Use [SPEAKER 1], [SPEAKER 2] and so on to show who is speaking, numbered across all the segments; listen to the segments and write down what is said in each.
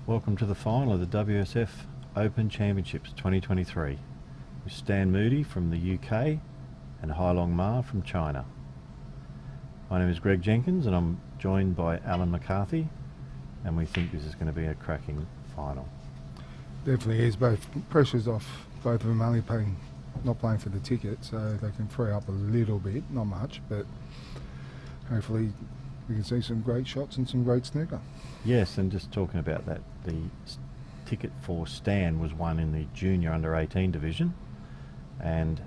[SPEAKER 1] Welcome to the final of the WSF Open Championships 2023 with Stan Moody from the UK and Hai Long Ma from China. My name is Greg Jenkins and I'm joined by Alan McCarthy, and we think this is going to be a cracking final.
[SPEAKER 2] Definitely is. Both pressure's off both of them, not playing for the ticket, so they can free up a little bit, not much, but hopefully we can see some great shots and some great snooker.
[SPEAKER 1] Yes, and just talking about that, the ticket for Stan was won in the junior under 18 division, and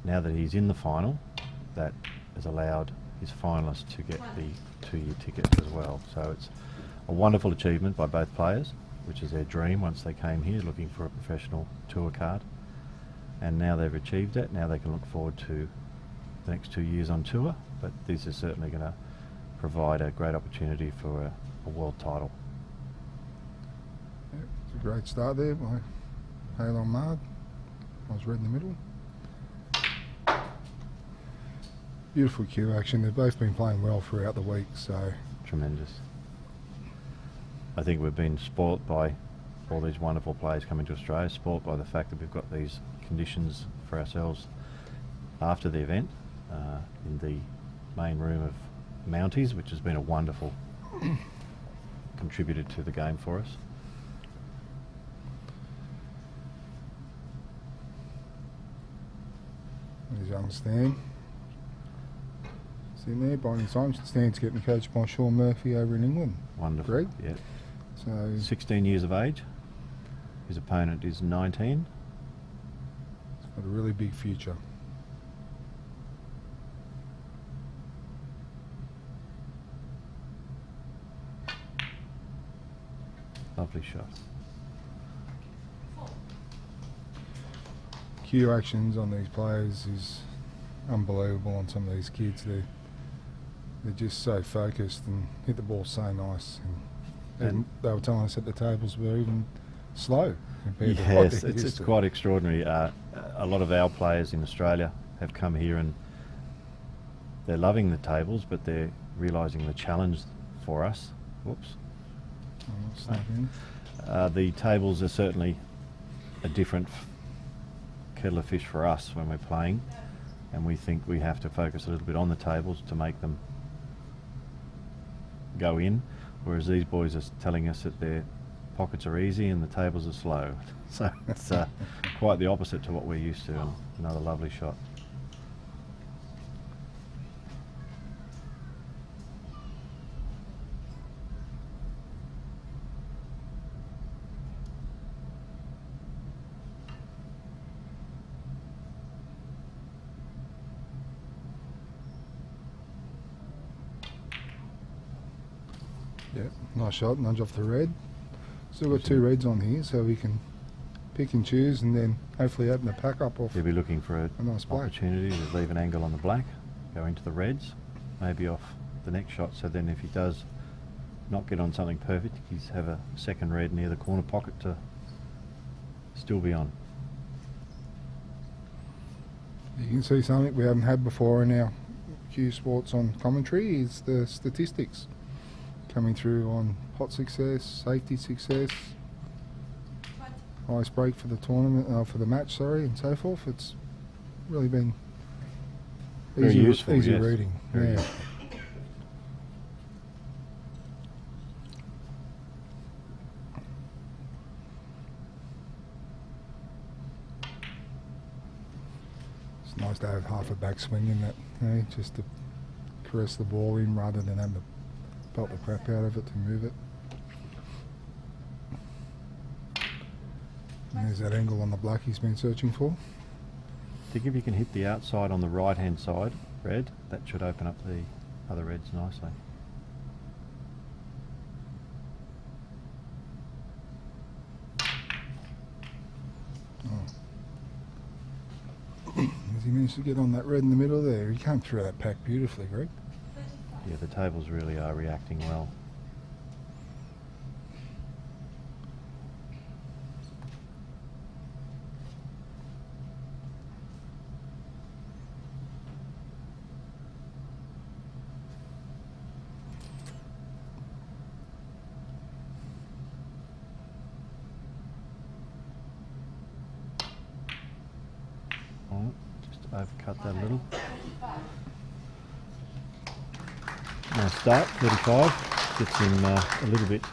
[SPEAKER 1] now that he's in the final, that has allowed his finalists to get the 2-year ticket as well. So it's a wonderful achievement by both players, which is their dream once they came here looking for a professional tour card. And now they've achieved it, now they can look forward to the next 2 years on tour, but this is certainly going to provide a great opportunity for a world title.
[SPEAKER 2] Yeah, it's a great start there by Hai Long Ma. I was red in the middle. Beautiful cue action. They've both been playing well throughout the week, so
[SPEAKER 1] tremendous. I think we've been spoilt by all these wonderful players coming to Australia, spoilt by the fact that we've got these conditions for ourselves after the event in the main room of Mounties, which has been a wonderful contributor to the game for us.
[SPEAKER 2] There's young Stan. It's in there, binding time. Stan's getting coached by Sean Murphy over in England.
[SPEAKER 1] Wonderful.
[SPEAKER 2] Greg?
[SPEAKER 1] Yeah.
[SPEAKER 2] So
[SPEAKER 1] 16 years of age. His opponent is 19.
[SPEAKER 2] It's got a really big future.
[SPEAKER 1] Lovely shot.
[SPEAKER 2] Cue actions on these players is unbelievable on some of these kids. They're just so focused and hit the ball so nice. And they were telling us at the tables we're even slow compared to what
[SPEAKER 1] yes, it's quite extraordinary. A lot of our players in Australia have come here and they're loving the tables, but they're realising the challenge for us. Whoops. The tables are certainly a different kettle of fish for us when we're playing, and we think we have to focus a little bit on the tables to make them go in, whereas these boys are telling us that their pockets are easy and the tables are slow. So it's quite the opposite to what we're used to. And another lovely shot.
[SPEAKER 2] Yeah, nice shot, nudge off the red. Still got 2 reds on here, so we can pick and choose and then hopefully open the pack up off.
[SPEAKER 1] He'll be looking for a
[SPEAKER 2] nice
[SPEAKER 1] opportunity to leave an angle on the black, go into the reds, maybe off the next shot, so then if he does not get on something perfect, he's have a second red near the corner pocket to still be on.
[SPEAKER 2] You can see something we haven't had before in our Q Sports on commentary is the statistics coming through on pot success, safety success, highest break for the tournament, for the match, sorry, and so forth. It's really been
[SPEAKER 1] very useful,
[SPEAKER 2] easy
[SPEAKER 1] yes.
[SPEAKER 2] reading.
[SPEAKER 1] Very
[SPEAKER 2] yeah.
[SPEAKER 1] useful.
[SPEAKER 2] It's nice to have half a backswing in that, just to caress the ball in rather than have to pelt the crap out of it to move it. And there's that angle on the black he's been searching for.
[SPEAKER 1] I think if you can hit the outside on the right hand side, red, that should open up the other reds nicely.
[SPEAKER 2] As he managed to get on that red in the middle there, he came through that pack beautifully, Greg.
[SPEAKER 1] Yeah, the tables really are reacting well. overcut that a little. Nice start, 35. Gets him a little bit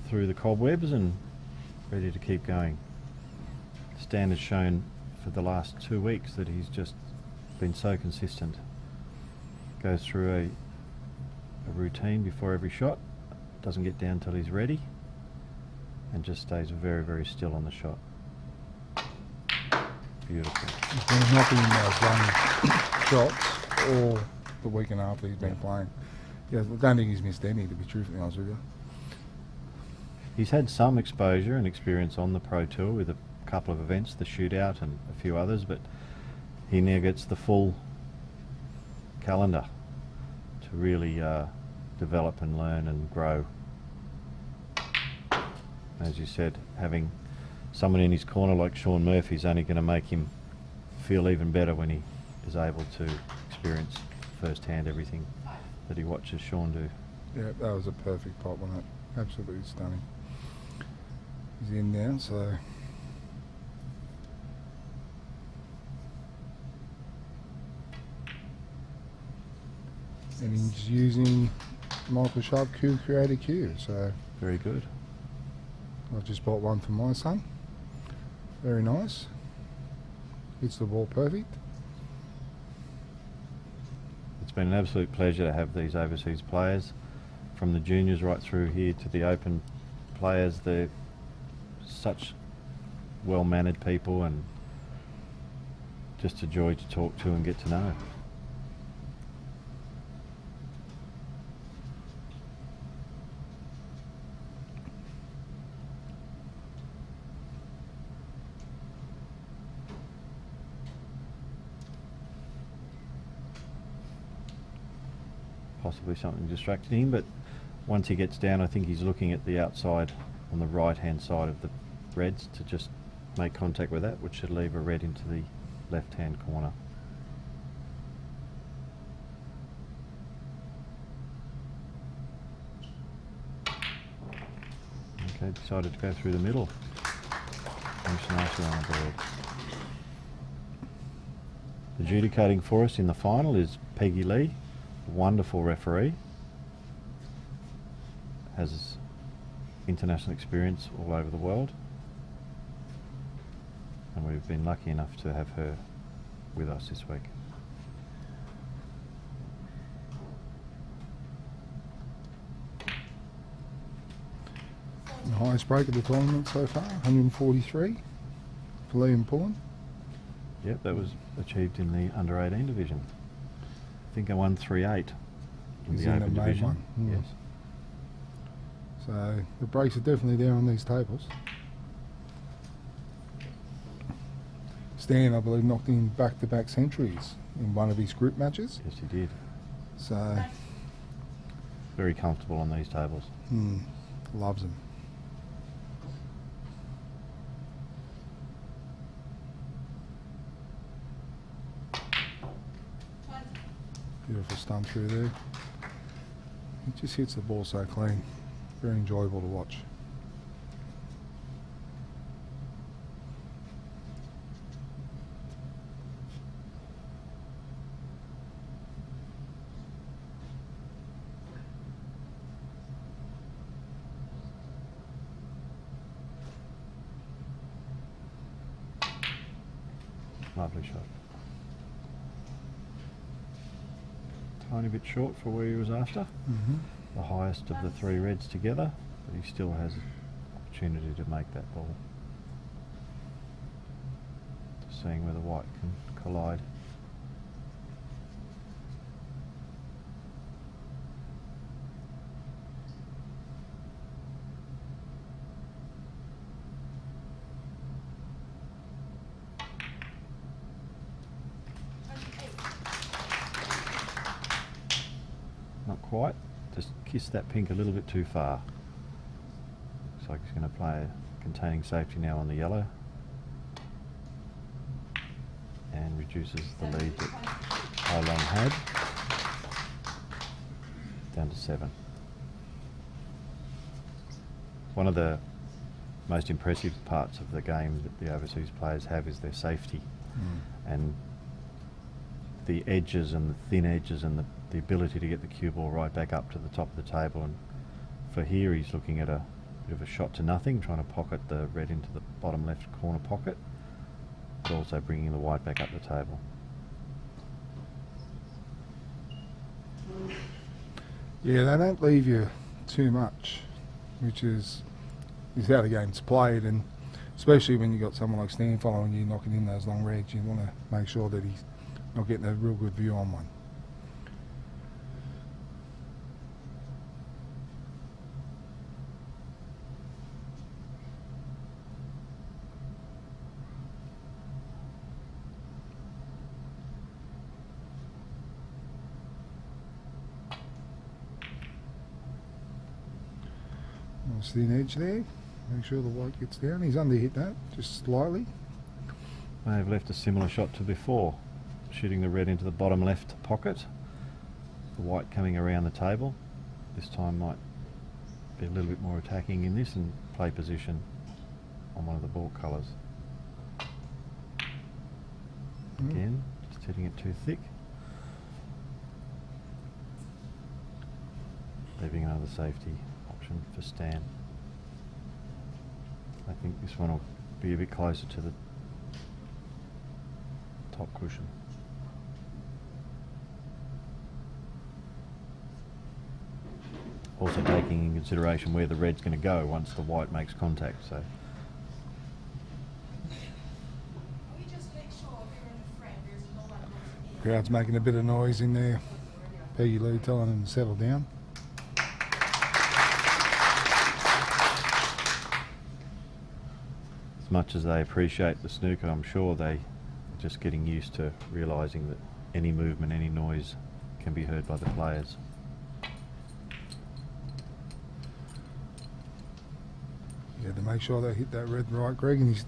[SPEAKER 1] through the cobwebs and ready to keep going. Stan has shown for the last 2 weeks that he's just been so consistent. Goes through a routine before every shot, doesn't get down till he's ready, and just stays very, very still on the shot. Beautiful.
[SPEAKER 2] He's been knocking in those long shots all the week and a half he's been playing. Yeah, I don't think he's missed any, to be truthfully honest with you.
[SPEAKER 1] He's had some exposure and experience on the Pro Tour with a couple of events, the Shootout and a few others, but he now gets the full calendar to really develop and learn and grow. As you said, having someone in his corner like Shaun Murphy is only going to make him feel even better when he is able to experience firsthand everything that he watches Shaun do.
[SPEAKER 2] Yeah, that was a perfect pot, wasn't it? Absolutely stunning. He's in now, so and he's using Michael Sharp Q Creator Q, so
[SPEAKER 1] Very good.
[SPEAKER 2] I've just bought one for my son. Very nice. Hits the ball perfect.
[SPEAKER 1] It's been an absolute pleasure to have these overseas players, from the juniors right through here to the open players. They're such well-mannered people and just a joy to talk to and get to know. Possibly something distracting him, but once he gets down, I think he's looking at the outside on the right hand side of the reds to just make contact with that, which should leave a red into the left hand corner. Okay, decided to go through the middle. Much nicer on the board. Adjudicating for us in the final is Peggy Lee. Wonderful referee, has international experience all over the world, and we've been lucky enough to have her with us this week.
[SPEAKER 2] The highest break of the tournament so far, 143 for Liam Pullen.
[SPEAKER 1] Yep, that was achieved in the under 18 division. I think I won 3-8 in
[SPEAKER 2] He's
[SPEAKER 1] the
[SPEAKER 2] in
[SPEAKER 1] open
[SPEAKER 2] the main
[SPEAKER 1] division.
[SPEAKER 2] one.
[SPEAKER 1] Yes.
[SPEAKER 2] So the breaks are definitely there on these tables. Stan, I believe, knocked in back-to-back centuries in one of his group matches.
[SPEAKER 1] Yes, he did.
[SPEAKER 2] So
[SPEAKER 1] Very comfortable on these tables.
[SPEAKER 2] loves them. Beautiful stump through there. He just hits the ball so clean. Very enjoyable to watch.
[SPEAKER 1] Lovely shot. Tiny bit short for where he was after. The highest of the three reds together, but he still has opportunity to make that ball. Just seeing where the white can collide. Not quite, just kissed that pink a little bit too far. Looks like he's going to play a containing safety now on the yellow. And reduces the lead that Hai Long had down to 7. One of the most impressive parts of the game that the overseas players have is their safety. And the edges and the thin edges and the ability to get the cue ball right back up to the top of the table. And for here, he's looking at a bit of a shot to nothing, trying to pocket the red into the bottom left corner pocket, but also bringing the white back up the table.
[SPEAKER 2] Yeah, they don't leave you too much, which is how the game's played, and especially when you've got someone like Stan following you, knocking in those long reds, you want to make sure that he's not getting a real good view on one. Nice thin edge there. Make sure the white gets down. He's underhit that just slightly.
[SPEAKER 1] May have left a similar shot to before, shooting the red into the bottom left pocket. The white coming around the table. This time might be a little bit more attacking in this and play position on one of the ball colours. Again, just hitting it too thick. Leaving another safety option for Stan. I think this one will be a bit closer to the top cushion. Also taking in consideration where the red's going to go once the white makes contact. So
[SPEAKER 2] crowd's making a bit of noise in there. Peggy Lee telling him to settle down.
[SPEAKER 1] as much as they appreciate the snooker, I'm sure they're just getting used to realising that any movement, any noise can be heard by the players.
[SPEAKER 2] Yeah, to make sure they hit that red right, Greg, and he's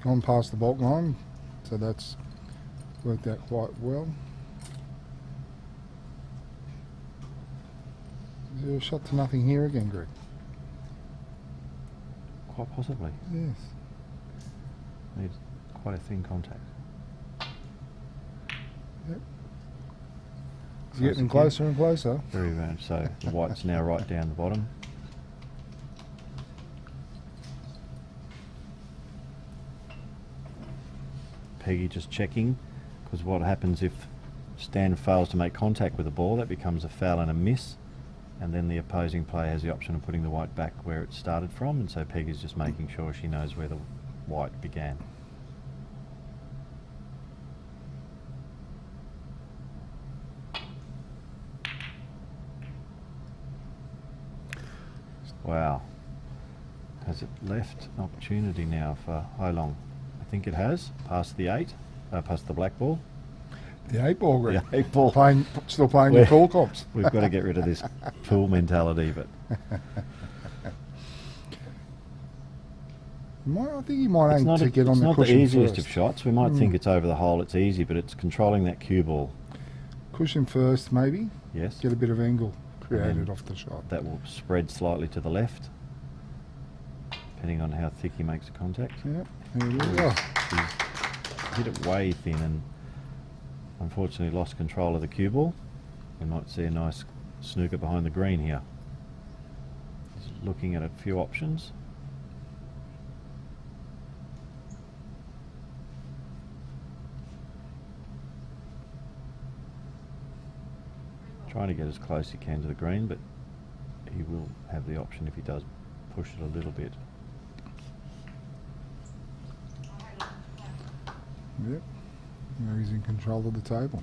[SPEAKER 2] gone past the baulk line, so that's worked out quite well. Is there a shot to nothing here again, Greg?
[SPEAKER 1] Quite possibly.
[SPEAKER 2] Yes.
[SPEAKER 1] Needs quite a thin contact.
[SPEAKER 2] Yep. It's getting closer and closer.
[SPEAKER 1] Very much so. The white's now right down the bottom. Peggy just checking, because what happens if Stan fails to make contact with the ball, that becomes a foul and a miss, and then the opposing player has the option of putting the white back where it started from, and so Peggy's just making sure she knows where the white began. Wow. Has it left an opportunity now for Hai Long? I think it has, past the 8, past the black ball.
[SPEAKER 2] The 8 ball, Greg.
[SPEAKER 1] The 8 ball.
[SPEAKER 2] Still playing your pool comps.
[SPEAKER 1] We've got to get rid of this pool mentality, but
[SPEAKER 2] I think he might aim to get on
[SPEAKER 1] it's
[SPEAKER 2] the
[SPEAKER 1] not
[SPEAKER 2] cushion
[SPEAKER 1] the easiest
[SPEAKER 2] first.
[SPEAKER 1] of shots. We might think it's over the hole, it's easy, but it's controlling that cue ball.
[SPEAKER 2] Cushion first, maybe.
[SPEAKER 1] Yes.
[SPEAKER 2] Get a bit of angle created off the shot.
[SPEAKER 1] That will spread slightly to the left, depending on how thick he makes the contact.
[SPEAKER 2] Yep. Here we go.
[SPEAKER 1] He's hit it way thin and unfortunately lost control of the cue ball. We might see a nice snooker behind the green here. He's looking at a few options. Trying to get as close as he can to the green, but he will have the option if he does push it a little bit.
[SPEAKER 2] Yep. Now he's in control of the table.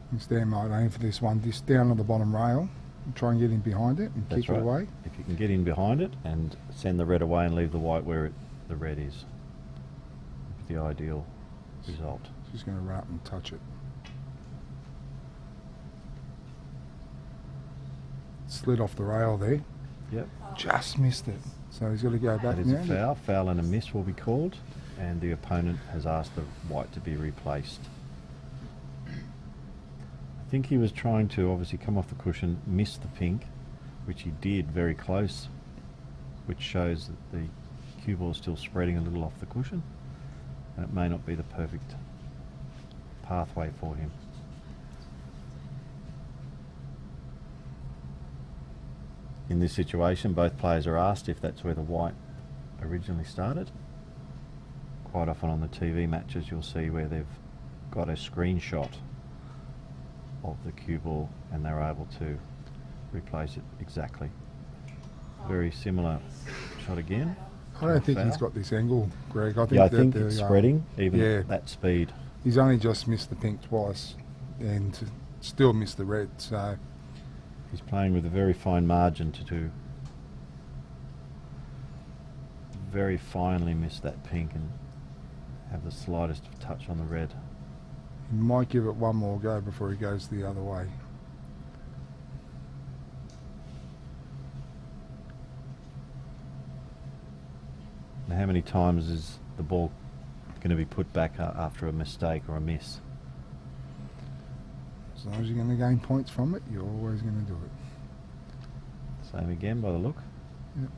[SPEAKER 2] And Stan might aim for this one, just down on the bottom rail, and try and get in behind it and kick it away.
[SPEAKER 1] If you can get in behind it and send the red away and leave the white where the red is, the ideal result.
[SPEAKER 2] Just going to run up and touch it. Slid off the rail there.
[SPEAKER 1] Yep.
[SPEAKER 2] Just missed it. So he's got to go back
[SPEAKER 1] That is
[SPEAKER 2] now.
[SPEAKER 1] a foul. Foul and a miss will be called, and the opponent has asked the white to be replaced. I think he was trying to obviously come off the cushion, miss the pink, which he did very close, which shows that the cue ball is still spreading a little off the cushion, and it may not be the perfect pathway for him. In this situation, both players are asked if that's where the white originally started. Quite often on the TV matches you'll see where they've got a screenshot of the cue ball and they're able to replace it exactly. Very similar shot again.
[SPEAKER 2] I don't think he's got this angle, Greg. I think,
[SPEAKER 1] I think it's spreading, even at that speed.
[SPEAKER 2] He's only just missed the pink twice and still missed the red, so...
[SPEAKER 1] He's playing with a very fine margin to do. Very finely miss that pink and have the slightest touch on the red.
[SPEAKER 2] He might give it one more go before he goes the other way.
[SPEAKER 1] Now, how many times is the ball going to be put back after a mistake or a miss?
[SPEAKER 2] As long as you're going to gain points from it, you're always going to do it.
[SPEAKER 1] Same again by the look.
[SPEAKER 2] Yep.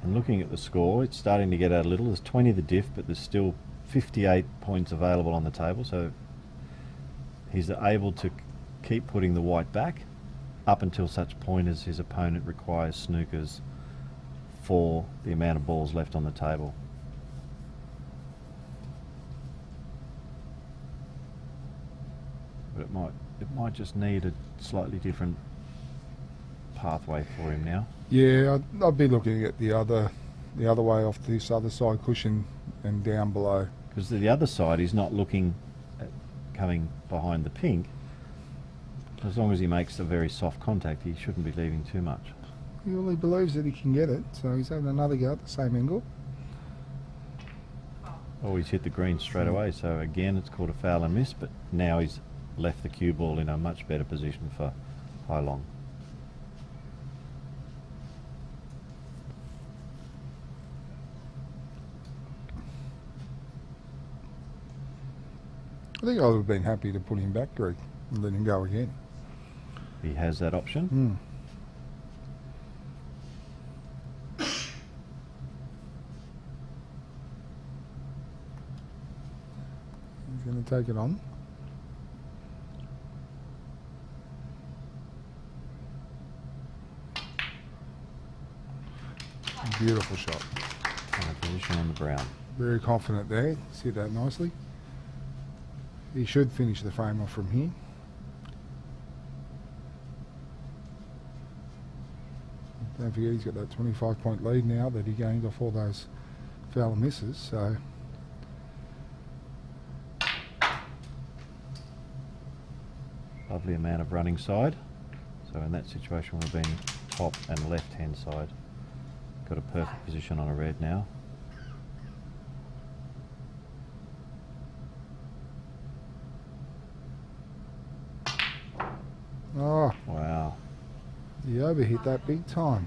[SPEAKER 1] And looking at the score, it's starting to get out a little. There's 20 the diff, but there's still 58 points available on the table. So he's able to keep putting the white back up until such point as his opponent requires snookers for the amount of balls left on the table. But it might just need a slightly different pathway for him now.
[SPEAKER 2] Yeah, I'd be looking at the other way off this other side cushion and down below.
[SPEAKER 1] Because the other side, he's not looking at coming behind the pink. As long as he makes a very soft contact, he shouldn't be leaving too much.
[SPEAKER 2] He really believes that he can get it, so he's having another go at the same angle.
[SPEAKER 1] Oh, he's hit the green straight away, so again it's called a foul and miss, but now he's left the cue ball in a much better position for high long.
[SPEAKER 2] I think I would have been happy to put him back, Greg, and let him go again.
[SPEAKER 1] He has that option.
[SPEAKER 2] Mm. He's going to take it on. Beautiful shot.
[SPEAKER 1] Position on the brown.
[SPEAKER 2] Very confident there. See that nicely. He should finish the frame off from here. Don't forget he's got that 25-point lead now that he gained off all those foul misses. So
[SPEAKER 1] Lovely amount of running side. So in that situation would have been top and left hand side. Got a perfect position on a red now.
[SPEAKER 2] oh,
[SPEAKER 1] Wow.
[SPEAKER 2] he overhit that big time.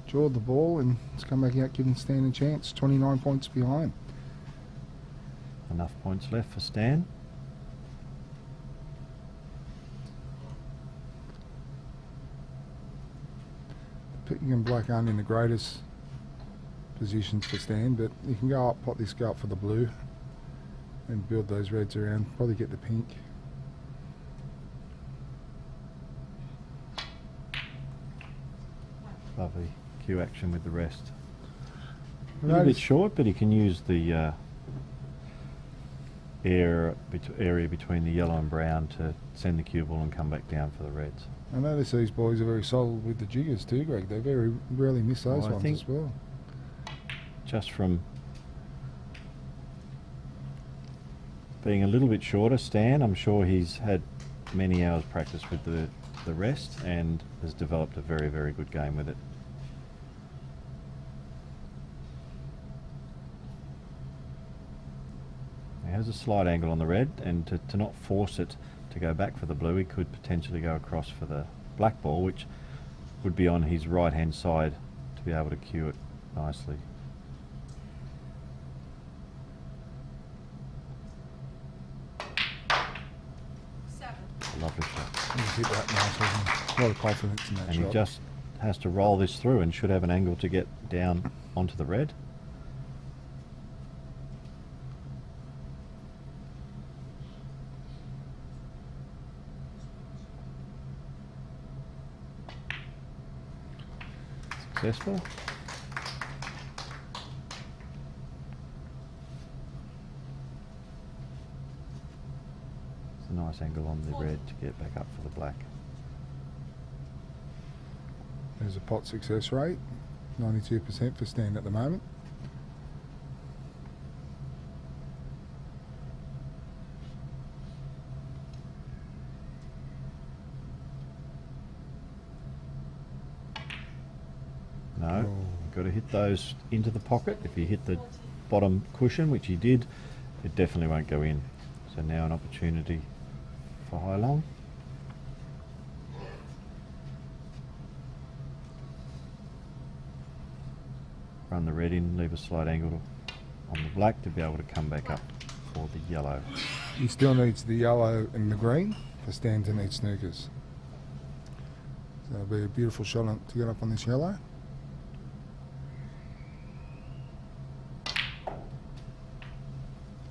[SPEAKER 2] Jawed the ball and it's come back out giving Stan a chance. 29 points behind.
[SPEAKER 1] Enough points left for Stan.
[SPEAKER 2] Pink and black aren't in the greatest positions for Stan, but you can go up, pot this go up for the blue and build those reds around. Probably get the pink.
[SPEAKER 1] Lovely cue action with the rest. A little bit short, but he can use the area between the yellow and brown to send the cue ball and come back down for the reds.
[SPEAKER 2] I notice these boys are very solid with the jiggers too, Greg. They very rarely miss those ones as well.
[SPEAKER 1] Just from being a little bit shorter, Stan, I'm sure he's had many hours practice with the rest and has developed a very, very good game with it. He has a slight angle on the red, and to not force it to go back for the blue, he could potentially go across for the black ball, which would be on his right hand side to be able to cue it nicely. A lovely shot.
[SPEAKER 2] He's hit that nicely. A lot of confidence in that
[SPEAKER 1] And
[SPEAKER 2] shot.
[SPEAKER 1] he just has to roll this through and should have an angle to get down onto the red. Successful. It's a nice angle on the red to get back up for the black.
[SPEAKER 2] There's a pot success rate, 92% for Stan at the moment.
[SPEAKER 1] No, got to hit those into the pocket. If you hit the bottom cushion, which he did, it definitely won't go in. So now an opportunity for high long. Run the red in, leave a slight angle on the black to be able to come back up for the yellow.
[SPEAKER 2] He still needs the yellow and the green for Stan to need snookers. So it'll be a beautiful shot to get up on this yellow.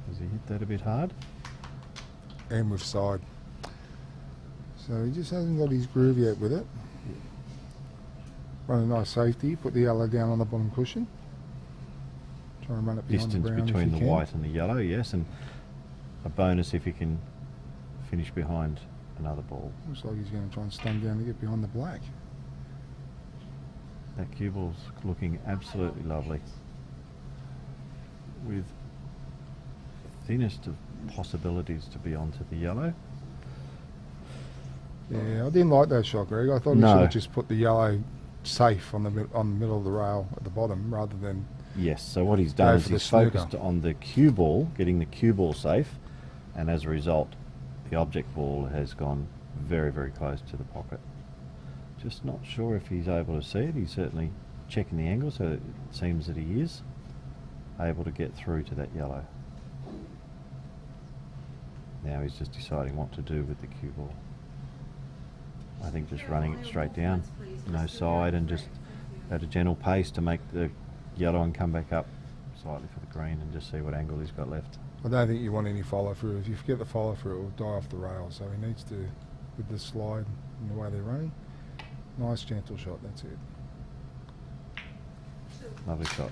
[SPEAKER 1] Has he hit that a bit hard?
[SPEAKER 2] And with side. So he just hasn't got his groove yet with it. Run a nice safety, put the yellow down on the bottom cushion. Try and run it behind
[SPEAKER 1] Distance
[SPEAKER 2] the brown
[SPEAKER 1] between
[SPEAKER 2] if
[SPEAKER 1] the
[SPEAKER 2] you can.
[SPEAKER 1] white and the yellow, yes, and a bonus if you can finish behind another ball.
[SPEAKER 2] Looks like he's going to try and stun down to get behind the black.
[SPEAKER 1] That cue ball's looking absolutely lovely, with thinnest of possibilities to be onto the yellow.
[SPEAKER 2] Yeah, I didn't like that shot, Greg. I thought he
[SPEAKER 1] No.
[SPEAKER 2] should have just put the yellow safe on the middle of the rail at the bottom rather than.
[SPEAKER 1] Yes, so what he's done
[SPEAKER 2] Go
[SPEAKER 1] is
[SPEAKER 2] for the
[SPEAKER 1] he's
[SPEAKER 2] snooker.
[SPEAKER 1] focused on the cue ball, getting the cue ball safe, and as a result, the object ball has gone very, very close to the pocket. Just not sure if he's able to see it. He's certainly checking the angle, so it seems that he is able to get through to that yellow. Now he's just deciding what to do with the cue ball. I think just running it straight down, no side, and just at a gentle pace to make the yellow and come back up slightly for the green and just see what angle he's got left.
[SPEAKER 2] I don't think you want any follow through. If you forget the follow through, it will die off the rail. So he needs to, with the slide and the way they're running, nice gentle shot. That's it.
[SPEAKER 1] Lovely shot.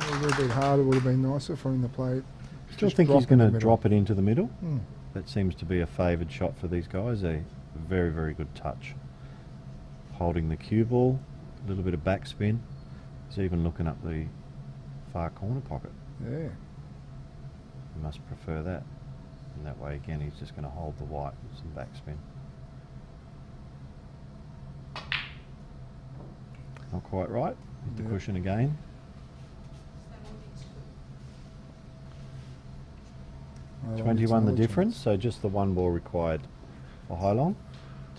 [SPEAKER 2] A little bit harder would have been nicer for him to play it.
[SPEAKER 1] Still
[SPEAKER 2] Just
[SPEAKER 1] think he's
[SPEAKER 2] drop in
[SPEAKER 1] going
[SPEAKER 2] the
[SPEAKER 1] to
[SPEAKER 2] middle.
[SPEAKER 1] drop it into the middle.
[SPEAKER 2] Hmm.
[SPEAKER 1] That seems to be a favoured shot for these guys. A very, very good touch. Holding the cue ball, a little bit of backspin. He's even looking up the far corner pocket.
[SPEAKER 2] Yeah.
[SPEAKER 1] He must prefer that. And that way again he's just going to hold the white with some backspin. Not quite right. Hit the
[SPEAKER 2] Yeah.
[SPEAKER 1] cushion again.
[SPEAKER 2] I like
[SPEAKER 1] 21 the
[SPEAKER 2] another
[SPEAKER 1] difference,
[SPEAKER 2] chance.
[SPEAKER 1] so just the one ball required for high long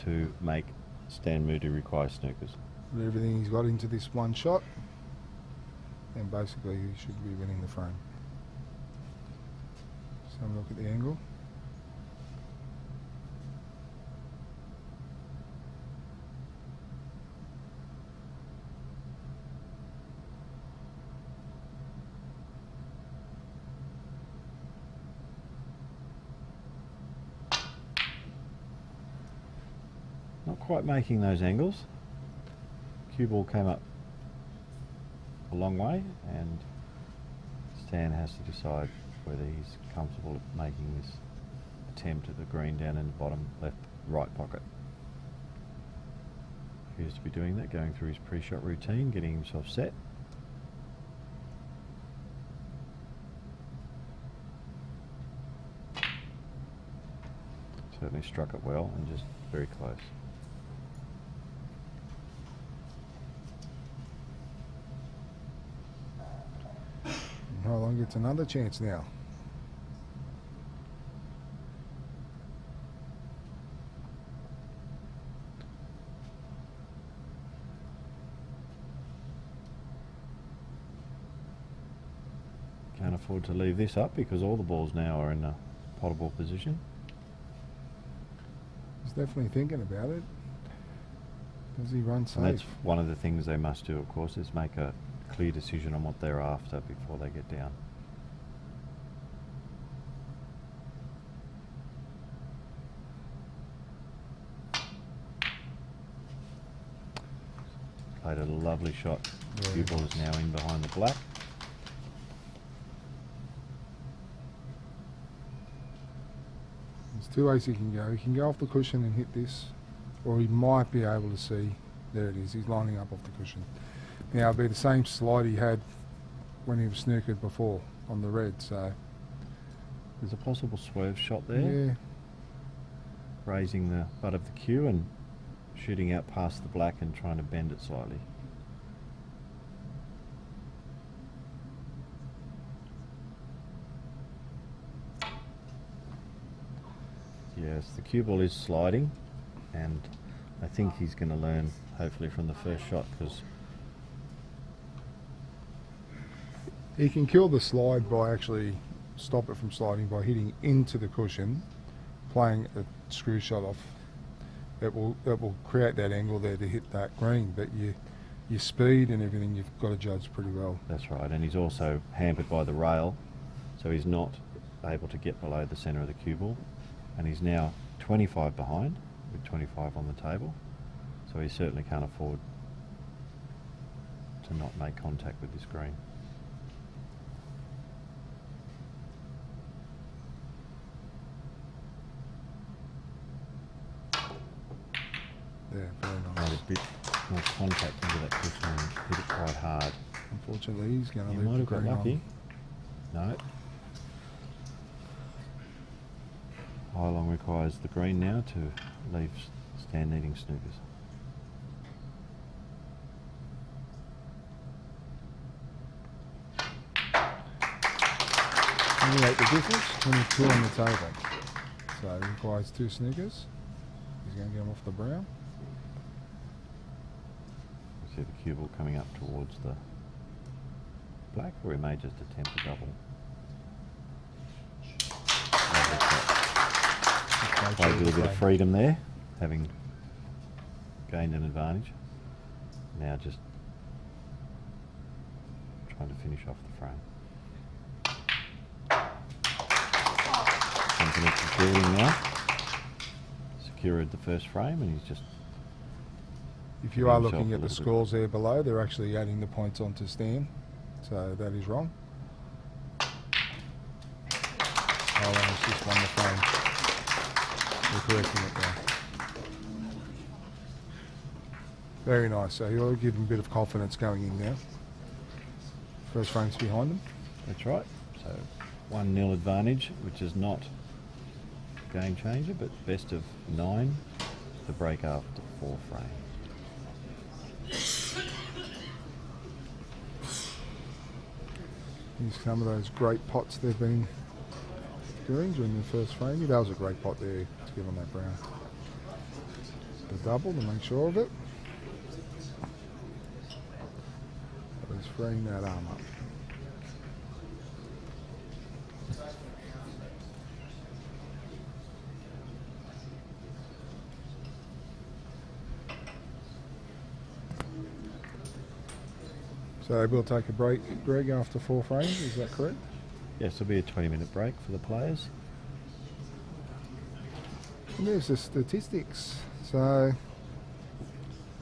[SPEAKER 1] to make Stan Moody require snookers.
[SPEAKER 2] Put everything he's got into this one shot, and basically he should be winning the frame. Just have a look at the angle.
[SPEAKER 1] Not quite making those angles. Cue ball came up a long way, and Stan has to decide whether he's comfortable making this attempt at the green down in the bottom left right pocket. Appears to be doing that, going through his pre-shot routine, getting himself set. Certainly struck it well and just very close.
[SPEAKER 2] High long gets another chance now.
[SPEAKER 1] Can't afford to leave this up because all the balls now are in a potable position.
[SPEAKER 2] He's definitely thinking about it. Does he run safe?
[SPEAKER 1] And that's one of the things they must do, of course, is make a clear decision on what they're after before they get down. Played a lovely shot. Cue ball is now in behind the black.
[SPEAKER 2] There's two ways he can go. He can go off the cushion and hit this, or he might be able to see. There it is. He's lining up off the cushion. Now it'll be the same slide he had when he was snookered before on the red. So
[SPEAKER 1] there's a possible swerve shot there.
[SPEAKER 2] Yeah.
[SPEAKER 1] Raising the butt of the cue and shooting out past the black and trying to bend it slightly. Yes, the cue ball is sliding, and I think he's going to learn, hopefully, from the first shot, because
[SPEAKER 2] he can kill the slide by actually stop it from sliding by hitting into the cushion, playing a screw shot off. It will create that angle there to hit that green, but your speed and everything you've got to judge pretty well.
[SPEAKER 1] That's right, and he's also hampered by the rail, so he's not able to get below the centre of the cue ball, and he's now 25 behind with 25 on the table, so he certainly can't afford to not make contact with this green.
[SPEAKER 2] Yeah, very nice.
[SPEAKER 1] Made a bit more contact into that cushion and hit it quite hard.
[SPEAKER 2] Unfortunately, he's going to
[SPEAKER 1] He
[SPEAKER 2] leave
[SPEAKER 1] might
[SPEAKER 2] the
[SPEAKER 1] have got
[SPEAKER 2] green
[SPEAKER 1] lucky. No. High long requires the green now to leave stand needing snookers.
[SPEAKER 2] Anyway, the difference, 22 on the table. So he requires 2 snookers. He's going to get him off the brown.
[SPEAKER 1] You see the cue ball coming up towards the black, or he may just attempt a double. Played with a bit of freedom there, having gained an advantage. Now just trying to finish off the frame. Confidence is building now. Secured the first frame, and he's just...
[SPEAKER 2] If you are looking at the scores there below, they're actually adding the points onto Stan, so that is wrong. He's just won the frame. We're correcting it now. Very nice, so he'll give him a bit of confidence going in now. First frame's behind him.
[SPEAKER 1] That's right, so 1-0 advantage, which is not a game changer, but best of 9 to break after 4 frames.
[SPEAKER 2] Here's some of those great pots they've been doing during the first frame. That was a great pot there to give on that brown. The double to make sure of it. He's freeing that arm up. So they will take a break, Greg, after 4 frames, is that correct?
[SPEAKER 1] Yes, there'll be a 20-minute break for the players.
[SPEAKER 2] And there's the statistics. So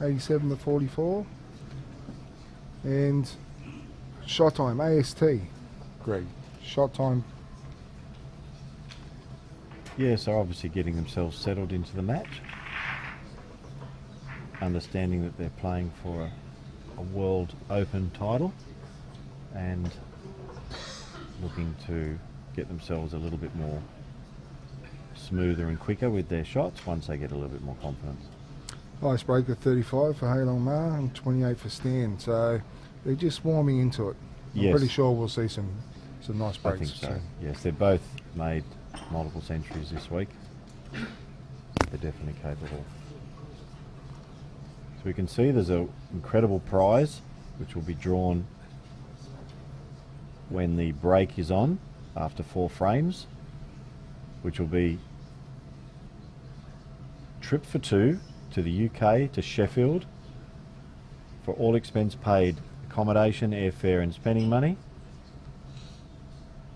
[SPEAKER 2] 87 to 44. And shot time, AST, Greg. Shot time.
[SPEAKER 1] Yes, they're obviously getting themselves settled into the match. Understanding that they're playing for a World Open title and looking to get themselves a little bit more smoother and quicker with their shots once they get a little bit more confidence.
[SPEAKER 2] Ice breaker 35 for Halong Ma and 28 for Stan, so they're just warming into it. I'm pretty sure we'll see some nice breaks.
[SPEAKER 1] I think so.
[SPEAKER 2] soon.
[SPEAKER 1] Yes, they've both made multiple centuries this week. They're definitely capable. So we can see there's an incredible prize which will be drawn when the break is on after 4 frames, which will be trip for 2 to the UK, to Sheffield, for all expense paid, accommodation, airfare and spending money,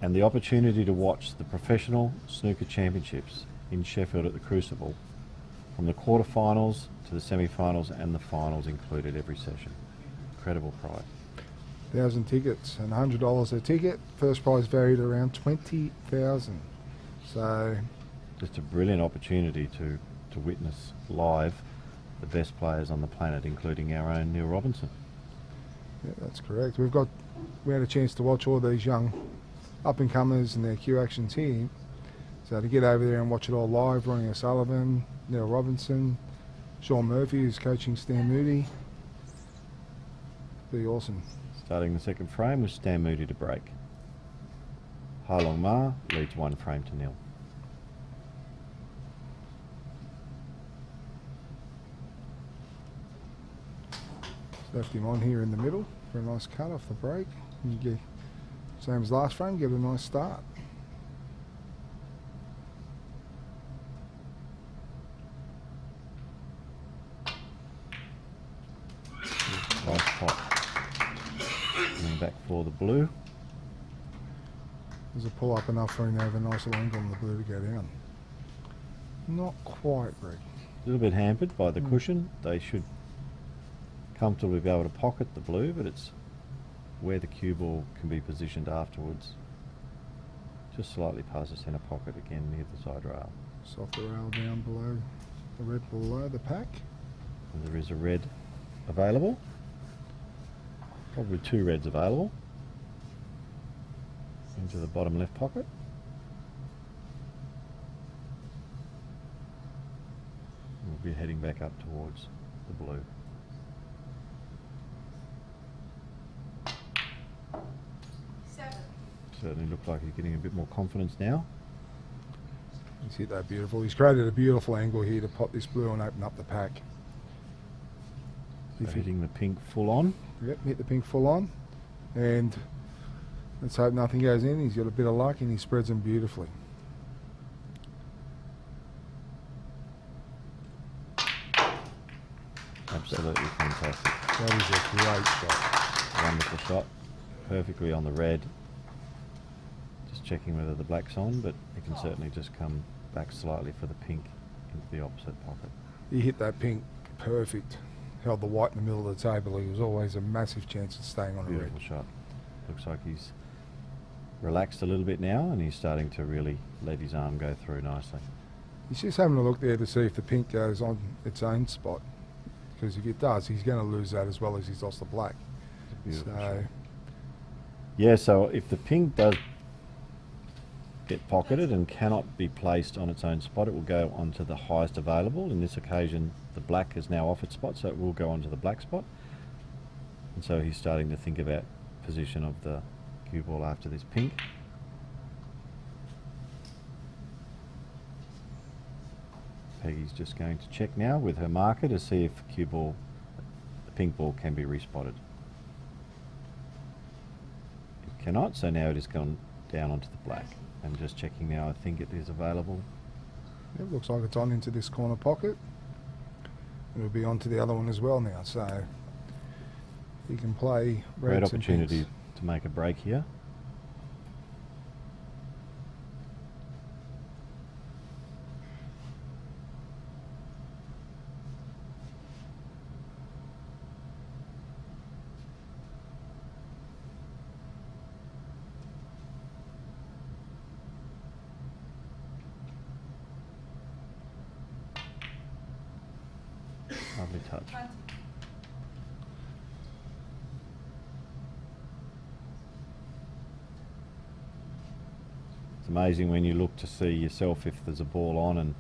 [SPEAKER 1] and the opportunity to watch the professional snooker championships in Sheffield at the Crucible, from the quarterfinals to the semi-finals and the finals included every session. Incredible prize.
[SPEAKER 2] 1,000 tickets and $100 a ticket. First prize valued around 20,000. So
[SPEAKER 1] just a brilliant opportunity to witness live the best players on the planet, including our own Neil Robinson.
[SPEAKER 2] Yeah, that's correct. We had a chance to watch all these young up-and-comers and their Q actions here. So to get over there and watch it all live, Ronnie O'Sullivan, Neil Robinson, Sean Murphy, who's coaching Stan Moody, be awesome.
[SPEAKER 1] Starting the second frame with Stan Moody to break. Ha Long Ma leads 1 frame to 0.
[SPEAKER 2] Left him on here in the middle for a nice cut off the break. And you get, same as last frame, get a nice start.
[SPEAKER 1] Nice pot. Coming back for the blue.
[SPEAKER 2] There's a pull up enough for him to have a nice little angle on the blue to go down. Not quite, Greg.
[SPEAKER 1] A little bit hampered by the cushion. They should comfortably be able to pocket the blue, but it's where the cue ball can be positioned afterwards. Just slightly past the centre pocket again near the side rail.
[SPEAKER 2] Softer rail down below, the red below the pack.
[SPEAKER 1] And there is a red available. Probably 2 reds available. Into the bottom left pocket. We'll be heading back up towards the blue. Certainly look like he's getting a bit more confidence now.
[SPEAKER 2] He's hit that beautiful. He's created a beautiful angle here to pop this blue and open up the pack.
[SPEAKER 1] So hitting the pink full on.
[SPEAKER 2] Yep, hit the pink full on. And let's hope nothing goes in. He's got a bit of luck and he spreads them beautifully.
[SPEAKER 1] Absolutely fantastic.
[SPEAKER 2] That is a great shot.
[SPEAKER 1] Wonderful shot. Perfectly on the red. Just checking whether the black's on, but it can certainly just come back slightly for the pink into the opposite pocket.
[SPEAKER 2] He hit that pink perfect. Held the white in the middle of the table. He was always a massive chance of staying on a red.
[SPEAKER 1] Beautiful shot. Looks like he's relaxed a little bit now and he's starting to really let his arm go through nicely.
[SPEAKER 2] He's just having a look there to see if the pink goes on its own spot. Because if it does, he's going to lose that as well as he's lost the black.
[SPEAKER 1] Beautiful
[SPEAKER 2] So
[SPEAKER 1] shot. Yeah, so if the pink does get pocketed and cannot be placed on its own spot, it will go onto the highest available. In this occasion, the black is now off its spot, so it will go onto the black spot. And so he's starting to think about position of the cue ball after this pink. Peggy's just going to check now with her marker to see if cue ball, the pink ball, can be respotted. It cannot, so now it has gone down onto the black. I'm just checking now, I think it is available.
[SPEAKER 2] it looks like it's on into this corner pocket. It'll be onto the other one as well now, so you can play
[SPEAKER 1] Great
[SPEAKER 2] reds and
[SPEAKER 1] opportunity
[SPEAKER 2] pinks.
[SPEAKER 1] to make a break here. Lovely touch. It's amazing when you look to see yourself if there's a ball on and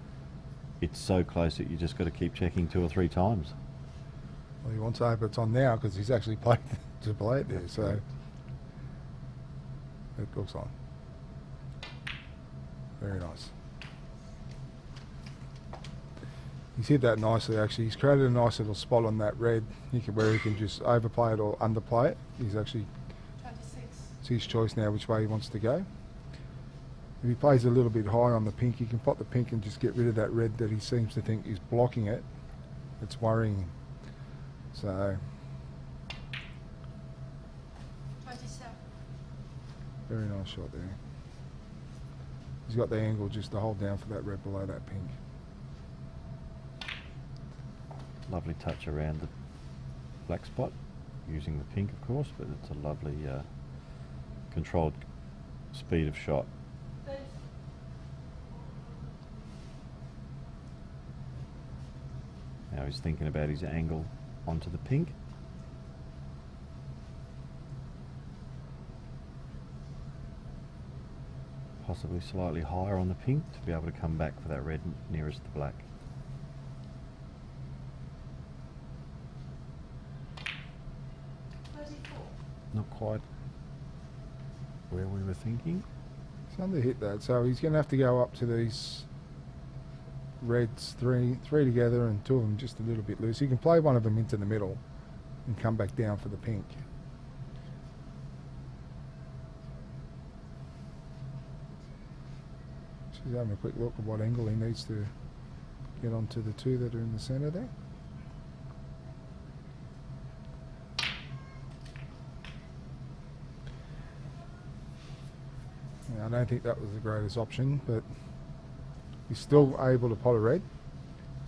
[SPEAKER 1] it's so close that you just got to keep checking 2 or 3 times.
[SPEAKER 2] Well, he wants to hope it's on now because he's actually played to play it there, so it looks on. Very nice. He's hit that nicely actually. He's created a nice little spot on that red where he can just overplay it or underplay it. He's actually,
[SPEAKER 3] 26.
[SPEAKER 2] it's his choice now which way he wants to go. If he plays a little bit high on the pink, he can pop the pink and just get rid of that red that he seems to think is blocking it. it's worrying him. So,
[SPEAKER 3] 27.
[SPEAKER 2] very nice shot there. He's got the angle just to hold down for that red below that pink.
[SPEAKER 1] Lovely touch around the black spot, using the pink of course, but it's a lovely controlled speed of shot. Now he's thinking about his angle onto the pink. Possibly slightly higher on the pink to be able to come back for that red nearest the black. Not quite where we were thinking.
[SPEAKER 2] He's under hit that, so he's going to have to go up to these reds, three together and two of them just a little bit loose. He can play one of them into the middle and come back down for the pink. She's having a quick look at what angle he needs to get onto the two that are in the centre there. I don't think that was the greatest option, but he's still able to pot a red,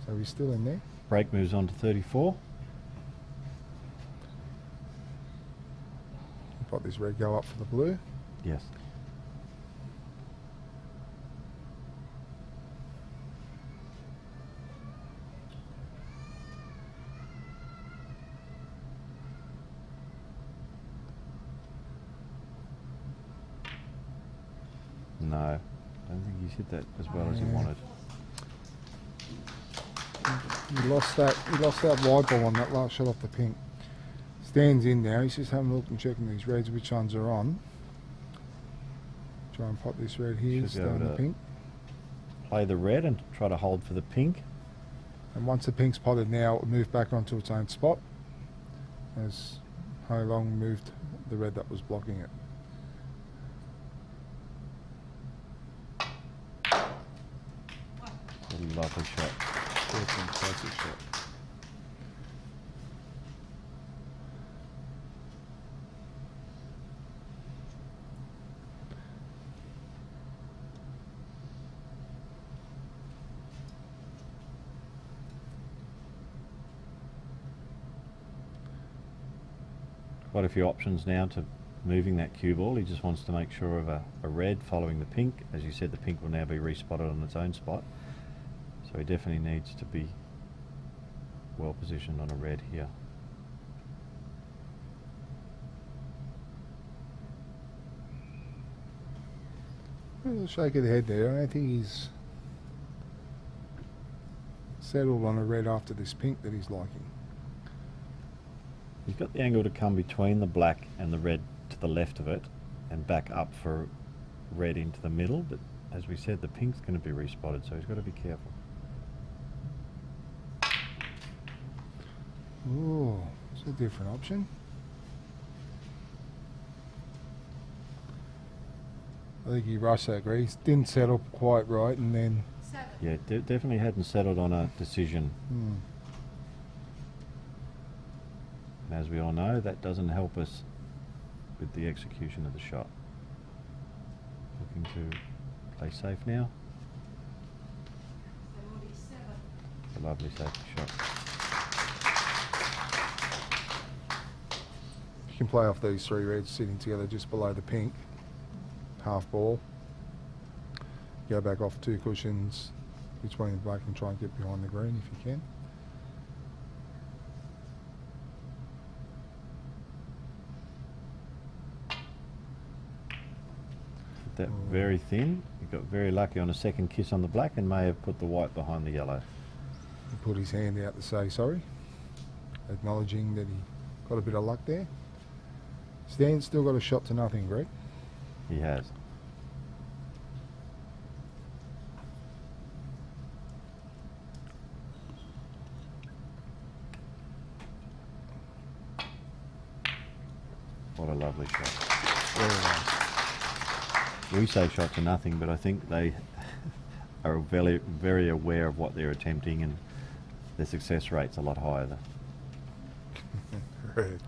[SPEAKER 2] so he's still in there.
[SPEAKER 1] Break moves on to 34.
[SPEAKER 2] Pot this red, go up for the blue.
[SPEAKER 1] Yes. No, I don't think he's hit that as well as he wanted.
[SPEAKER 2] He lost that wide ball on that last shot off the pink. Stands in now, he's just having a look and checking these reds, which ones are on. Try and pot this red here,
[SPEAKER 1] Should
[SPEAKER 2] stay
[SPEAKER 1] be able
[SPEAKER 2] on the
[SPEAKER 1] to
[SPEAKER 2] pink.
[SPEAKER 1] Play the red and try to hold for the pink.
[SPEAKER 2] And once the pink's potted now, it'll move back onto its own spot, as Ho Long moved the red that was blocking it.
[SPEAKER 1] A lovely shot.
[SPEAKER 2] Fantastic shot.
[SPEAKER 1] Quite a few options now to moving that cue ball. He just wants to make sure of a red following the pink. As you said, the pink will now be respotted on its own spot. So he definitely needs to be well positioned on a red here.
[SPEAKER 2] A little shake of the head there. I don't think he's settled on a red after this pink that he's liking.
[SPEAKER 1] He's got the angle to come between the black and the red to the left of it and back up for red into the middle, but as we said, the pink's going to be respotted, so he's got to be careful.
[SPEAKER 2] Oh, it's a different option. I think he rushed that grease, didn't settle quite right, and then...
[SPEAKER 3] 7.
[SPEAKER 1] Yeah, definitely hadn't settled on a decision. And as we all know, that doesn't help us with the execution of the shot. Looking to play safe now.
[SPEAKER 3] Moody 7.
[SPEAKER 1] A lovely safety shot.
[SPEAKER 2] You can play off these three reds sitting together just below the pink. Half ball. Go back off two cushions between the black and try and get behind the green if you can.
[SPEAKER 1] That very thin. He got very lucky on a second kiss on the black and may have put the white behind the yellow.
[SPEAKER 2] He put his hand out to say sorry, acknowledging that he got a bit of luck there. Stan's still got a shot to nothing, Greg.
[SPEAKER 1] He has. What a lovely shot.
[SPEAKER 2] Very nice.
[SPEAKER 1] We say shot to nothing, but I think they are very, very aware of what they're attempting and their success rate's a lot higher.
[SPEAKER 2] Correct.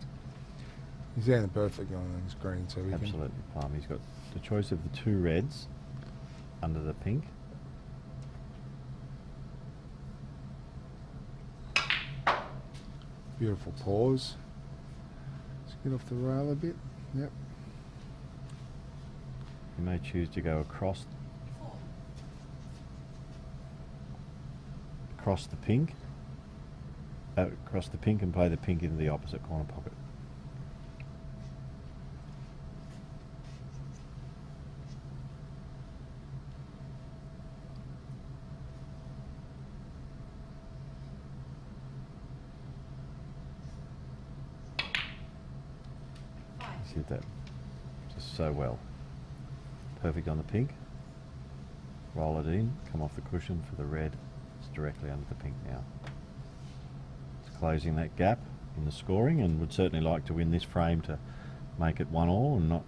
[SPEAKER 2] He's down the perfect on his green, so he
[SPEAKER 1] Absolutely palm. He's got the choice of the 2 reds under the pink.
[SPEAKER 2] Beautiful pause. Let's get off the rail a bit. Yep.
[SPEAKER 1] You may choose to go across the pink, across the pink, and play the pink into the opposite corner pocket. You hit that just so well. Perfect on the pink. Roll it in, come off the cushion for the red. It's directly under the pink now. It's closing that gap in the scoring, and would certainly like to win this frame to make it 1-all and not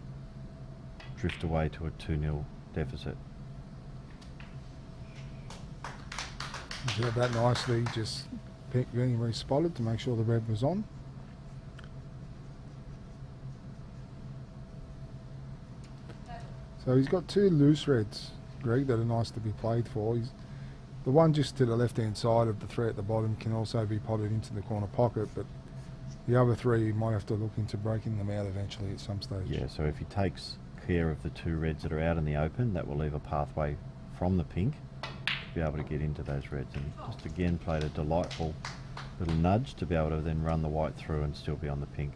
[SPEAKER 1] drift away to a 2-0 deficit.
[SPEAKER 2] He did that nicely, just getting respotted to make sure the red was on. So he's got 2 loose reds, Greg, that are nice to be played for. The one just to the left-hand side of the 3 at the bottom can also be potted into the corner pocket, but the other 3 you might have to look into breaking them out eventually at some stage.
[SPEAKER 1] Yeah, so if he takes care of the 2 reds that are out in the open, that will leave a pathway from the pink to be able to get into those reds. And just again played a delightful little nudge to be able to then run the white through and still be on the pink.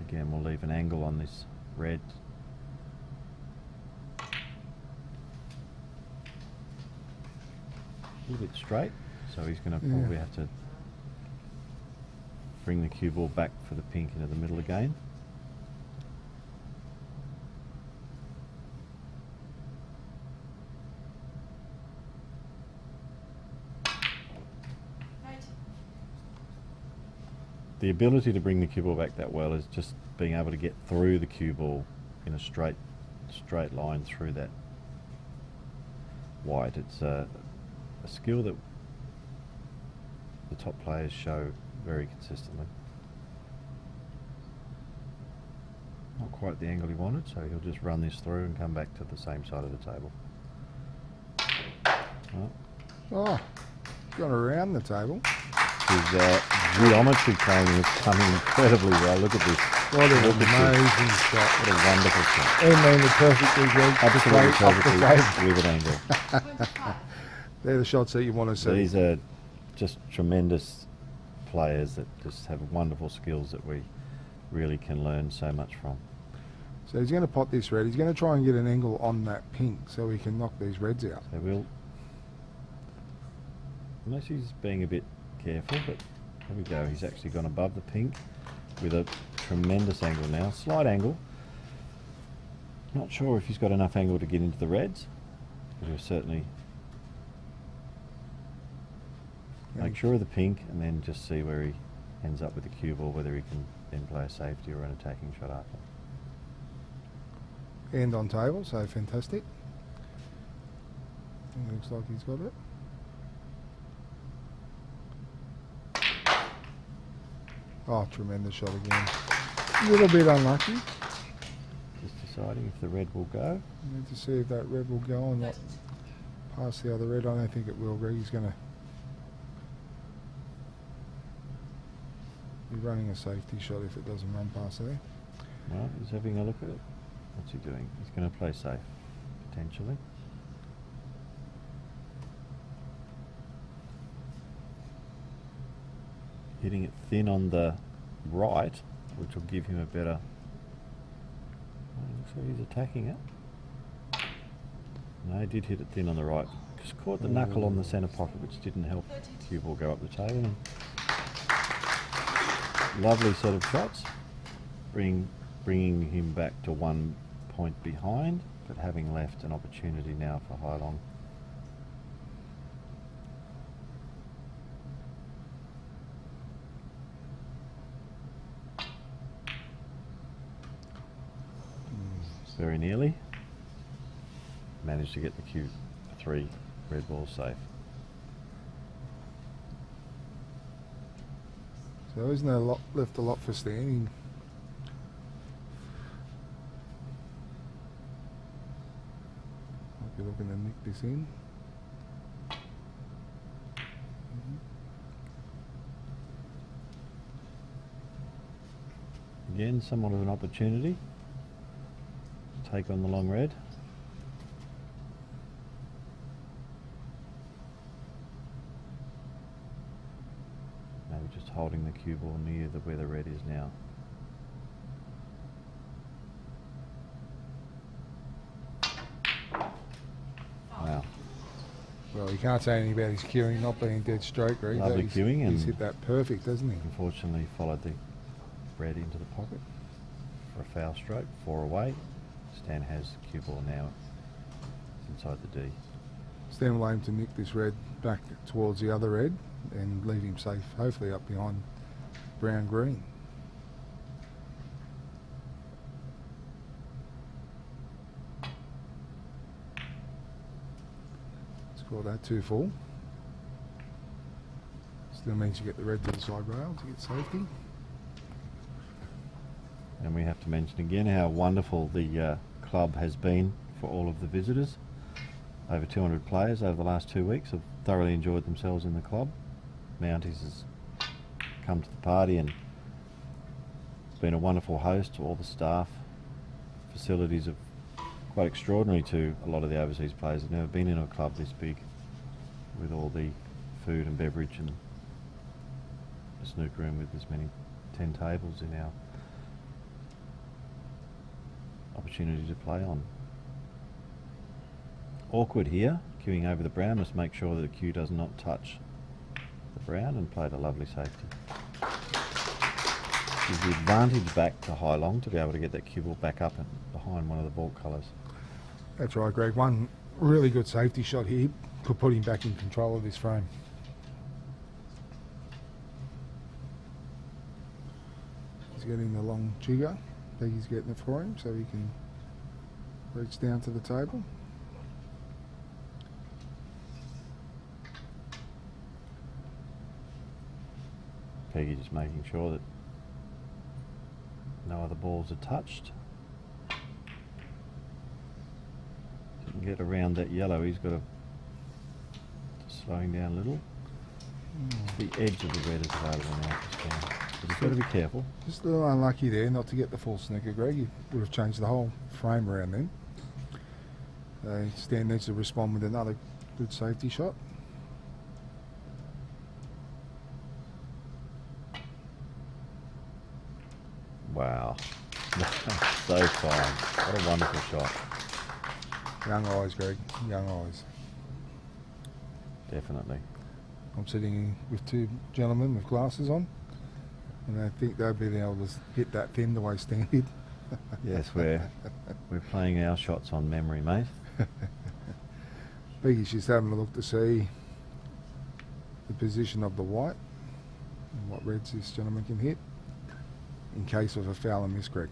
[SPEAKER 1] Again, we'll leave an angle on this red. A little bit straight, so he's going to probably have to bring the cue ball back for the pink into the middle again. The ability to bring the cue ball back that well is just being able to get through the cue ball in a straight line through that white. It's a skill that the top players show very consistently. Not quite the angle he wanted, so he'll just run this through and come back to the same side of the table.
[SPEAKER 2] Oh, gone around the table.
[SPEAKER 1] His geometry training is coming incredibly well. Look at this.
[SPEAKER 2] What an amazing shot.
[SPEAKER 1] What a wonderful shot.
[SPEAKER 2] And then perfectly, Greg.
[SPEAKER 1] Absolutely
[SPEAKER 2] perfectly
[SPEAKER 1] with an angle.
[SPEAKER 3] 25.
[SPEAKER 2] They're the shots that you want to see.
[SPEAKER 1] These are just tremendous players that just have wonderful skills that we really can learn so much from.
[SPEAKER 2] So he's going to pot this red. He's going to try and get an angle on that pink so he can knock these reds out.
[SPEAKER 1] So we'll, unless he's being a bit careful, but there we go. He's actually gone above the pink with a tremendous angle now. Slight angle. Not sure if he's got enough angle to get into the reds, but he'll certainly make sure of the pink and then just see where he ends up with the cue ball, whether he can then play a safety or an attacking shot after.
[SPEAKER 2] And on table, so fantastic. It looks like he's got it. Oh, tremendous shot again. A little bit unlucky.
[SPEAKER 1] Just deciding if the red will go.
[SPEAKER 2] Need to see if that red will go and not pass the other red. I don't think it will, Greg. He's going to be running a safety shot if it doesn't run past there.
[SPEAKER 1] Well, he's having a look at it. What's he doing? He's going to play safe, potentially. Hitting it thin on the right, which will give him a better... looks like he's attacking it. No, he did hit it thin on the right. Just caught the knuckle on the centre pocket, which didn't help cue ball go up the table. Lovely set of shots, bringing him back to 1 point behind, but having left an opportunity now for Hai Long. Very nearly. Managed to get the cue 3 Red ball safe.
[SPEAKER 2] So isn't there left a lot for standing? Might be looking to nick this in.
[SPEAKER 1] Again, somewhat of an opportunity to take on the long red. Maybe just holding the cue ball near where the red is now. Wow.
[SPEAKER 2] Well, you can't say anything about his cueing not being dead straight, Greg.
[SPEAKER 1] Lovely cueing, and
[SPEAKER 2] he's hit that perfect, hasn't he?
[SPEAKER 1] Unfortunately, followed the red into the pocket for a foul stroke. 4 away. Stan has the cue ball now inside the D.
[SPEAKER 2] Stan will aim to nick this red back towards the other red and leave him safe, hopefully up behind brown-green. Score that 2 full. Still means you get the red to the side rail to get safety.
[SPEAKER 1] And we have to mention again how wonderful the club has been for all of the visitors. Over 200 players over the last 2 weeks have thoroughly enjoyed themselves in the club. Mounties has come to the party and been a wonderful host to all the staff. Facilities are quite extraordinary to a lot of the overseas players. They've never been in a club this big with all the food and beverage and a snooker room with as many 10 tables in our opportunity to play on. Awkward here, queuing over the brown, must make sure that the cue does not touch the brown, and played a lovely safety. Gives the advantage back to high long to be able to get that cue ball back up and behind one of the ball colours.
[SPEAKER 2] That's right, Greg. One really good safety shot here could put him back in control of this frame. He's getting the long jigger. Peggy's getting it for him so he can reach down to the table.
[SPEAKER 1] Peggy just making sure that no other balls are touched. Didn't get around that yellow. He's got to slowing down a little. The edge of the red is available now for Stan. But he's got to be careful.
[SPEAKER 2] Just a little unlucky there not to get the full snooker, Greg. You would have changed the whole frame around then. Stan needs to respond with another good safety shot.
[SPEAKER 1] Wow. So fine. What a wonderful shot.
[SPEAKER 2] Young eyes, Greg. Young eyes.
[SPEAKER 1] Definitely.
[SPEAKER 2] I'm sitting with 2 gentlemen with glasses on, and I think they'll be able to hit that thin the way Stan did.
[SPEAKER 1] Yes, we're playing our shots on memory, mate.
[SPEAKER 2] Peggy's just having a look to see the position of the white and what reds this gentleman can hit in case of a foul and miss, Greg.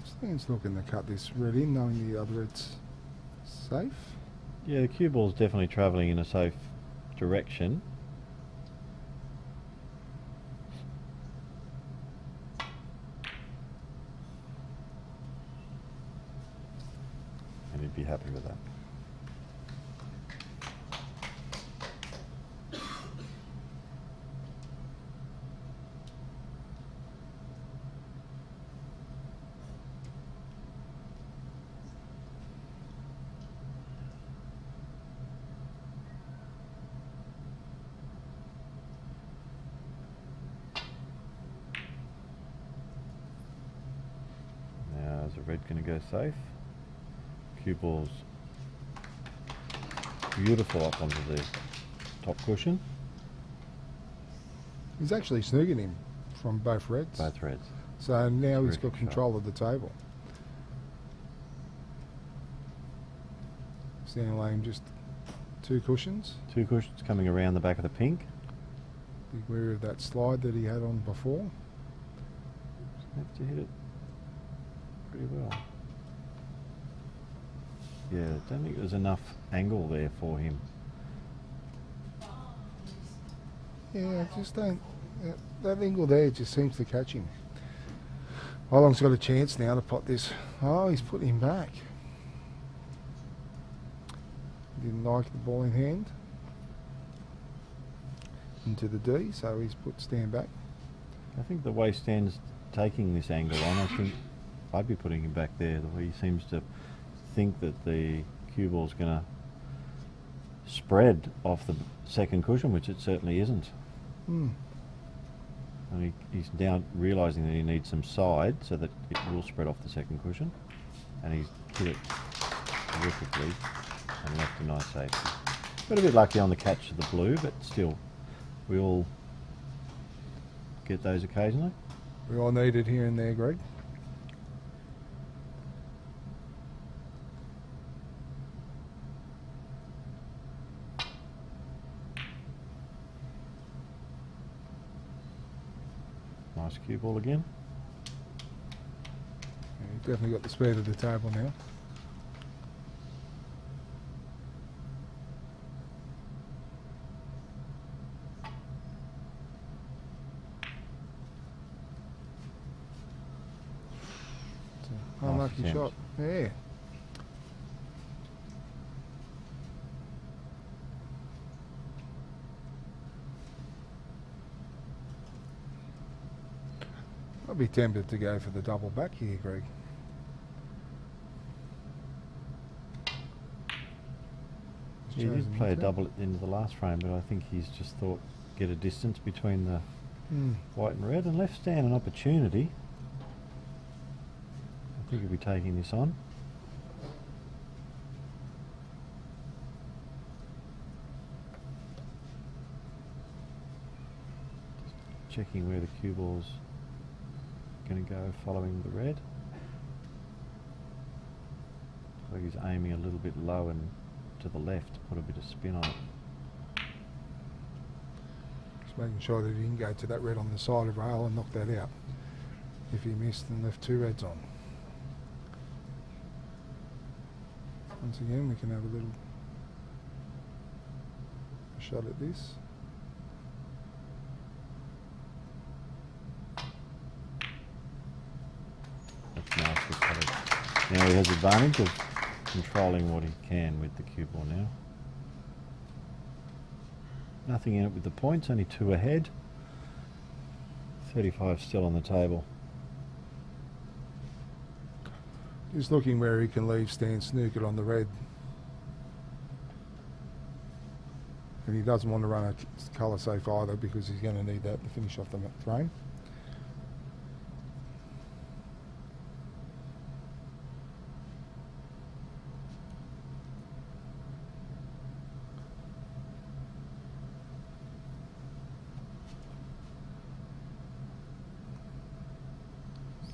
[SPEAKER 2] Stan's looking to cut this red in, knowing the other red's safe.
[SPEAKER 1] Yeah, the cue ball's definitely travelling in a safe direction. And he'd be happy with that. Is the red going to go safe? Cue ball's beautiful up onto the top cushion.
[SPEAKER 2] He's actually snooging him from both reds.
[SPEAKER 1] Both reds.
[SPEAKER 2] So now he's got
[SPEAKER 1] Terrific
[SPEAKER 2] control of the table. Standing lane just 2 cushions.
[SPEAKER 1] 2 cushions coming around the back of the pink.
[SPEAKER 2] Be wary of that slide that he had on before.
[SPEAKER 1] Have to hit it pretty well. Yeah, I don't think there's enough angle there for him.
[SPEAKER 2] Yeah, just don't. That angle there just seems to catch him. Oolong's got a chance now to pot this. Oh, he's putting him back. Didn't like the ball in hand. Into the D, so he's put stand back.
[SPEAKER 1] I think the way Stan's taking this angle on, I think I'd be putting him back there. The way he seems to think that the cue ball's going to spread off the second cushion, which it certainly isn't. And he's now realising that he needs some side so that it will spread off the second cushion, and he's hit it terrifically and left a nice safety. Got a bit lucky on the catch of the blue, but still, we all get those occasionally.
[SPEAKER 2] We all need it here and there, Greg.
[SPEAKER 1] Nice cue ball again.
[SPEAKER 2] Yeah, he's definitely got the speed of the table now. Unlucky shot. Yeah. I'd be tempted to go for the double back here, Greg.
[SPEAKER 1] He did play a double at the end of the last frame, but I think he's just thought get a distance between the white and red, and left Stan an opportunity. I think he'll be taking this on. Just checking where the cue ball's going to go following the red. Looks like he's aiming a little bit low and to the left to put a bit of spin on it.
[SPEAKER 2] Just making sure that he didn't go to that red on the side of rail and knock that out. If he missed and left 2 reds on. Once again, we can have a little shot at this.
[SPEAKER 1] That's nicely played. Now he has advantage of controlling what he can with the cue ball now. Nothing in it with the points, only 2 ahead. 35 still on the table.
[SPEAKER 2] Just looking where he can leave Stan snookered on the red. And he doesn't want to run a colour safe either because he's going to need that to finish off the frame.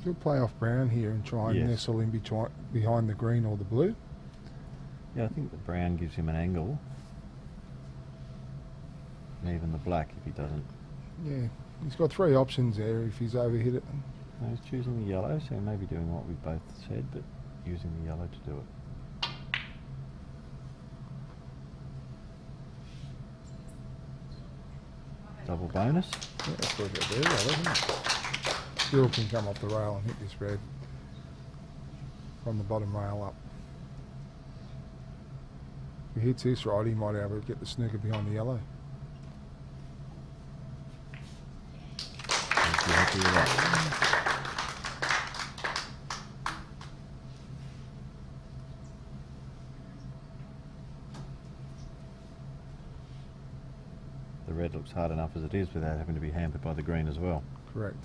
[SPEAKER 2] He'll play off brown here and try and nestle in behind the green or the blue.
[SPEAKER 1] Yeah, I think the brown gives him an angle. And even the black if he doesn't.
[SPEAKER 2] Yeah, he's got 3 options there if he's overhit it.
[SPEAKER 1] No, he's choosing the yellow, so he may be doing what we both said, but using the yellow to do it. Double bonus.
[SPEAKER 2] Yeah, that's what they'll do, isn't it? Still can come off the rail and hit this red from the bottom rail up. If he hits this right, he might be able to get the snooker behind the yellow.
[SPEAKER 1] Happy with that. The red looks hard enough as it is without having to be hampered by the green as well.
[SPEAKER 2] Correct.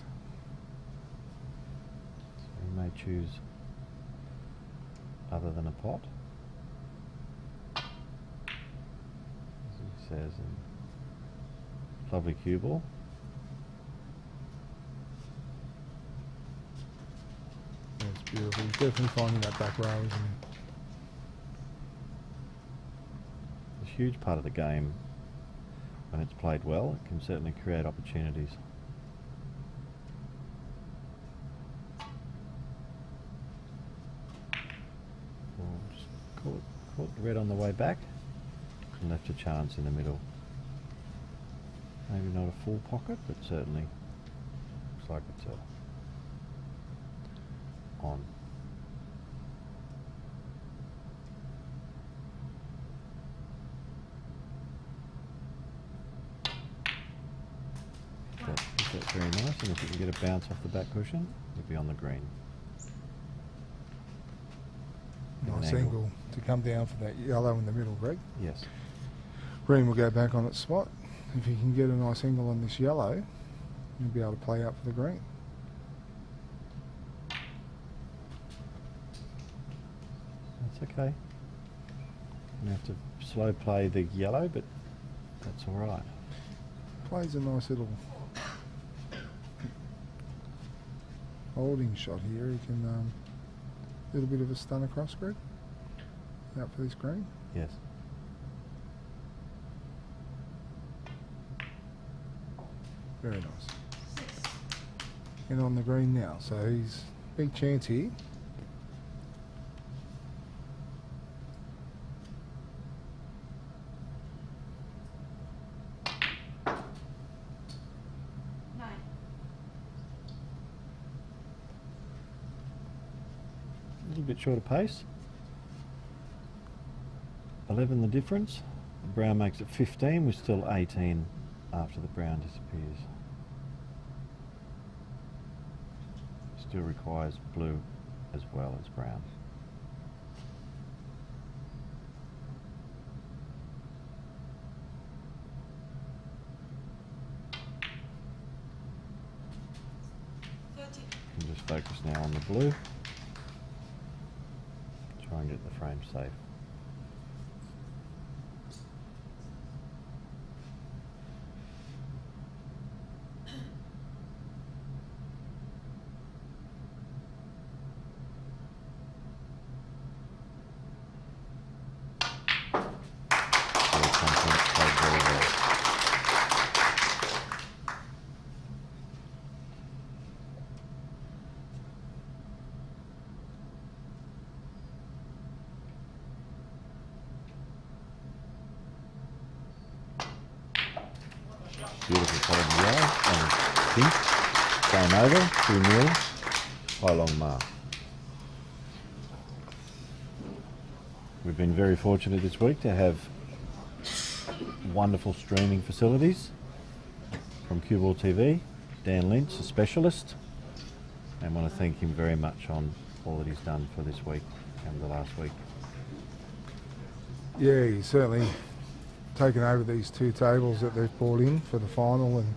[SPEAKER 1] So he may choose other than a pot, as he says, and Lovely cue ball.
[SPEAKER 2] Yeah, it's beautiful. He's definitely finding that back row, isn't he?
[SPEAKER 1] It's a huge part of the game. When it's played well, it can certainly create opportunities. Just caught the red on the way back and left a chance in the middle. Maybe not a full pocket, but certainly looks like it's on. That's very nice, and if you can get a bounce off the back cushion, you'll be on the green.
[SPEAKER 2] Nice angle to come down for that yellow in the middle, Greg.
[SPEAKER 1] Yes.
[SPEAKER 2] Green will go back on its spot. If you can get a nice angle on this yellow, you'll be able to play up for the green.
[SPEAKER 1] That's okay. You have to slow play the yellow, but that's all right.
[SPEAKER 2] Plays a nice little holding shot here. He can a little bit of a stun across, Greg. Out for this green.
[SPEAKER 1] Yes.
[SPEAKER 2] Very nice. And on the green now, so he's big chance here.
[SPEAKER 1] A little bit short of pace. 11 the difference. The brown makes it 15. We're still 18 after the brown disappears. Still requires blue as well as brown. And just focus now on the blue. Try and get the frame safe. Beautiful pot of yellow and pink. Game over, 2-0, Hai Long Ma. We've been very fortunate this week to have wonderful streaming facilities from Cue Ball TV. Dan Lynch, a specialist, and want to thank him very much on all that he's done for this week and the last week.
[SPEAKER 2] Yeah, he's certainly taken over these two tables that they've brought in for the final and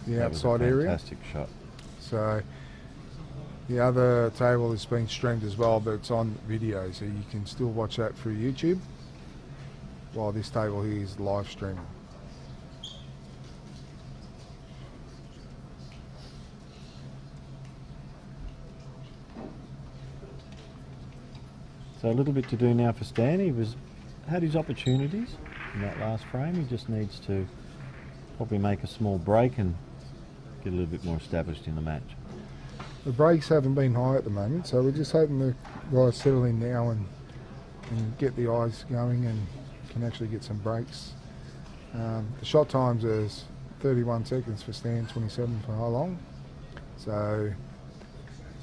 [SPEAKER 2] the outside area.
[SPEAKER 1] Fantastic shot.
[SPEAKER 2] So the other table is being streamed as well, but it's on video, so you can still watch that through YouTube, while this table here is live streaming.
[SPEAKER 1] So a little bit to do now for Stan. He had his opportunities in that last frame. He just needs to probably make a small break and get a little bit more established in the match.
[SPEAKER 2] The breaks haven't been high at the moment, so we're just hoping the guys settle in now and get the eyes going and can actually get some breaks. The shot times is 31 seconds for Stan, 27 for Hai Long. So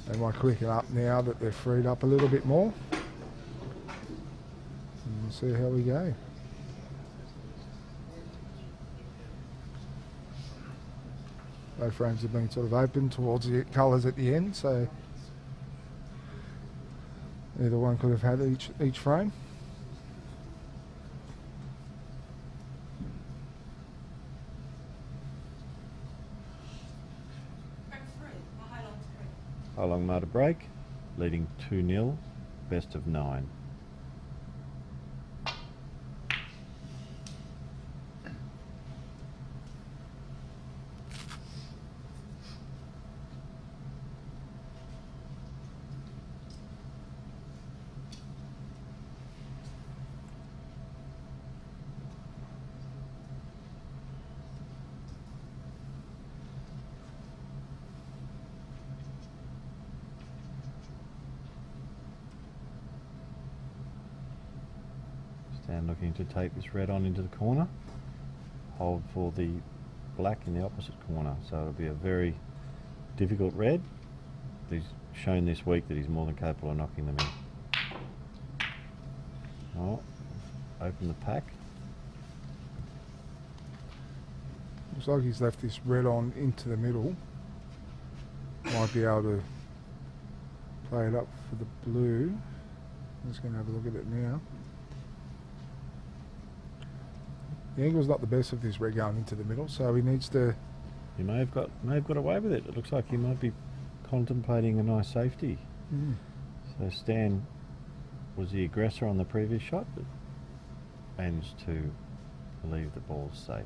[SPEAKER 2] they might quicken up now that they're freed up a little bit more. And we'll see how we go. Both frames have been sort of open towards the colours at the end, so either one could have had each frame.
[SPEAKER 1] Hai Long Ma to break, leading 2-0, best of 9. Stan looking to take this red on into the corner. Hold for the black in the opposite corner. So it'll be a very difficult red. He's shown this week that he's more than capable of knocking them in. Oh, open the pack.
[SPEAKER 2] Looks like he's left this red on into the middle. Might be able to play it up for the blue. I'm just going to have a look at it now. The angle's not the best of this red going into the middle, so he needs to...
[SPEAKER 1] He may have got away with it. It looks like he might be contemplating a nice safety. So Stan was the aggressor on the previous shot, but managed to leave the ball safe.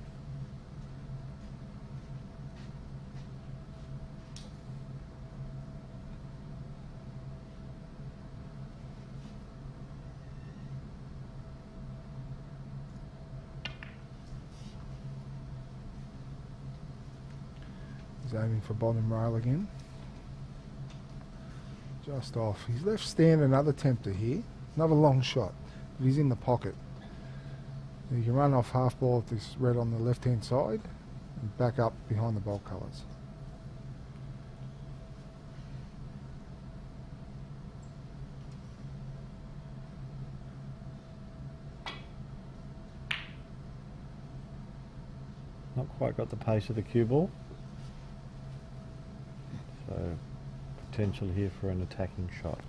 [SPEAKER 2] He's aiming for bottom rail again. Just off. He's left Stan another tempter here. Another long shot. But he's in the pocket. You can run off half ball with this red on the left hand side and back up behind the bolt colours.
[SPEAKER 1] Not quite got the pace of the cue ball. So potential here for an attacking shot.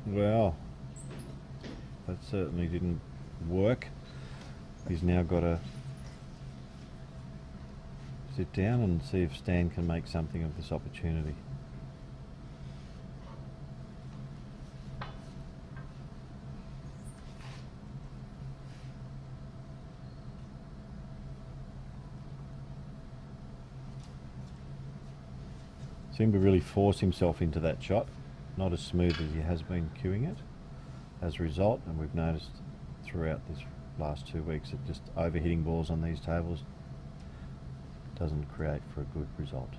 [SPEAKER 1] Well, that certainly didn't work. He's now got to sit down and see if Stan can make something of this opportunity. Seemed to really force himself into that shot. Not as smooth as he has been cueing it as a result, and we've noticed throughout this last 2 weeks that just overhitting balls on these tables doesn't create for a good result.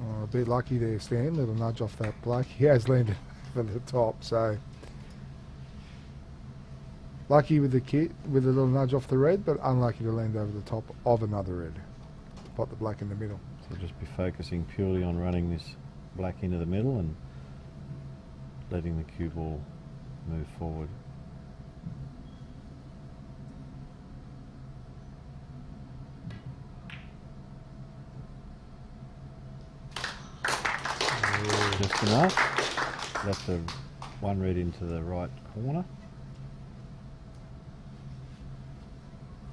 [SPEAKER 2] Oh, a bit lucky there, Stan. Little nudge off that black. He has landed over the top, so lucky with the kit, with a little nudge off the red, but unlucky to land over the top of another red. Spot the black in the middle.
[SPEAKER 1] So just be focusing purely on running this black into the middle and letting the cue ball move forward. Just enough. Left the one red into the right corner.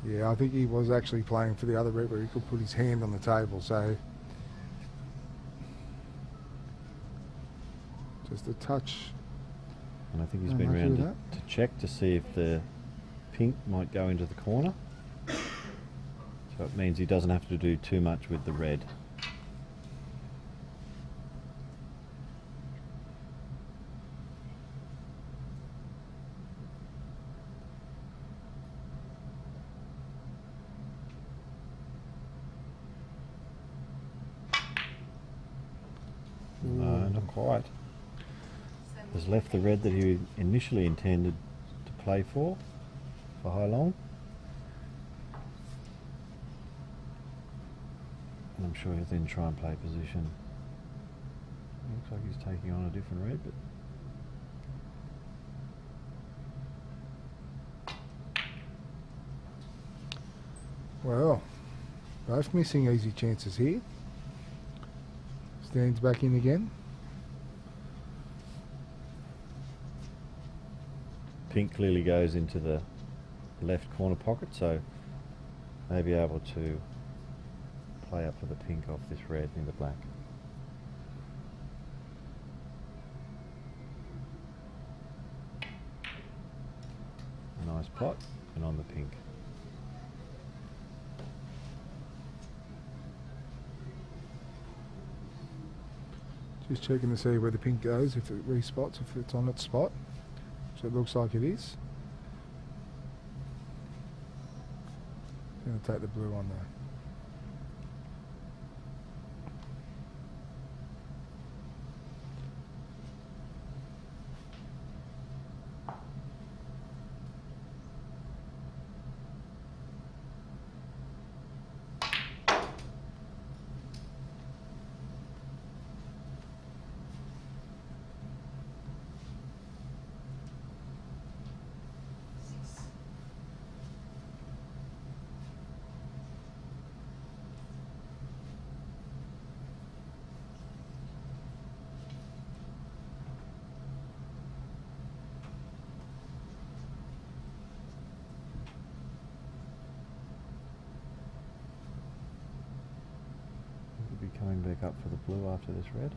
[SPEAKER 2] Yeah, I think he was actually playing for the other red where he could put his hand on the table, so just a touch.
[SPEAKER 1] And I think he's been round to check to see if the pink might go into the corner. So it means he doesn't have to do too much with the red. No, not quite. Has left the red that he initially intended to play for high long. And I'm sure he'll then try and play position. Looks like he's taking on a different red, but
[SPEAKER 2] Well, both missing easy chances here. Stands back in again.
[SPEAKER 1] pink clearly goes into the left corner pocket, so may be able to play up for the pink off this red into black. Nice pot and on the pink.
[SPEAKER 2] Just checking to see where the pink goes, if it respots, if it's on its spot. So it looks like it is. Going to take the blue on there.
[SPEAKER 1] We'll be coming back up for the blue after this red.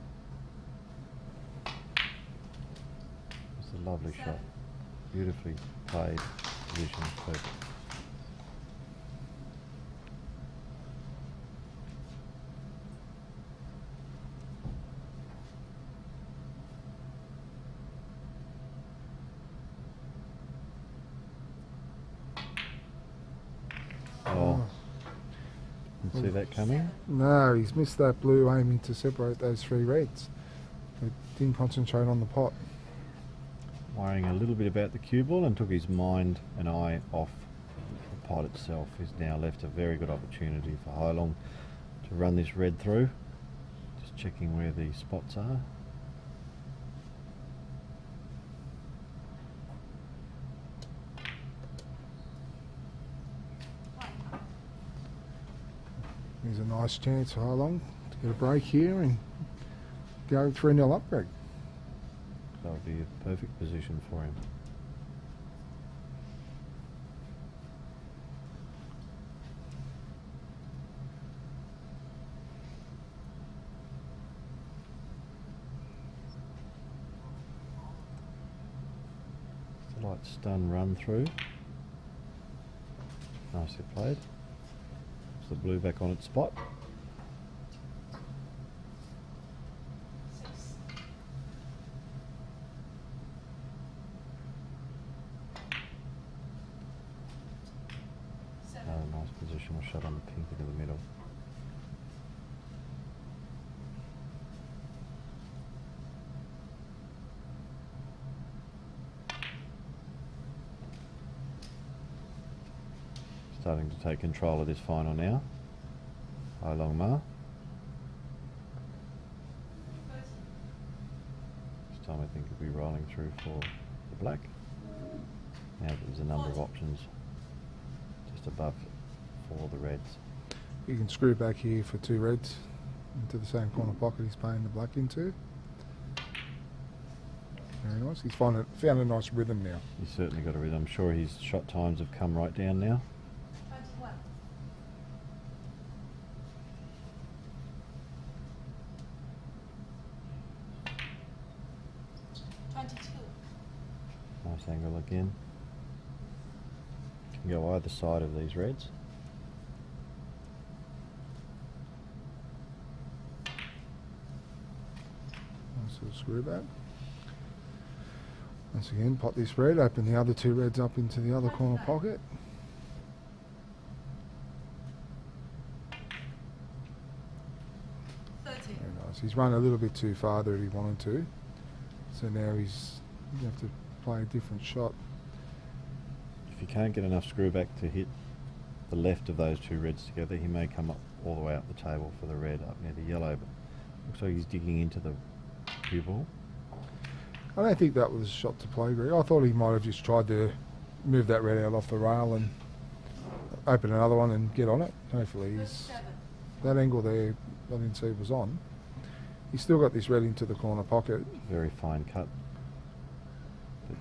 [SPEAKER 1] It's a lovely shot. Beautifully played, position, perfect. Oh, didn't see that coming.
[SPEAKER 2] No, he's missed that blue aiming to separate those three reds. He didn't concentrate on the pot.
[SPEAKER 1] Worrying a little bit about the cue ball and took his mind and eye off the pot itself. He's now left a very good opportunity for Hai Long to run this red through. Just checking where the spots are.
[SPEAKER 2] There's a nice chance for Hai Long to get a break here and go 3-0 up, Greg.
[SPEAKER 1] That would be a perfect position for him. Just a light stun run through. Nicely played. It's the blue back on its spot. Nice positional shot on the pink into the middle. Starting to take control of this final now. Hai Long Ma. This time I think it'll be rolling through for the black. Now there's a number of options just above for the reds.
[SPEAKER 2] You can screw back here for two reds into the same corner pocket he's playing the black into. Very nice. He's found a nice rhythm now.
[SPEAKER 1] He's certainly got a rhythm. I'm sure his shot times have come right down now.
[SPEAKER 3] 21.
[SPEAKER 1] Nice angle again. Can go either side of these reds.
[SPEAKER 2] Nice little screw back. Once again, pot this red, open the other two reds up into the other corner pocket. Very nice. He's run a little bit too far that he wanted to. So now you have to play a different shot.
[SPEAKER 1] If you can't get enough screw back to hit the left of those two reds together, he may come up all the way up the table for the red up near the yellow, but looks like he's digging into the cue ball.
[SPEAKER 2] I don't think that was a shot to play, Greg. I thought he might have just tried to move that red out off the rail and open another one and get on it. Hopefully he's... That angle there, I didn't see was on. He's still got this red into the corner pocket.
[SPEAKER 1] Very fine cut.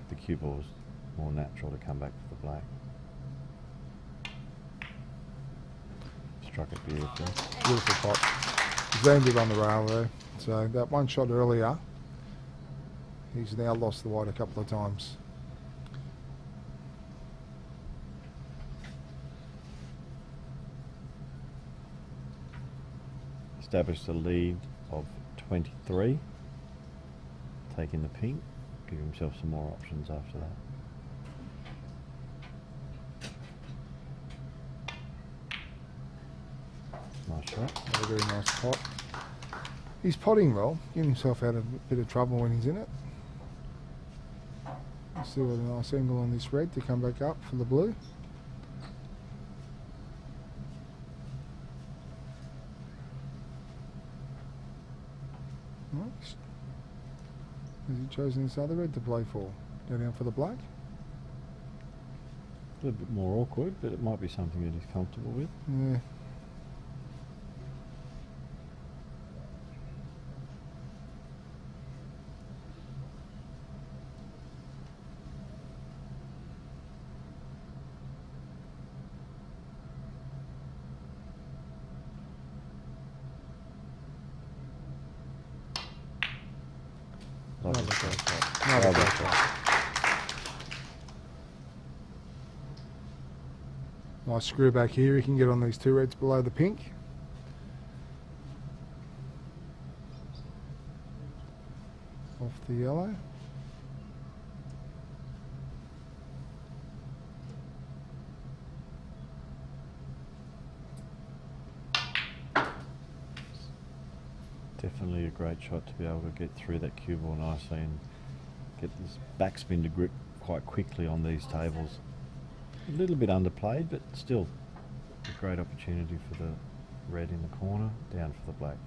[SPEAKER 1] The cue ball's more natural to come back for the black. Struck it beautifully.
[SPEAKER 2] Beautiful pot. Zoomed it on the rail there. So that one shot earlier, he's now lost the white a couple of times.
[SPEAKER 1] Established a lead of 23. Taking the pink, give himself some more options after that. Nice shot.
[SPEAKER 2] A very nice pot. He's potting well, getting himself out of a bit of trouble when he's in it. Still got a nice angle on this red to come back up for the blue. Nice. Has he chosen this other red to play for? Go down for the black?
[SPEAKER 1] A little bit more awkward, but it might be something that he's comfortable with.
[SPEAKER 2] Yeah.
[SPEAKER 1] Lovely
[SPEAKER 2] Another
[SPEAKER 1] shot.
[SPEAKER 2] great shot. Another
[SPEAKER 1] Lovely
[SPEAKER 2] great
[SPEAKER 1] shot.
[SPEAKER 2] shot. Nice screw back here. He can get on these two reds below the pink. Off the yellow.
[SPEAKER 1] Definitely a great shot to be able to get through that cue ball nicely and get this backspin to grip quite quickly on these tables. A little bit underplayed, but still a great opportunity for the red in the corner, down for the black.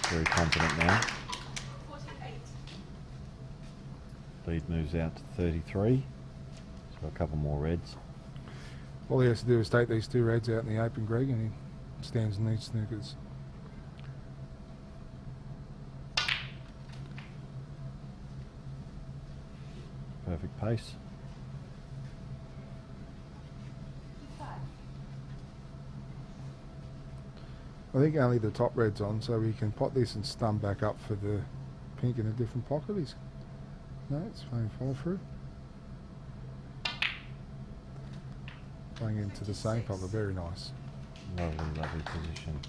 [SPEAKER 1] Very confident now.
[SPEAKER 3] 48.
[SPEAKER 1] Lead moves out to 33. So a couple more reds.
[SPEAKER 2] All he has to do is take these two reds out in the open, Greg, and he stands in these snookers.
[SPEAKER 1] Perfect pace.
[SPEAKER 2] I think only the top red's on, so we can pot this and stun back up for the pink in a different pocket. No, it's fine, follow through. Going into the same pocket, very nice.
[SPEAKER 1] Lovely, lovely position.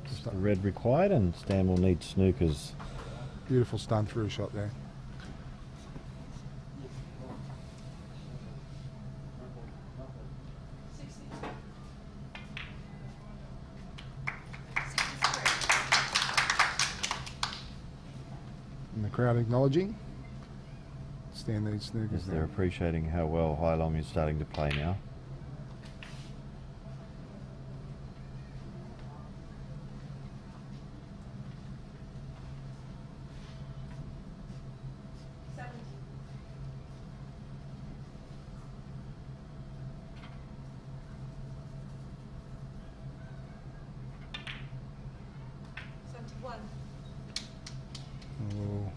[SPEAKER 1] Just the red required, and Stan will need snookers.
[SPEAKER 2] Beautiful stun through shot there. And the crowd acknowledging. Stan needs snookers
[SPEAKER 1] As they're
[SPEAKER 2] there.
[SPEAKER 1] appreciating how well Hai Long is starting to play now.
[SPEAKER 2] Oh,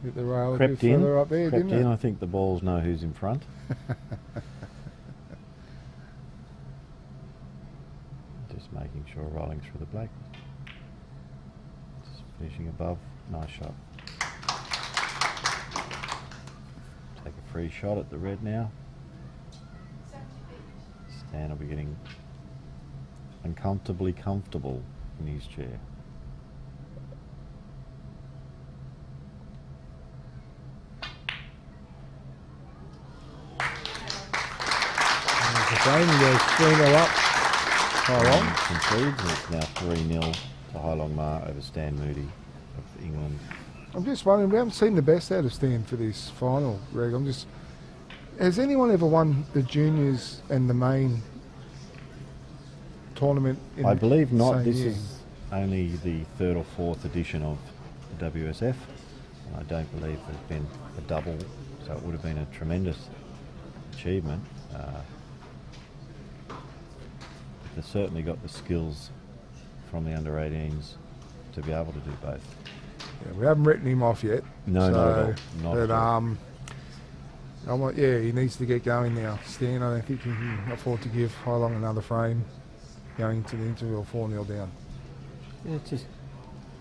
[SPEAKER 2] hit the rail a
[SPEAKER 1] Crept
[SPEAKER 2] bit
[SPEAKER 1] in,
[SPEAKER 2] further up there,
[SPEAKER 1] crept
[SPEAKER 2] didn't
[SPEAKER 1] in.
[SPEAKER 2] it?
[SPEAKER 1] I think the balls know who's in front. Just making sure rolling through the black. Just finishing above. Nice shot. Take a free shot at the red now. Stan will be getting uncomfortably comfortable in his chair.
[SPEAKER 2] There's the frame, he goes 3-0 up. Hai Long.
[SPEAKER 1] Concedes, and it's now 3-0 to Hai Long Ma over Stan Moody of England.
[SPEAKER 2] I'm just wondering, we haven't seen the best out of Stan for this final, Greg. Has anyone ever won the juniors and the main tournament in
[SPEAKER 1] I believe
[SPEAKER 2] the
[SPEAKER 1] not.
[SPEAKER 2] same
[SPEAKER 1] This
[SPEAKER 2] year?
[SPEAKER 1] is only the third or fourth edition of the WSF. And I don't believe there's been a double, so it would have been a tremendous achievement. They've certainly got the skills from the under-18s to be able to do both.
[SPEAKER 2] Yeah, we haven't written him off yet.
[SPEAKER 1] No, not at all. Not
[SPEAKER 2] but
[SPEAKER 1] at all.
[SPEAKER 2] he needs to get going now. Stan, I don't think he can afford to give High Long another frame going into the interval 4-0 down.
[SPEAKER 1] Yeah, it's just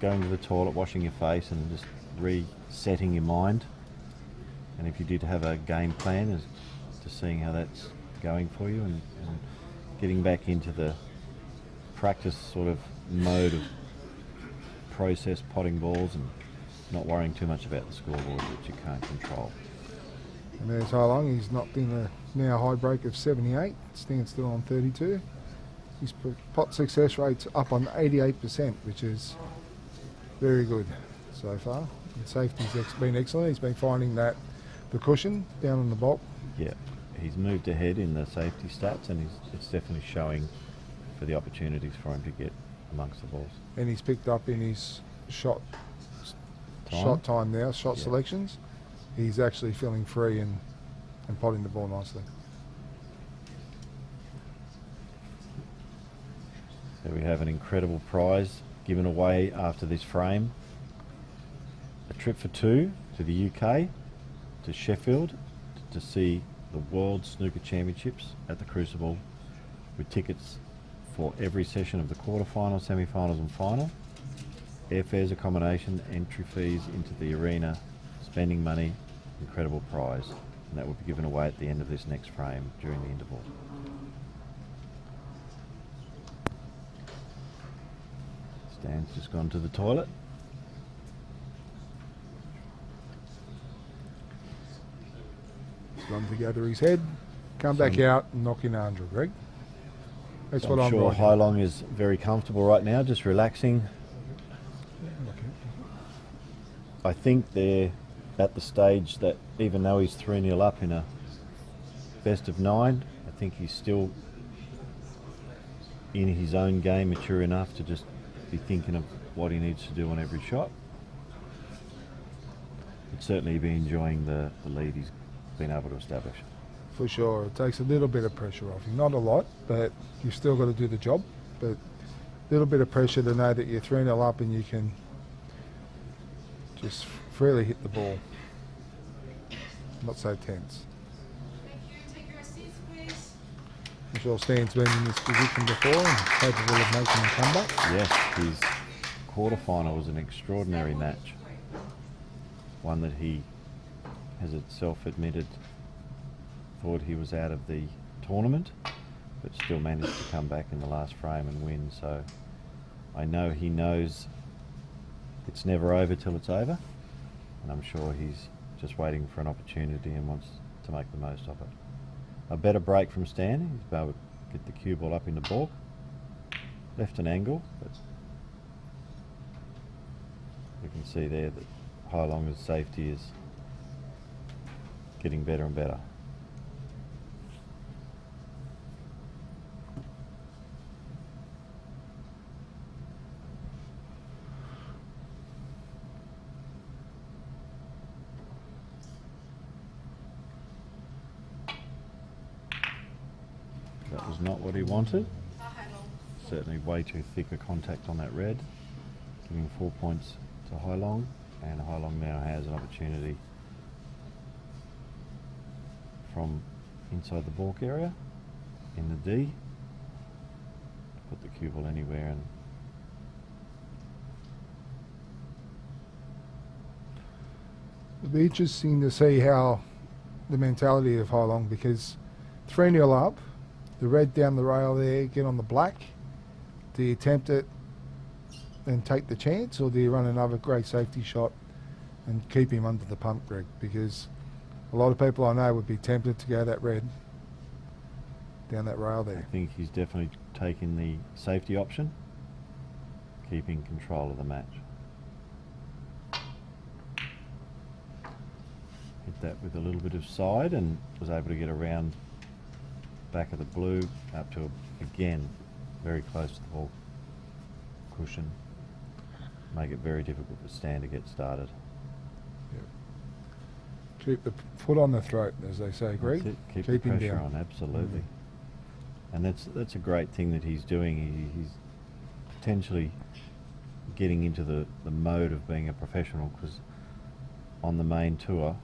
[SPEAKER 1] going to the toilet, washing your face and just resetting your mind. And if you did have a game plan, as to seeing how that's going for you and getting back into the practice sort of mode of process potting balls and not worrying too much about the scoreboard, which you can't control.
[SPEAKER 2] And there's High Long. He's knocked in a now high break of 78. Stands still on 32. His pot success rate's up on 88%, which is very good so far. And safety's been excellent. He's been finding that the cushion down on the bulk.
[SPEAKER 1] Yeah, he's moved ahead in the safety stats, and it's definitely showing for the opportunities for him to get amongst the balls.
[SPEAKER 2] And he's picked up in his shot time now, selections. He's actually feeling free and potting the ball nicely.
[SPEAKER 1] So we have an incredible prize given away after this frame. A trip for two to the UK, to Sheffield, to see the World Snooker Championships at the Crucible, with tickets for every session of the quarterfinal, semi-finals and final. Airfares, accommodation, entry fees into the arena, spending money, incredible prize. And that will be given away at the end of this next frame during the interval. Stan's just gone to the toilet.
[SPEAKER 2] He's gone to gather his head, come back out and knock in 100, Greg. That's
[SPEAKER 1] So
[SPEAKER 2] what I'm
[SPEAKER 1] sure
[SPEAKER 2] writing.
[SPEAKER 1] High Long is very comfortable right now, just relaxing. I think they're at the stage that even though he's 3-0 up in a best of 9, I think he's still in his own game, mature enough to just be thinking of what he needs to do on every shot. But certainly be enjoying the lead he's been able to establish.
[SPEAKER 2] For sure. It takes a little bit of pressure off him. Not a lot, but you've still got to do the job. But a little bit of pressure to know that you're 3-0 up and you can just freely hit the ball. Not so tense.
[SPEAKER 3] Thank you. Take your seats, please.
[SPEAKER 2] I'm sure Stan's been in this position before and capable of making a comeback.
[SPEAKER 1] Yes, his quarterfinal was an extraordinary match. One that he has itself admitted thought he was out of the tournament, but still managed to come back in the last frame and win. So I know he knows it's never over till it's over, and I'm sure he's just waiting for an opportunity and wants to make the most of it. A better break from Stan. He's been able to get the cue ball up in the balk. Left an angle, but you can see there that High Long's safety is getting better and better. That was not what he wanted. Certainly way too thick a contact on that red. Giving 4 points to High Long, and High Long now has an opportunity from inside the balk area in the D. Put the cue ball anywhere, and
[SPEAKER 2] It'll be interesting to see how the mentality of High Long, because 3-0 up, the red down the rail there, get on the black. Do you attempt it and take the chance, or do you run another great safety shot and keep him under the pump, Greg? Because a lot of people I know would be tempted to go that red down that rail there.
[SPEAKER 1] I think he's definitely taking the safety option, keeping control of the match. Hit that with a little bit of side and was able to get around back of the blue up to, again, very close to the ball cushion. Make it very difficult for Stan to get started.
[SPEAKER 2] Keep the foot on the throat, as they say, Greg.
[SPEAKER 1] That's it. Keep
[SPEAKER 2] Keep
[SPEAKER 1] the
[SPEAKER 2] him
[SPEAKER 1] pressure
[SPEAKER 2] down.
[SPEAKER 1] on, absolutely. And that's a great thing that he's doing. He's potentially getting into the mode of being a professional, because on the main tour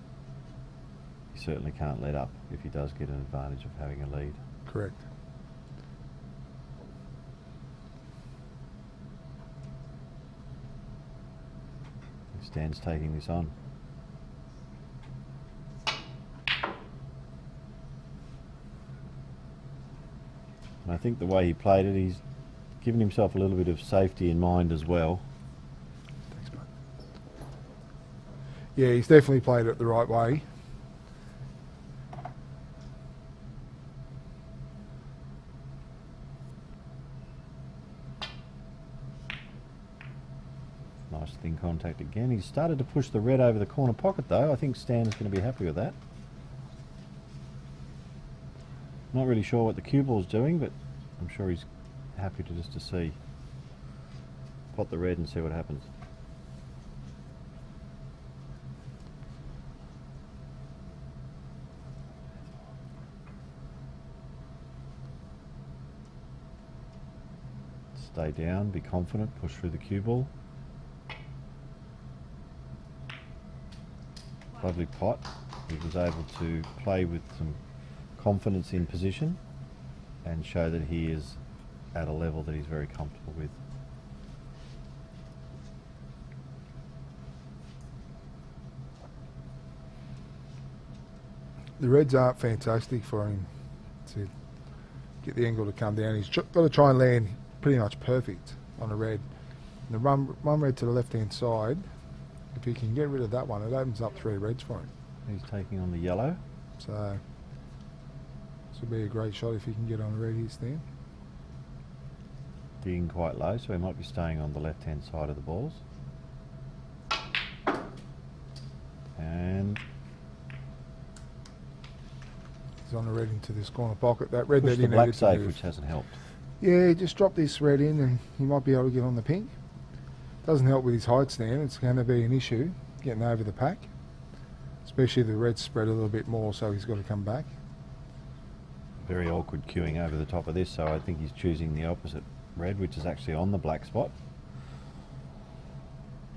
[SPEAKER 1] he certainly can't let up if he does get an advantage of having a lead.
[SPEAKER 2] Correct.
[SPEAKER 1] Stan's taking this on. And I think the way he played it, he's given himself a little bit of safety in mind as well.
[SPEAKER 2] Thanks, mate. Yeah, he's definitely played it the right way.
[SPEAKER 1] Nice thin contact again. He's started to push the red over the corner pocket though. I think Stan's going to be happy with that. Not really sure what the cue ball's doing, but I'm sure he's happy to just to see. Pot the red and see what happens. Stay down, be confident, push through the cue ball. Lovely pot. He was able to play with some confidence in position and show that he is at a level that he's very comfortable with.
[SPEAKER 2] The reds aren't fantastic for him to get the angle to come down. He's got to try and land pretty much perfect on a red. And the one red to the left-hand side, if he can get rid of that one, it opens up 3 reds for him.
[SPEAKER 1] He's taking on the yellow.
[SPEAKER 2] So this will be a great shot if he can get on a red here, Stan.
[SPEAKER 1] Digging quite low, so he might be staying on the left-hand side of the balls. And
[SPEAKER 2] He's on a red into this corner pocket. That red
[SPEAKER 1] push
[SPEAKER 2] that
[SPEAKER 1] the
[SPEAKER 2] he
[SPEAKER 1] black
[SPEAKER 2] needed to
[SPEAKER 1] safe,
[SPEAKER 2] move.
[SPEAKER 1] which hasn't helped.
[SPEAKER 2] Yeah, just drop this red in and he might be able to get on the pink. Doesn't help with his height, Stan. It's going to be an issue getting over the pack. Especially the red's spread a little bit more, so he's got to come back.
[SPEAKER 1] Very awkward queuing over the top of this, so I think he's choosing the opposite red, which is actually on the black spot.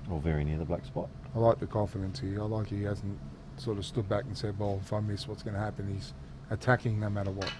[SPEAKER 1] Or very near the black spot.
[SPEAKER 2] I like the confidence here. I like he hasn't sort of stood back and said, well, if I miss, what's going to happen? He's attacking no matter what.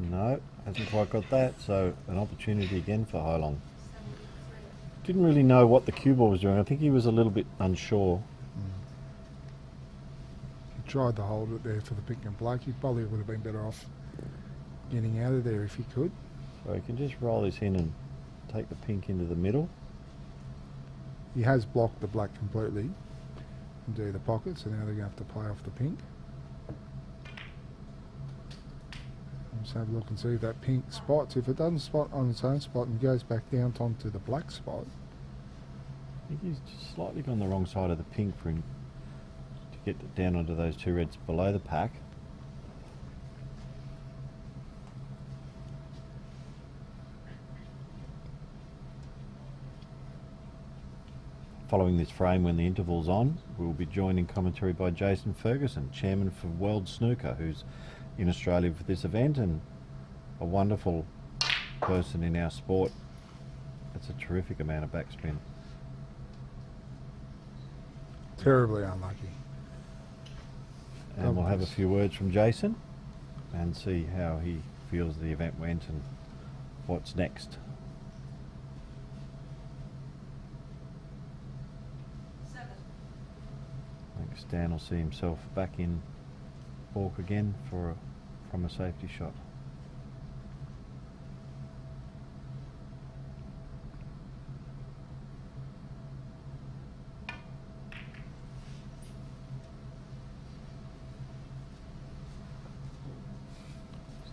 [SPEAKER 1] No, hasn't quite got that, so an opportunity again for Hailong. Didn't really know what the cue ball was doing. I think he was a little bit unsure.
[SPEAKER 2] He tried to hold it there for the pink and black. He probably would have been better off getting out of there if he could.
[SPEAKER 1] So he can just roll this in and take the pink into the middle.
[SPEAKER 2] He has blocked the black completely and do the pocket, so now they're going to have to play off the pink. Let's have a look and see if that pink spots. If it doesn't spot on its own spot and goes back down onto the black spot.
[SPEAKER 1] I think he's just slightly gone the wrong side of the pink for him to get down onto those 2 reds below the pack. Following this frame, when the interval's on, we'll be joined in commentary by Jason Ferguson, chairman for World Snooker, who's in Australia for this event and a wonderful person in our sport. That's a terrific amount of backspin.
[SPEAKER 2] Terribly unlucky.
[SPEAKER 1] And we'll have a few words from Jason and see how he feels the event went and what's next.
[SPEAKER 3] Seven.
[SPEAKER 1] I think Stan will see himself back in balk again from a safety shot.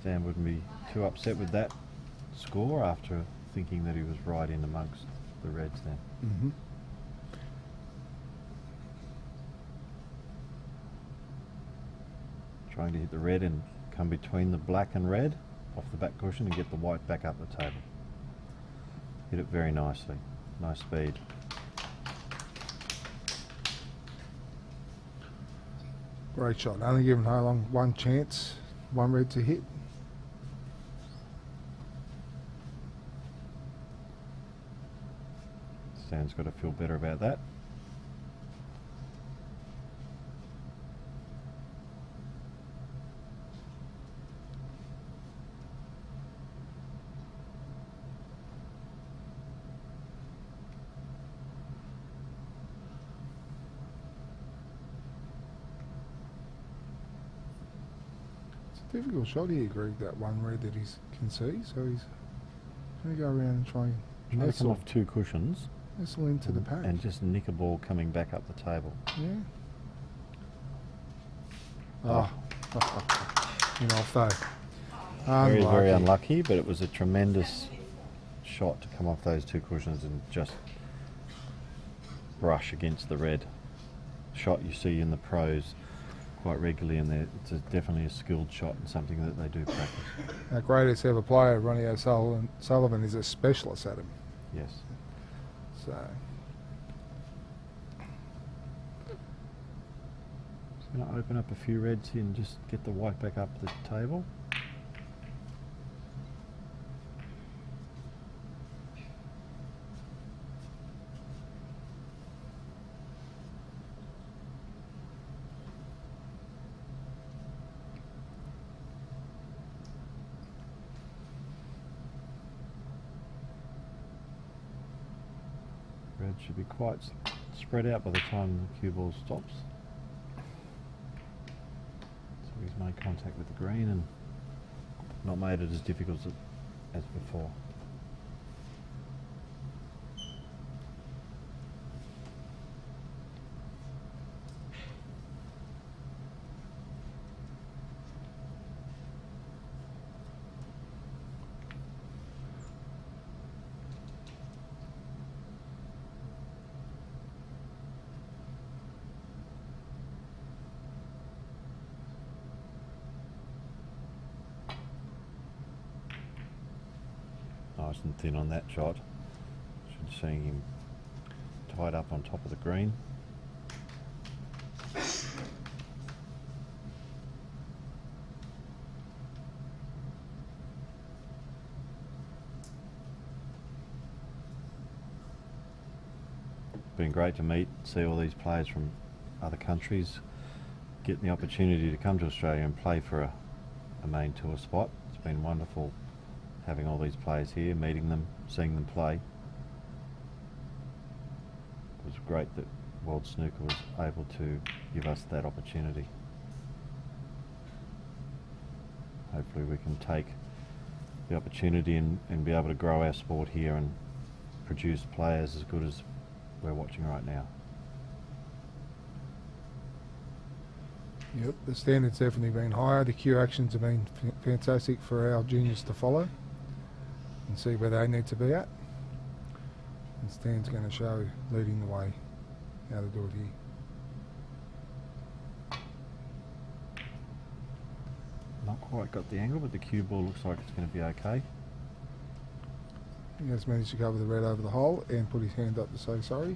[SPEAKER 1] Stan wouldn't be too upset with that score after thinking that he was right in amongst the reds then.
[SPEAKER 2] Mm-hmm.
[SPEAKER 1] Trying to hit the red and come between the black and red off the back cushion and get the white back up the table. Hit it very nicely. Nice speed.
[SPEAKER 2] Great shot. Only given Ho Long one chance, one red to hit.
[SPEAKER 1] Stan's got to feel better about that.
[SPEAKER 2] Difficult shot here, Greg, that one red that he can see, so he's going to go around and try and
[SPEAKER 1] Try to come off two cushions
[SPEAKER 2] nestle into the pack.
[SPEAKER 1] and just nick a ball coming back up the table.
[SPEAKER 2] Yeah. Oh. You know, off though.
[SPEAKER 1] Very, very
[SPEAKER 2] Unlucky.
[SPEAKER 1] unlucky, but it was a tremendous shot to come off those two cushions and just brush against the red. Shot you see in the pros quite regularly, and it's definitely a skilled shot and something that they do practice.
[SPEAKER 2] Our greatest ever player, Ronnie O'Sullivan, is a specialist at him.
[SPEAKER 1] Yes.
[SPEAKER 2] So,
[SPEAKER 1] Just going to open up a few reds here and just get the white back up the table. Red should be quite spread out by the time the cue ball stops. So he's made contact with the green and not made it as difficult as before. Nice and thin on that shot. Should see him tied up on top of the green. Been great to see all these players from other countries getting the opportunity to come to Australia and play for a main tour spot. It's been wonderful having all these players here, meeting them, seeing them play. It was great that World Snooker was able to give us that opportunity. Hopefully we can take the opportunity and be able to grow our sport here and produce players as good as we're watching right now.
[SPEAKER 2] yep, the standard's definitely been higher. The cue actions have been fantastic for our juniors to follow and see where they need to be at. And Stan's going to show leading the way how to do it here.
[SPEAKER 1] Not quite got the angle, but the cue ball looks like it's going to be okay.
[SPEAKER 2] He has managed to cover the red over the hole and put his hand up to say sorry.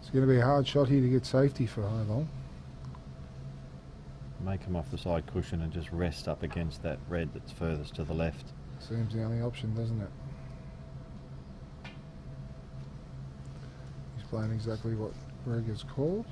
[SPEAKER 2] It's going to be a hard shot here to get safety for Ho Long.
[SPEAKER 1] May come off the side cushion and just rest up against that red that's furthest to the left.
[SPEAKER 2] Seems the only option, doesn't it? He's playing exactly what Greg has called.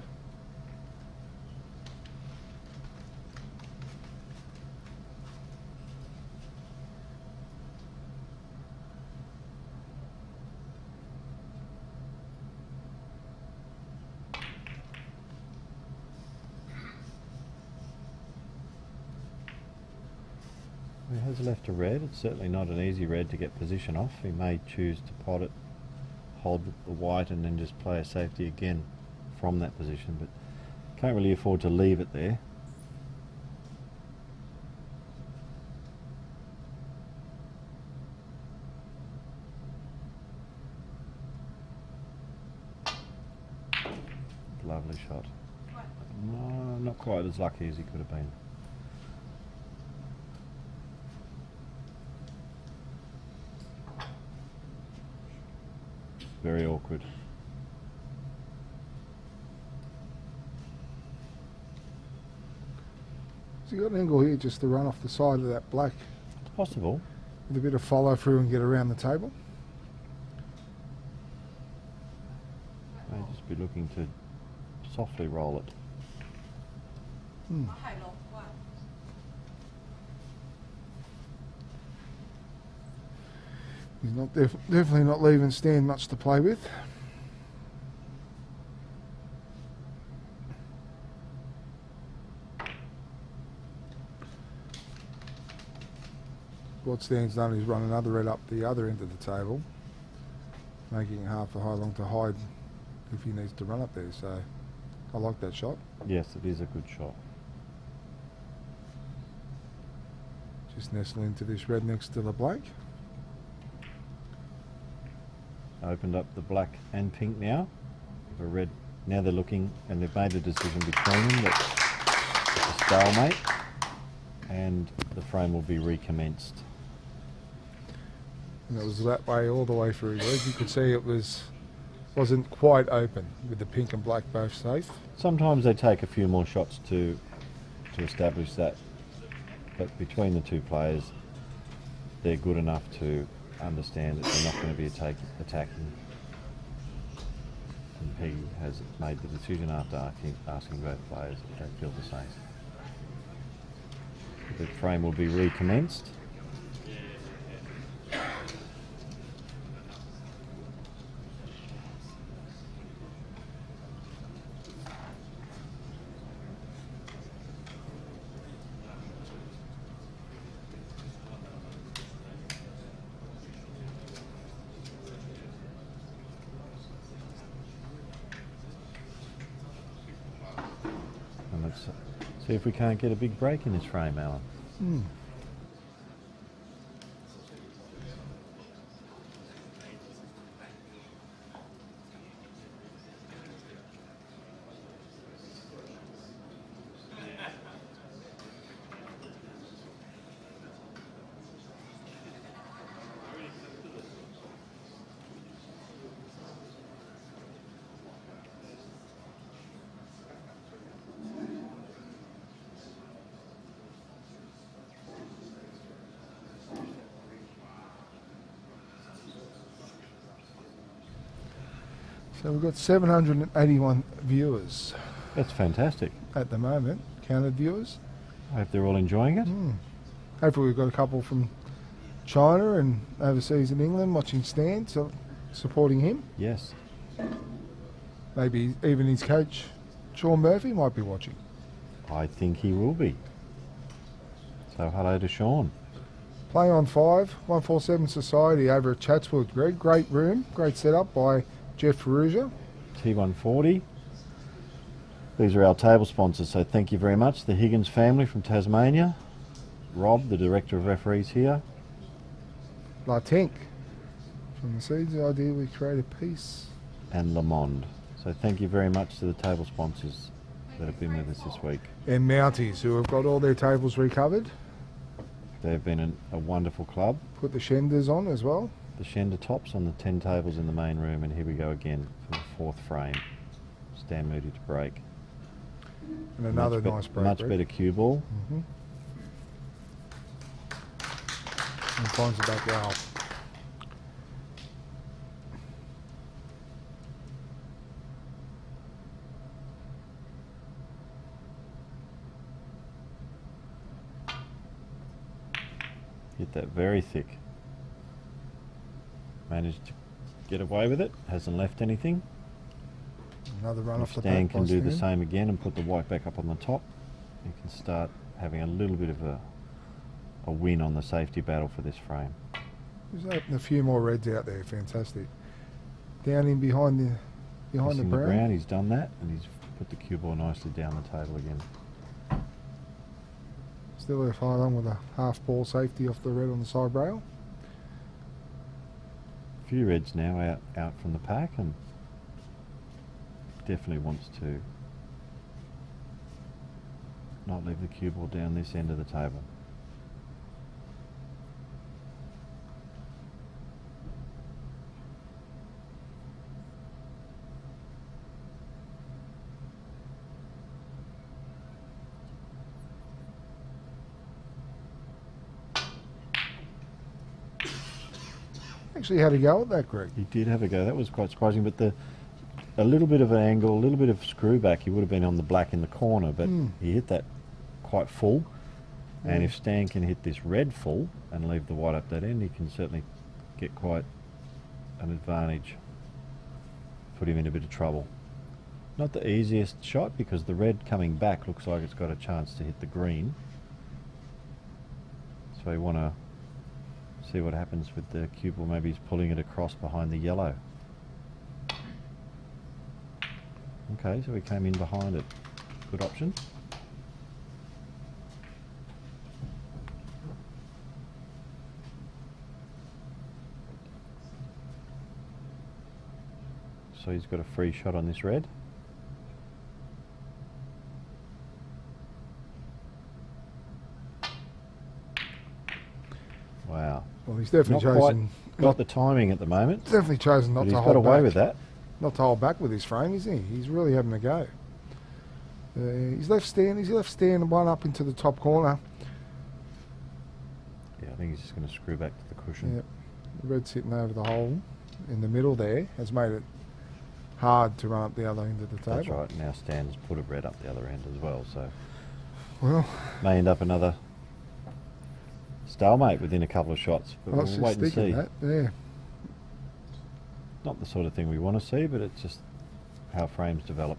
[SPEAKER 1] He has left a red. It's certainly not an easy red to get position off. He may choose to pot it, hold the white and then just play a safety again from that position, but can't really afford to leave it there. lovely shot.
[SPEAKER 3] What?
[SPEAKER 1] No, not quite as lucky as he could have been. Very awkward.
[SPEAKER 2] So you got an angle here just to run off the side of that black
[SPEAKER 1] It's possible.
[SPEAKER 2] with a bit of follow through and get around the table.
[SPEAKER 1] May just be looking to softly roll it.
[SPEAKER 2] Hmm.
[SPEAKER 3] High low. What?
[SPEAKER 2] He's not definitely not leaving Stan much to play with. What Stan's done is run another red up the other end of the table, making it hard for High Long to hide if he needs to run up there. So I like that shot.
[SPEAKER 1] Yes, it is a good shot.
[SPEAKER 2] Just nestle into this red next to the black.
[SPEAKER 1] Opened up the black and pink now. The red. Now they're looking, and they've made a decision between them that it's a stalemate, and the frame will be recommenced.
[SPEAKER 2] And it was that way all the way through. As you could see, it wasn't quite open with the pink and black both safe.
[SPEAKER 1] Sometimes they take a few more shots to establish that, but between the two players, they're good enough to understand that they're not going to be attacking. And Peggy has made the decision after asking both players if they feel the same. The frame will be recommenced. And let's see if we can't get a big break in this frame, Alan.
[SPEAKER 2] Hmm. So we've got 781 viewers
[SPEAKER 1] That's fantastic.
[SPEAKER 2] at the moment, counted viewers.
[SPEAKER 1] I hope they're all enjoying it.
[SPEAKER 2] Hopefully we've got a couple from China and overseas in England watching Stan, so supporting him.
[SPEAKER 1] Yes.
[SPEAKER 2] Maybe even his coach, Sean Murphy, might be watching.
[SPEAKER 1] I think he will be. So hello to Sean.
[SPEAKER 2] Play on 5, 147 Society over at Chatswood. Great room, great setup by Jeff Ferrugia.
[SPEAKER 1] T140. These are our table sponsors, so thank you very much. The Higgins family from Tasmania. Rob, the Director of Referees here.
[SPEAKER 2] La Tink. From the Seeds, the idea we create a piece.
[SPEAKER 1] And Lamond. So thank you very much to the table sponsors that have been with us this week.
[SPEAKER 2] And Mounties, who have got all their tables recovered.
[SPEAKER 1] They've been a wonderful club.
[SPEAKER 2] Put the Shenders on as well.
[SPEAKER 1] The Shender tops on the 10 tables in the main room, and here we go again for the fourth frame. Stan Moody to break.
[SPEAKER 2] And another
[SPEAKER 1] Much
[SPEAKER 2] nice break.
[SPEAKER 1] Much better cue ball.
[SPEAKER 2] And finds the back rail.
[SPEAKER 1] Hit that very thick. Managed to get away with it. Hasn't left anything.
[SPEAKER 2] Another run off the
[SPEAKER 1] Stan
[SPEAKER 2] back.
[SPEAKER 1] can
[SPEAKER 2] by
[SPEAKER 1] do the
[SPEAKER 2] Stan.
[SPEAKER 1] same again and put the white back up on the top. You can start having a little bit of a win on the safety battle for this frame.
[SPEAKER 2] There's a few more reds out there. Fantastic. Down in behind the
[SPEAKER 1] Missing
[SPEAKER 2] brown.
[SPEAKER 1] He's done that, and he's put the cue ball nicely down the table again.
[SPEAKER 2] Still a fire on with a half ball safety off the red on the side rail.
[SPEAKER 1] A few reds now out from the pack, and definitely wants to not leave the cue ball down this end of the table.
[SPEAKER 2] Actually had a go at that, Greg.
[SPEAKER 1] He did have a go. That was quite surprising, but a little bit of an angle, a little bit of screw back, he would have been on the black in the corner, but he hit that quite full. And if Stan can hit this red full and leave the white up that end, he can certainly get quite an advantage. Put him in a bit of trouble. Not the easiest shot, because the red coming back looks like it's got a chance to hit the green. So you want to see what happens with the cue ball. Maybe he's pulling it across behind the yellow. Okay, so he came in behind it. Good option. So he's got a free shot on this red. Wow.
[SPEAKER 2] Well, he's definitely
[SPEAKER 1] Not quite
[SPEAKER 2] chosen.
[SPEAKER 1] got the timing at the moment.
[SPEAKER 2] Definitely chosen not
[SPEAKER 1] But
[SPEAKER 2] to
[SPEAKER 1] he's
[SPEAKER 2] hold
[SPEAKER 1] got away
[SPEAKER 2] back.
[SPEAKER 1] with that.
[SPEAKER 2] Not to hold back with his frame, is he? He's really having a go. He's left stand one up into the top corner.
[SPEAKER 1] Yeah, I think he's just going to screw back to the cushion.
[SPEAKER 2] Yep. The red sitting over the hole in the middle there has made it hard to run up the other end of the table.
[SPEAKER 1] That's right. Now Stan has put a red up the other end as well, so
[SPEAKER 2] Well,
[SPEAKER 1] may end up another stalemate within a couple of shots. But
[SPEAKER 2] let's
[SPEAKER 1] we'll wait
[SPEAKER 2] just
[SPEAKER 1] and
[SPEAKER 2] stick
[SPEAKER 1] see.
[SPEAKER 2] at that. Yeah.
[SPEAKER 1] Not the sort of thing we want to see, but it's just how frames develop.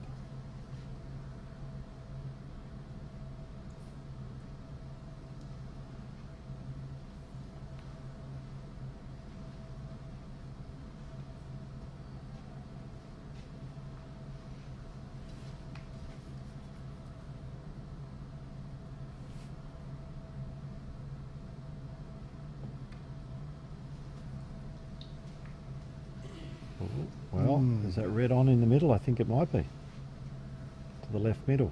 [SPEAKER 1] Well, is that red on in the middle? I think it might be. To the left middle.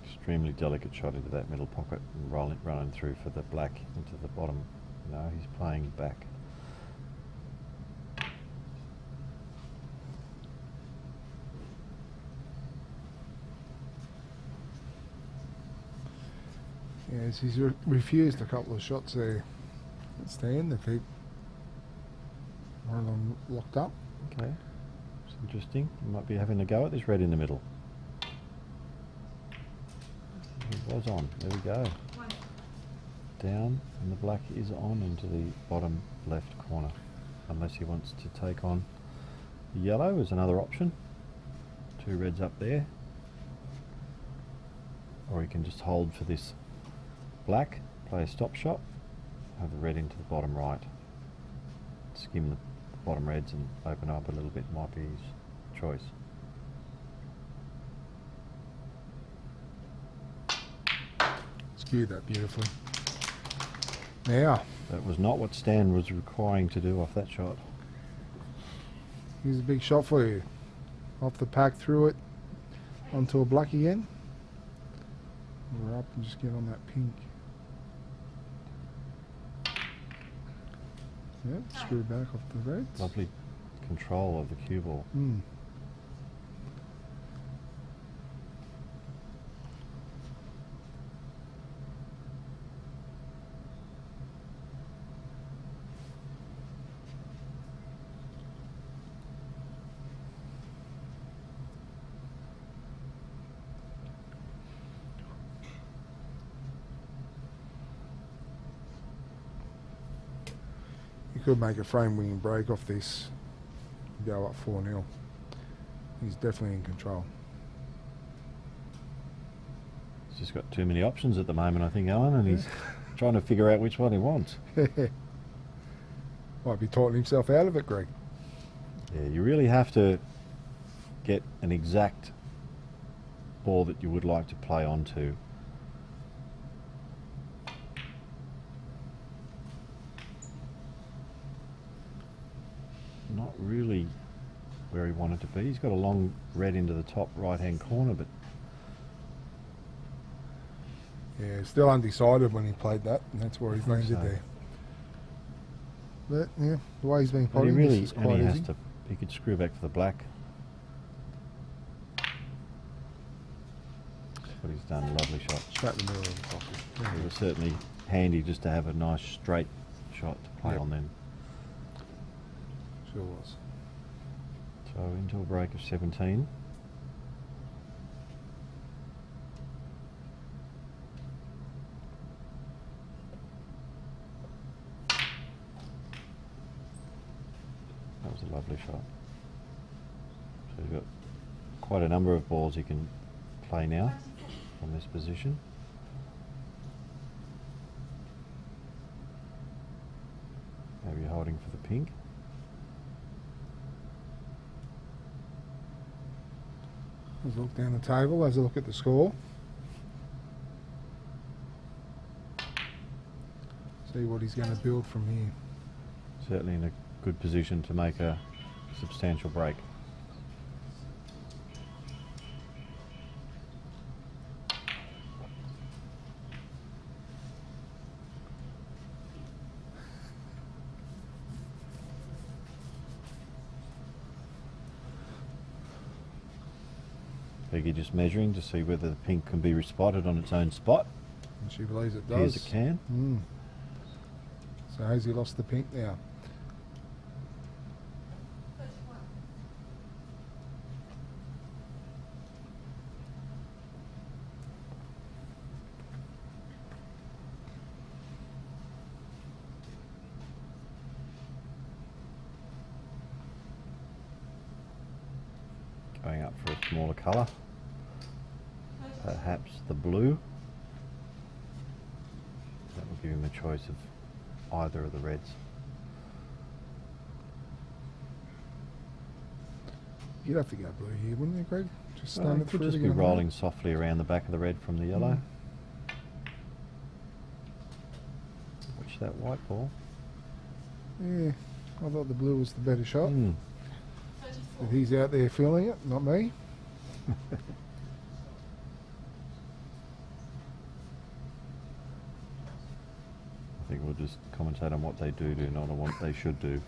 [SPEAKER 1] Extremely delicate shot into that middle pocket and running through for the black into the bottom. No, he's playing back.
[SPEAKER 2] Yes, he's refused a couple of shots there. Stand, they keep one of them locked up.
[SPEAKER 1] Okay, it's interesting. He might be having a go at this red in the middle. He was on. There we go. Down, and the black is on into the bottom left corner. Unless he wants to take on the yellow as another option. Two reds up there. Or he can just hold for this black, play a stop shot, have the red into the bottom right, skim the bottom reds and open up a little bit, might be his choice.
[SPEAKER 2] Skewed that beautifully. Now,
[SPEAKER 1] That was not what Stan was requiring to do off that shot.
[SPEAKER 2] here's a big shot for you. Off the pack, through it, onto a black again. We're up and just get on that pink. Yep, screw back off the reds.
[SPEAKER 1] Lovely control of the cue ball.
[SPEAKER 2] You could make a frame winning break off this. Go up 4-0. He's definitely in control.
[SPEAKER 1] He's just got too many options at the moment, I think, Alan, and he's trying to figure out which one he wants.
[SPEAKER 2] Might be talking himself out of it, Greg.
[SPEAKER 1] Yeah, you really have to get an exact ball that you would like to play onto. not really where he wanted to be. He's got a long red into the top right-hand corner, but
[SPEAKER 2] Yeah, still undecided when he played that, and that's where he's
[SPEAKER 1] think
[SPEAKER 2] landed
[SPEAKER 1] so.
[SPEAKER 2] there. But yeah, the way he's been
[SPEAKER 1] but he
[SPEAKER 2] potting,
[SPEAKER 1] really
[SPEAKER 2] this is quite
[SPEAKER 1] only has
[SPEAKER 2] easy.
[SPEAKER 1] to. He could screw back for the black. That's what he's done. Lovely shot.
[SPEAKER 2] Straight in the middle of the pocket.
[SPEAKER 1] It was certainly handy just to have a nice straight shot to play
[SPEAKER 2] Yep.
[SPEAKER 1] on then.
[SPEAKER 2] Sure was.
[SPEAKER 1] So into a break of 17. That was a lovely shot. So he's got quite a number of balls he can play now from this position. Maybe holding for the pink.
[SPEAKER 2] Let's look down the table as I look at the score. See what he's going to build from here.
[SPEAKER 1] Certainly in a good position to make a substantial break. Peggy just measuring to see whether the pink can be spotted on its own spot.
[SPEAKER 2] And she believes it
[SPEAKER 1] Appears
[SPEAKER 2] does.
[SPEAKER 1] it can.
[SPEAKER 2] So has he lost the pink now?
[SPEAKER 3] 31.
[SPEAKER 1] Going up for a smaller colour. Perhaps the blue. That will give him a choice of either of the reds.
[SPEAKER 2] You'd have to go blue here, wouldn't you, Greg? Just
[SPEAKER 1] Well,
[SPEAKER 2] stand
[SPEAKER 1] it
[SPEAKER 2] it
[SPEAKER 1] could
[SPEAKER 2] through
[SPEAKER 1] just
[SPEAKER 2] to
[SPEAKER 1] be
[SPEAKER 2] get on
[SPEAKER 1] rolling softly around the back of the red from the yellow. Watch that white ball.
[SPEAKER 2] Yeah, I thought the blue was the better shot.
[SPEAKER 3] 34.
[SPEAKER 2] But he's out there feeling it, not me.
[SPEAKER 1] I think we'll just commentate on what they do, not on what they should do.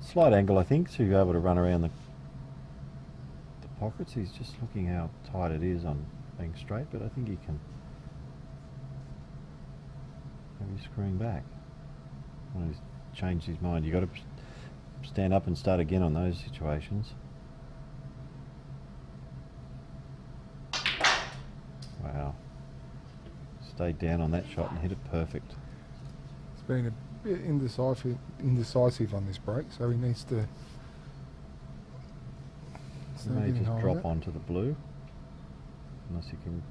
[SPEAKER 1] Slight angle, I think, to be able to run around the pockets. He's just looking how tight it is on being straight, but I think he can. Maybe screwing back. When he's changed his mind, you've got to stand up and start again on those situations. Wow. Stayed down on that shot and hit it perfect.
[SPEAKER 2] It's been a bit indecisive on this break, so he needs to
[SPEAKER 1] He
[SPEAKER 2] start
[SPEAKER 1] may
[SPEAKER 2] getting
[SPEAKER 1] just
[SPEAKER 2] hold of
[SPEAKER 1] drop
[SPEAKER 2] it.
[SPEAKER 1] onto the blue, unless you can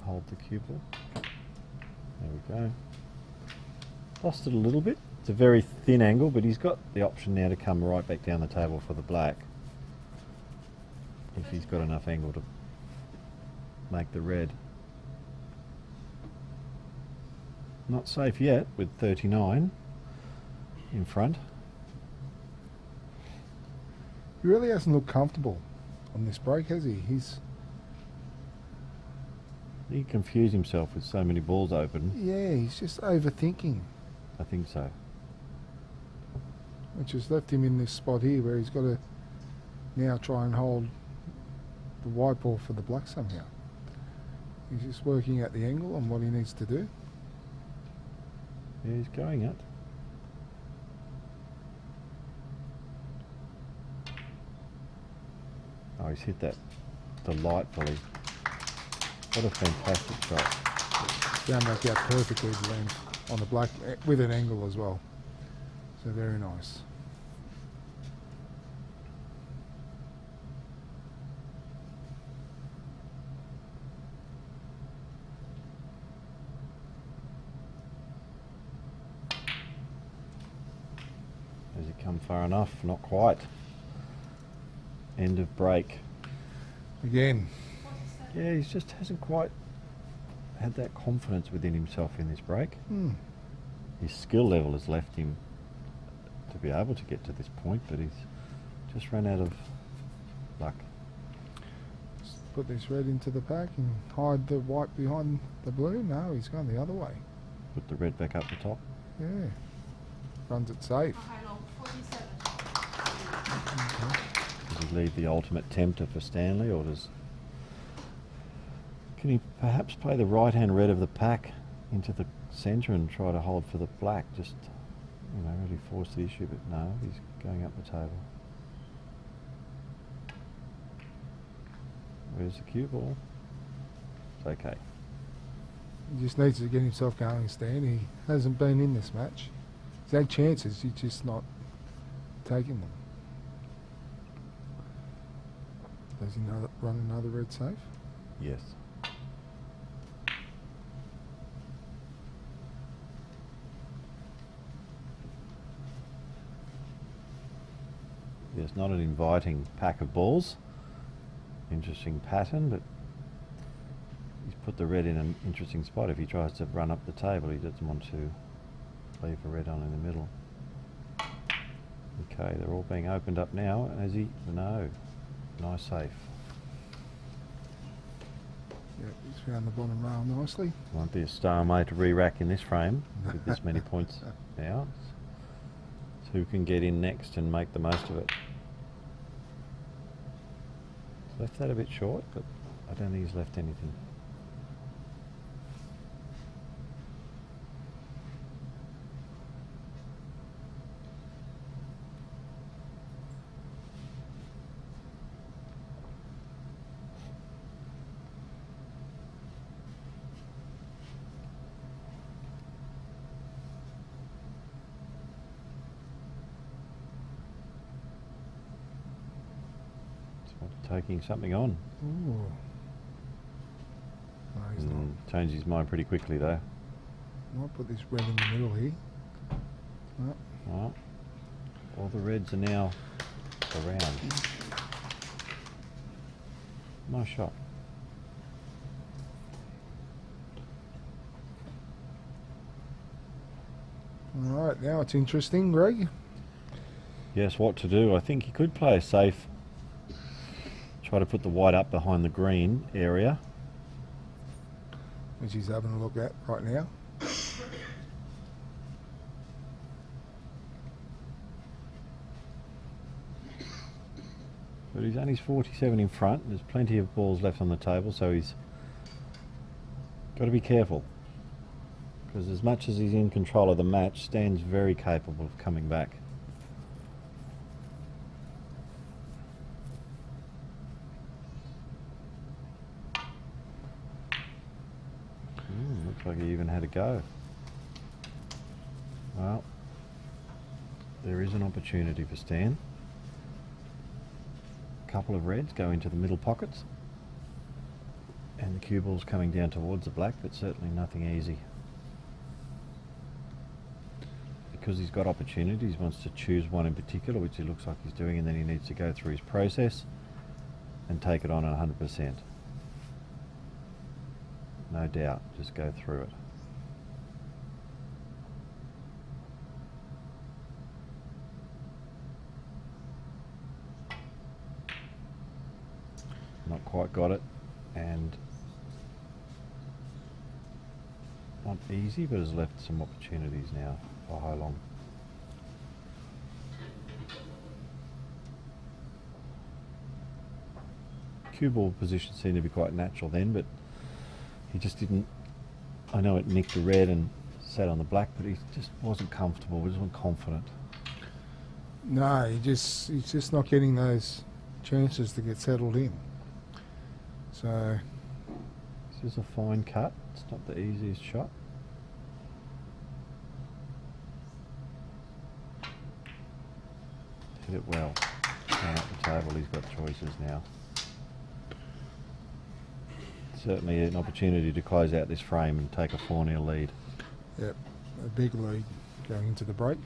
[SPEAKER 1] hold the cue ball. There we go. Lost it a little bit. It's a very thin angle, but he's got the option now to come right back down the table for the black. If he's got enough angle to make the red. Not safe yet with 39 in front.
[SPEAKER 2] He really hasn't looked comfortable on this break, has he?
[SPEAKER 1] He confused himself with so many balls open.
[SPEAKER 2] Yeah, he's just overthinking,
[SPEAKER 1] I think so.
[SPEAKER 2] which has left him in this spot here where he's got to now try and hold the white ball for the black somehow. He's just working out the angle and what he needs to do.
[SPEAKER 1] Yeah, he's going it. Oh, he's hit that delightfully. What a fantastic shot.
[SPEAKER 2] Found back out perfectly to land on the black with an angle as well. So very nice.
[SPEAKER 1] Has he come far enough? Not quite. End of break.
[SPEAKER 2] Again,
[SPEAKER 1] Yeah, he just hasn't quite had that confidence within himself in this break.
[SPEAKER 2] Hmm.
[SPEAKER 1] His skill level has left him to be able to get to this point, but he's just run out of luck.
[SPEAKER 2] Just put this red into the pack and hide the white behind the blue. No, he's gone the other way.
[SPEAKER 1] Put the red back up the top.
[SPEAKER 2] Yeah. Runs it safe.
[SPEAKER 3] Final 47.
[SPEAKER 1] Does he leave the ultimate tempter for Stanley, or can he perhaps play the right-hand red of the pack into the centre and try to hold for the black? Just, really force the issue, but no, he's going up the table. Where's the cue ball? It's okay.
[SPEAKER 2] He just needs to get himself going, Stan. He hasn't been in this match. He's had chances, he's just not taking them. Does he run another red safe?
[SPEAKER 1] Yes. Yes, not an inviting pack of balls. Interesting pattern, but he's put the red in an interesting spot. If he tries to run up the table, he doesn't want to leave a red on in the middle. Okay, they're all being opened up now. Has he? No. Nice safe.
[SPEAKER 2] Yep, he's found the bottom rail nicely.
[SPEAKER 1] Won't be a stalemate to re-rack in this frame with this many points now. So who can get in next and make the most of it? He's left that a bit short, but I don't think he's left anything. Taking something on.
[SPEAKER 2] Ooh. No, he's not.
[SPEAKER 1] Changed his mind pretty quickly though.
[SPEAKER 2] Might put this red in the middle here. No.
[SPEAKER 1] Well, all the reds are now around. Nice shot.
[SPEAKER 2] Alright, now it's interesting, Greg.
[SPEAKER 1] Yes, what to do? I think he could play a safe. Try to put the white up behind the green area.
[SPEAKER 2] Which he's having a look at right now.
[SPEAKER 1] But he's only 47 in front. There's plenty of balls left on the table, so he's got to be careful. Because as much as he's in control of the match, Stan's very capable of coming back. Looks like he even had a go. Well, there is an opportunity for Stan. A couple of reds go into the middle pockets. And the cue ball's coming down towards the black, but certainly nothing easy. Because he's got opportunities, he wants to choose one in particular, which he looks like he's doing, and then he needs to go through his process and take it on at 100%. No doubt, just go through it. Not quite got it, and not easy, but has left some opportunities now for Hai Long. Cue ball position seemed to be quite natural then, but he just didn't. I know it nicked the red and sat on the black, but he just wasn't comfortable. He wasn't confident.
[SPEAKER 2] No, he's just not getting those chances to get settled in. So
[SPEAKER 1] This is a fine cut. It's not the easiest shot. Hit it well. Down at the table, he's got choices now. Certainly an opportunity to close out this frame and take a 4-0 lead.
[SPEAKER 2] yep, a big lead going into the break.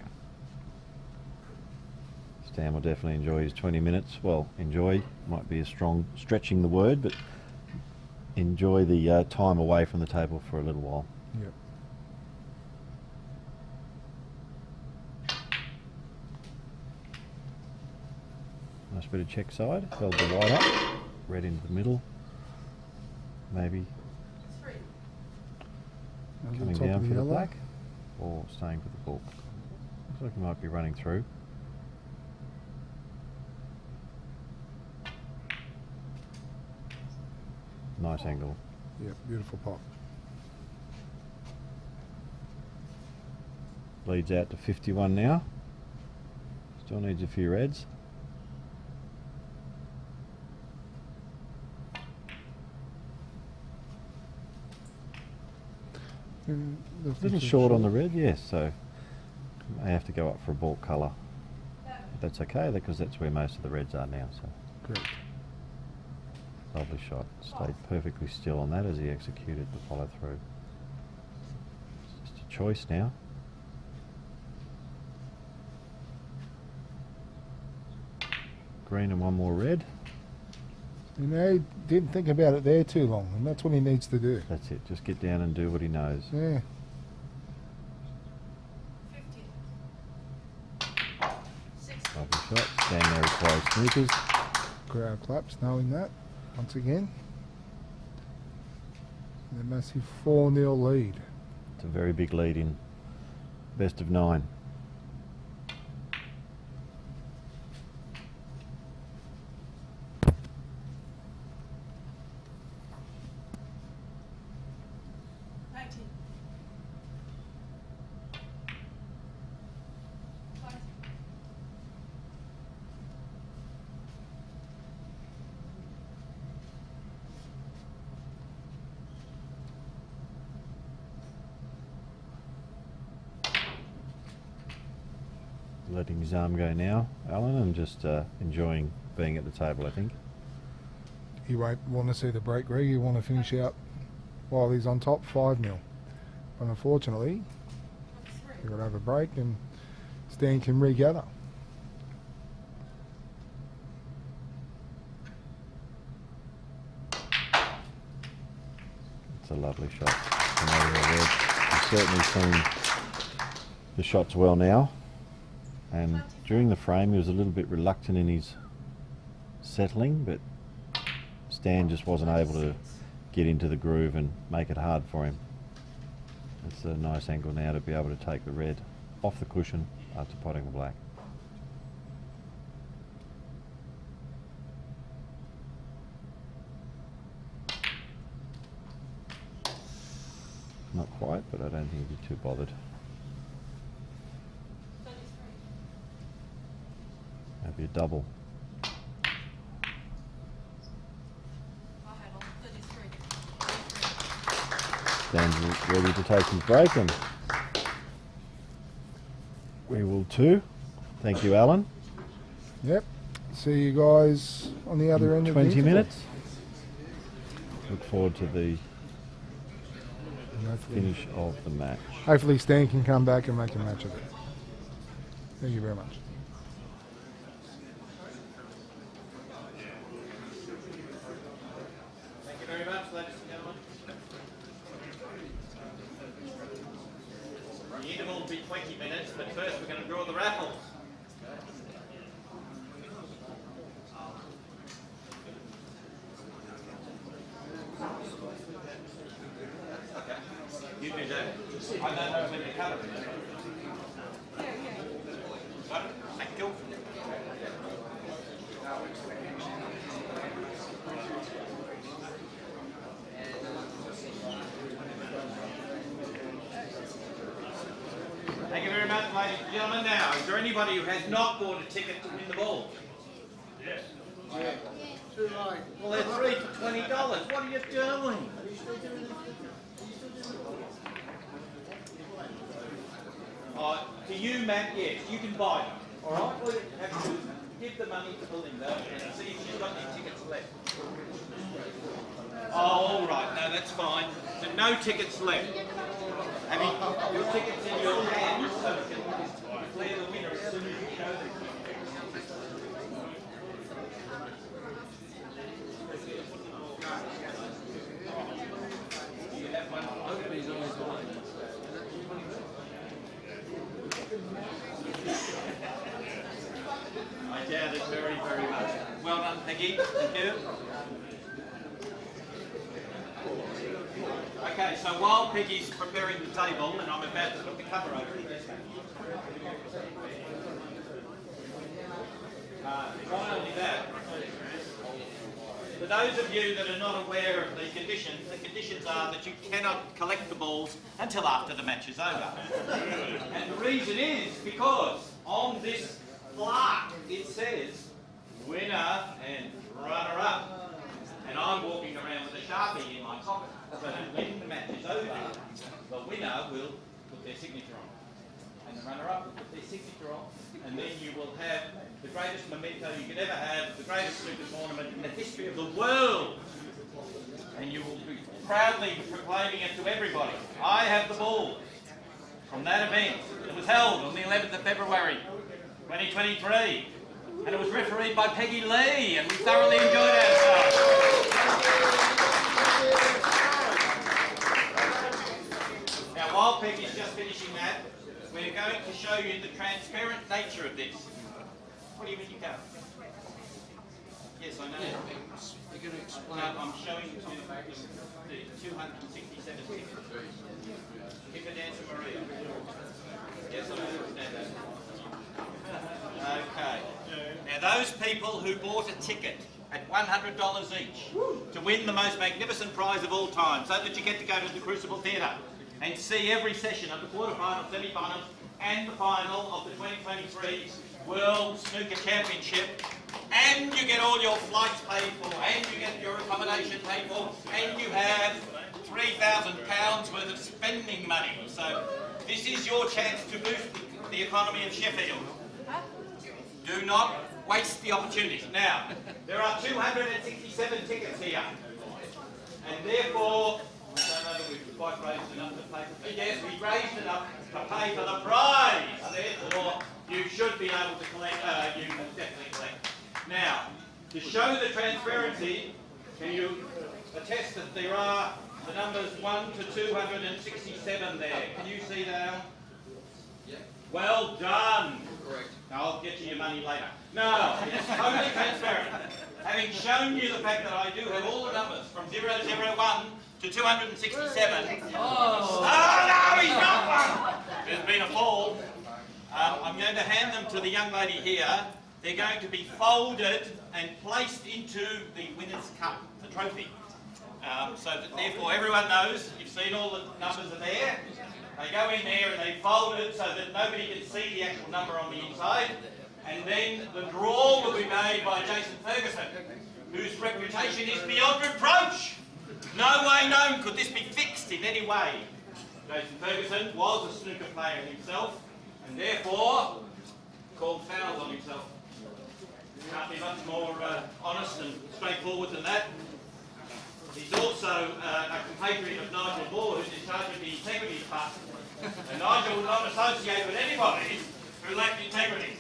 [SPEAKER 1] Stan will definitely enjoy his 20 minutes. Well, enjoy might be a strong stretching the word, but enjoy the time away from the table for a little while.
[SPEAKER 2] Yep.
[SPEAKER 1] Nice bit of check side. Held the white up, red into the middle. Maybe
[SPEAKER 3] Three.
[SPEAKER 2] Over
[SPEAKER 1] coming
[SPEAKER 2] the top
[SPEAKER 1] down
[SPEAKER 2] of
[SPEAKER 1] for the
[SPEAKER 2] yellow.
[SPEAKER 1] black, or staying for the bulk. Looks like he might be running through. Nice angle.
[SPEAKER 2] Yep, beautiful pop.
[SPEAKER 1] Leads out to 51 now. Still needs a few reds. A little short on the red, yes, so may have to go up for a bulk colour. But that's okay, because that's where most of the reds are now. So
[SPEAKER 2] Correct.
[SPEAKER 1] lovely shot. Stayed perfectly still on that as he executed the follow through. It's just a choice now. Green and one more red.
[SPEAKER 2] You know, he didn't think about it there too long, and that's what he needs to do.
[SPEAKER 1] That's it. Just get down and do what he knows.
[SPEAKER 2] Yeah.
[SPEAKER 3] 50. 60.
[SPEAKER 1] Lovely shot. Stand there requires sneakers.
[SPEAKER 2] Crowd claps, knowing that, once again. And a massive 4-0 lead.
[SPEAKER 1] It's a very big lead in best of 9. Letting his arm go now, Alan, and just enjoying being at the table, I think.
[SPEAKER 2] You won't want to see the break, Greg. You want to finish out while he's on top, 5-0. But unfortunately, you've got to have a break and Stan can regather.
[SPEAKER 1] It's a lovely shot. He's certainly seen the shots well now. And during the frame he was a little bit reluctant in his settling, but Stan just wasn't able to get into the groove and make it hard for him. It's a nice angle now to be able to take the red off the cushion after potting the black. Not quite, but I don't think he'd be too bothered. Maybe a double. Stan's ready to take his break, and we will too. Thank you, Alan.
[SPEAKER 2] Yep. See you guys on the other end of the
[SPEAKER 1] 20
[SPEAKER 2] interval.
[SPEAKER 1] minutes. Look forward to the finish of the match.
[SPEAKER 2] Hopefully Stan can come back and make a match of it. Thank you very much.
[SPEAKER 4] Thank you very much, ladies and gentlemen. The interval will be 20 minutes, but first we're going to draw the raffles. Okay, you do that. I don't know when they cover it. Thank you. Thank you very much, ladies and gentlemen. Now, is there anybody who has not bought a ticket to win the ball? Yes. Well, they're 3 for $20. What are you doing? To you, Matt, yes, you can buy them. All right? All you have to do is give the money to Belinda and see if she's got any tickets left. Oh, all right. No, that's fine. So no tickets left. Having your tickets in your hand so you can declare the winner as soon as you show them. You have one.
[SPEAKER 5] Hopefully he's on his way.
[SPEAKER 4] I doubt it very, very much. Well done, Peggy. Thank you. Okay, so while Peggy's preparing the table and I'm about to put the cover over it, not only that, for those of you that are not aware of the conditions are that you cannot collect the balls until after the match is over. And the reason is because on this plaque it says winner and runner-up. And I'm walking around with a Sharpie in my pocket, so that when the match is over, the winner will put their signature on. And the runner-up will put their signature on, and then you will have the greatest memento you could ever have, the greatest snooker tournament in the history of the world. And you will be proudly proclaiming it to everybody. I have the ball from that event. It was held on the 11th of February, 2023. And it was refereed by Peggy Lee, and we thoroughly enjoyed ourselves. Now, while Peggy's just finishing that, we're going to show you the transparent nature of this. What do you mean you can't? Yes, I know.
[SPEAKER 5] You're going to explain.
[SPEAKER 4] I'm showing you the 267 tickets. Keep it down to Maria. Yes, I understand that. Okay. Now those people who bought a ticket at $100 each to win the most magnificent prize of all time, so that you get to go to the Crucible Theatre and see every session of the quarterfinals, semi-finals and the final of the 2023 World Snooker Championship, and you get all your flights paid for, and you get your accommodation paid for, and you have £3,000 worth of spending money. So this is your chance to boost the economy of Sheffield. Do not waste the opportunity. Now, there are 267 tickets here, and therefore, I don't know that we've quite raised enough to pay for. Yes, we raised enough to pay for the prize. Therefore, you should be able to collect. You can definitely collect. Now, to show the transparency, can you attest that there are the numbers 1 to 267 there? Can you see that?
[SPEAKER 5] Yeah.
[SPEAKER 4] Well done.
[SPEAKER 5] Correct.
[SPEAKER 4] Now, I'll get you your money later. No, it's totally transparent. Having shown you the fact that I do have all the numbers from 001 to 267. Oh, no, he's not one! There's been a fall. I'm going to hand them to the young lady here. They're going to be folded and placed into the winner's cup, the trophy. So that therefore everyone knows, you've seen all the numbers are there. They go in there and they fold it so that nobody can see the actual number on the inside. And then the draw will be made by Jason Ferguson, whose reputation is beyond reproach. No way known could this be fixed in any way. Jason Ferguson was a snooker player himself, and therefore called fouls on himself. Can't be much more honest and straightforward than that. He's also a compatriot of Nigel Moore, who's in charge of the integrity department. And Nigel will not associate with anybody who lacked integrity.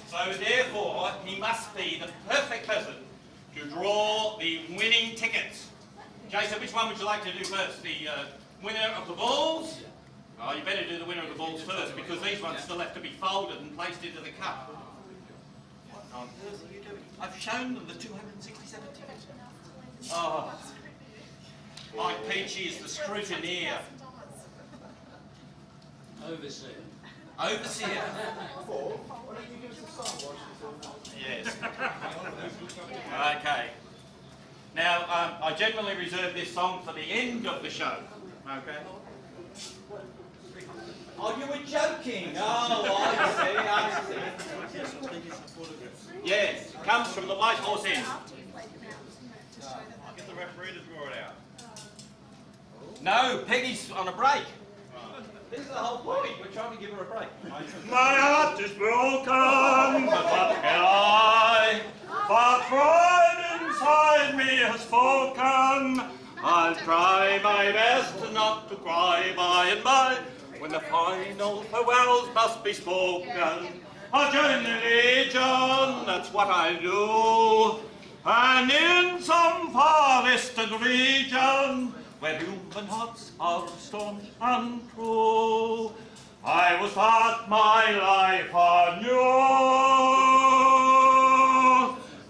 [SPEAKER 4] So therefore, he must be the perfect person to draw the winning tickets. Jason, which one would you like to do first? The winner of the balls? Oh, you better do the winner of the balls first, because these ones still have to be folded and placed into the cup. What on earth are you doing? I've shown them the 267 tickets. Oh, my Peachy is the scrutineer.
[SPEAKER 5] Overseer.
[SPEAKER 4] Overseer. Yes. Okay. Now, I generally reserve this song for the end of the show. Okay. Oh, you were joking. Oh, I see. Yes, it comes from the White Horse Inn. Get the referee to draw it out. No, Peggy's on a break. This is the whole point. We're trying to give her a break.
[SPEAKER 6] My heart is broken, but what can I? But pride inside me has spoken. I'll try my best not to cry by and by, when the final farewells must be spoken. I'll join the Legion, that's what I'll do. And in some far distant region, where human hearts are staunch and true, I will start my life anew.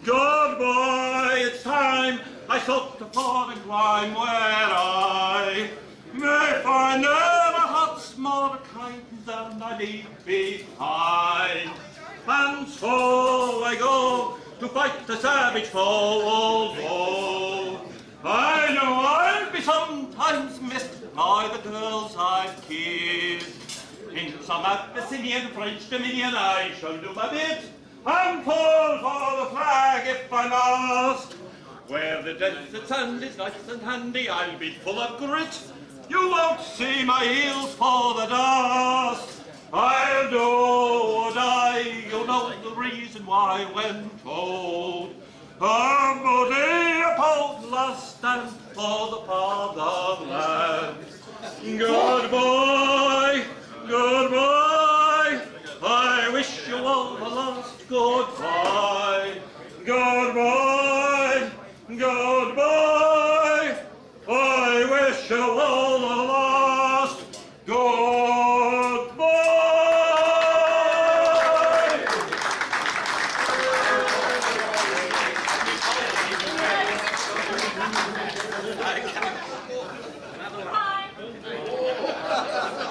[SPEAKER 6] Good boy, it's time I sought upon a grime where I may find never hearts more kind than I leave behind. And so I go to fight the savage foe, although I know I'll be sometimes missed by the girls I've kissed. In some Abyssinian French dominion I shall do my bit and fall for the flag if I must. Where the desert sand is nice and handy, I'll be full of grit. You won't see my heels for the dust. I'll do or die, you know the reason why when told. I'm Moody upon last stand for the fatherland. Good boy, I wish you all the last goodbye. Goodbye, I wish you all the last goodbye.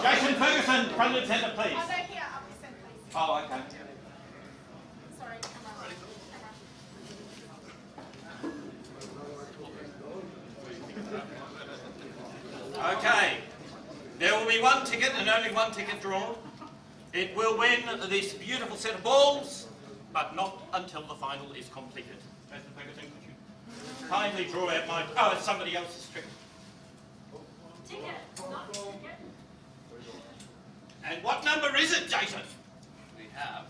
[SPEAKER 4] Jason Ferguson, front and centre, please.
[SPEAKER 3] Oh, they're here. I'll be sent, please.
[SPEAKER 4] Oh, okay.
[SPEAKER 3] Sorry, camera.
[SPEAKER 4] Okay. There will be one ticket and only one ticket drawn. It will win this beautiful set of balls, but not until the final is completed. Jason Ferguson, could you kindly draw out my... Oh, it's somebody else's trick.
[SPEAKER 3] Ticket, not ticket.
[SPEAKER 4] And what number is it, Jason?
[SPEAKER 5] We have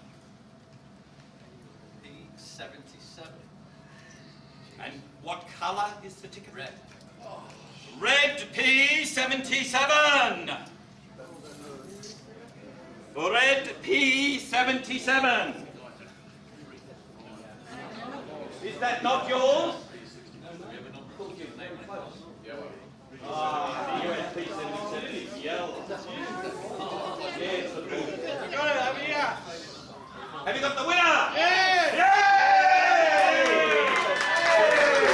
[SPEAKER 5] P77.
[SPEAKER 4] And what colour is the ticket?
[SPEAKER 5] Red.
[SPEAKER 4] Red P77. Red P77. Is that not yours? Ah, the US P77 is yellow. Yes, the blue. We got it over here. Have you got the winner? Yeah! Yay!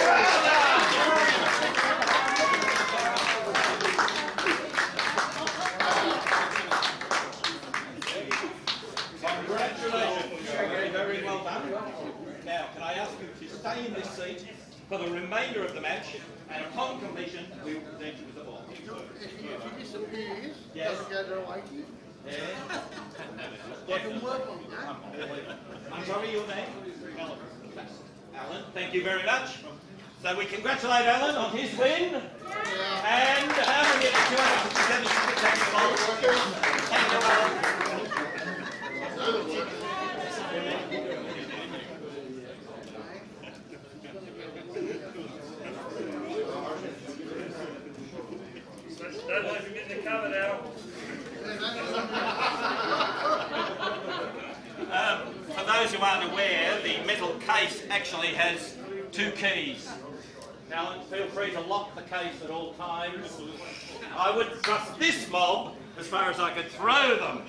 [SPEAKER 4] Well done! Congratulations. Very, very well done. Now, can I ask you to stay in this seat for the remainder of the match, and upon completion, we will present you with the ball.
[SPEAKER 7] If he disappears,
[SPEAKER 4] Yes.
[SPEAKER 7] doesn't go to Wakey,
[SPEAKER 4] Yeah.
[SPEAKER 7] I can work on that.
[SPEAKER 4] I'm sorry, your name? Alan, thank you very much. So we congratulate Alan on his win. And we get the 257 tickets. Thank you, Alan.
[SPEAKER 6] Don't let him get the cover now.
[SPEAKER 4] For those who aren't aware, the metal case actually has two keys. Alan, feel free to lock the case at all times. I wouldn't trust this mob as far as I could throw them.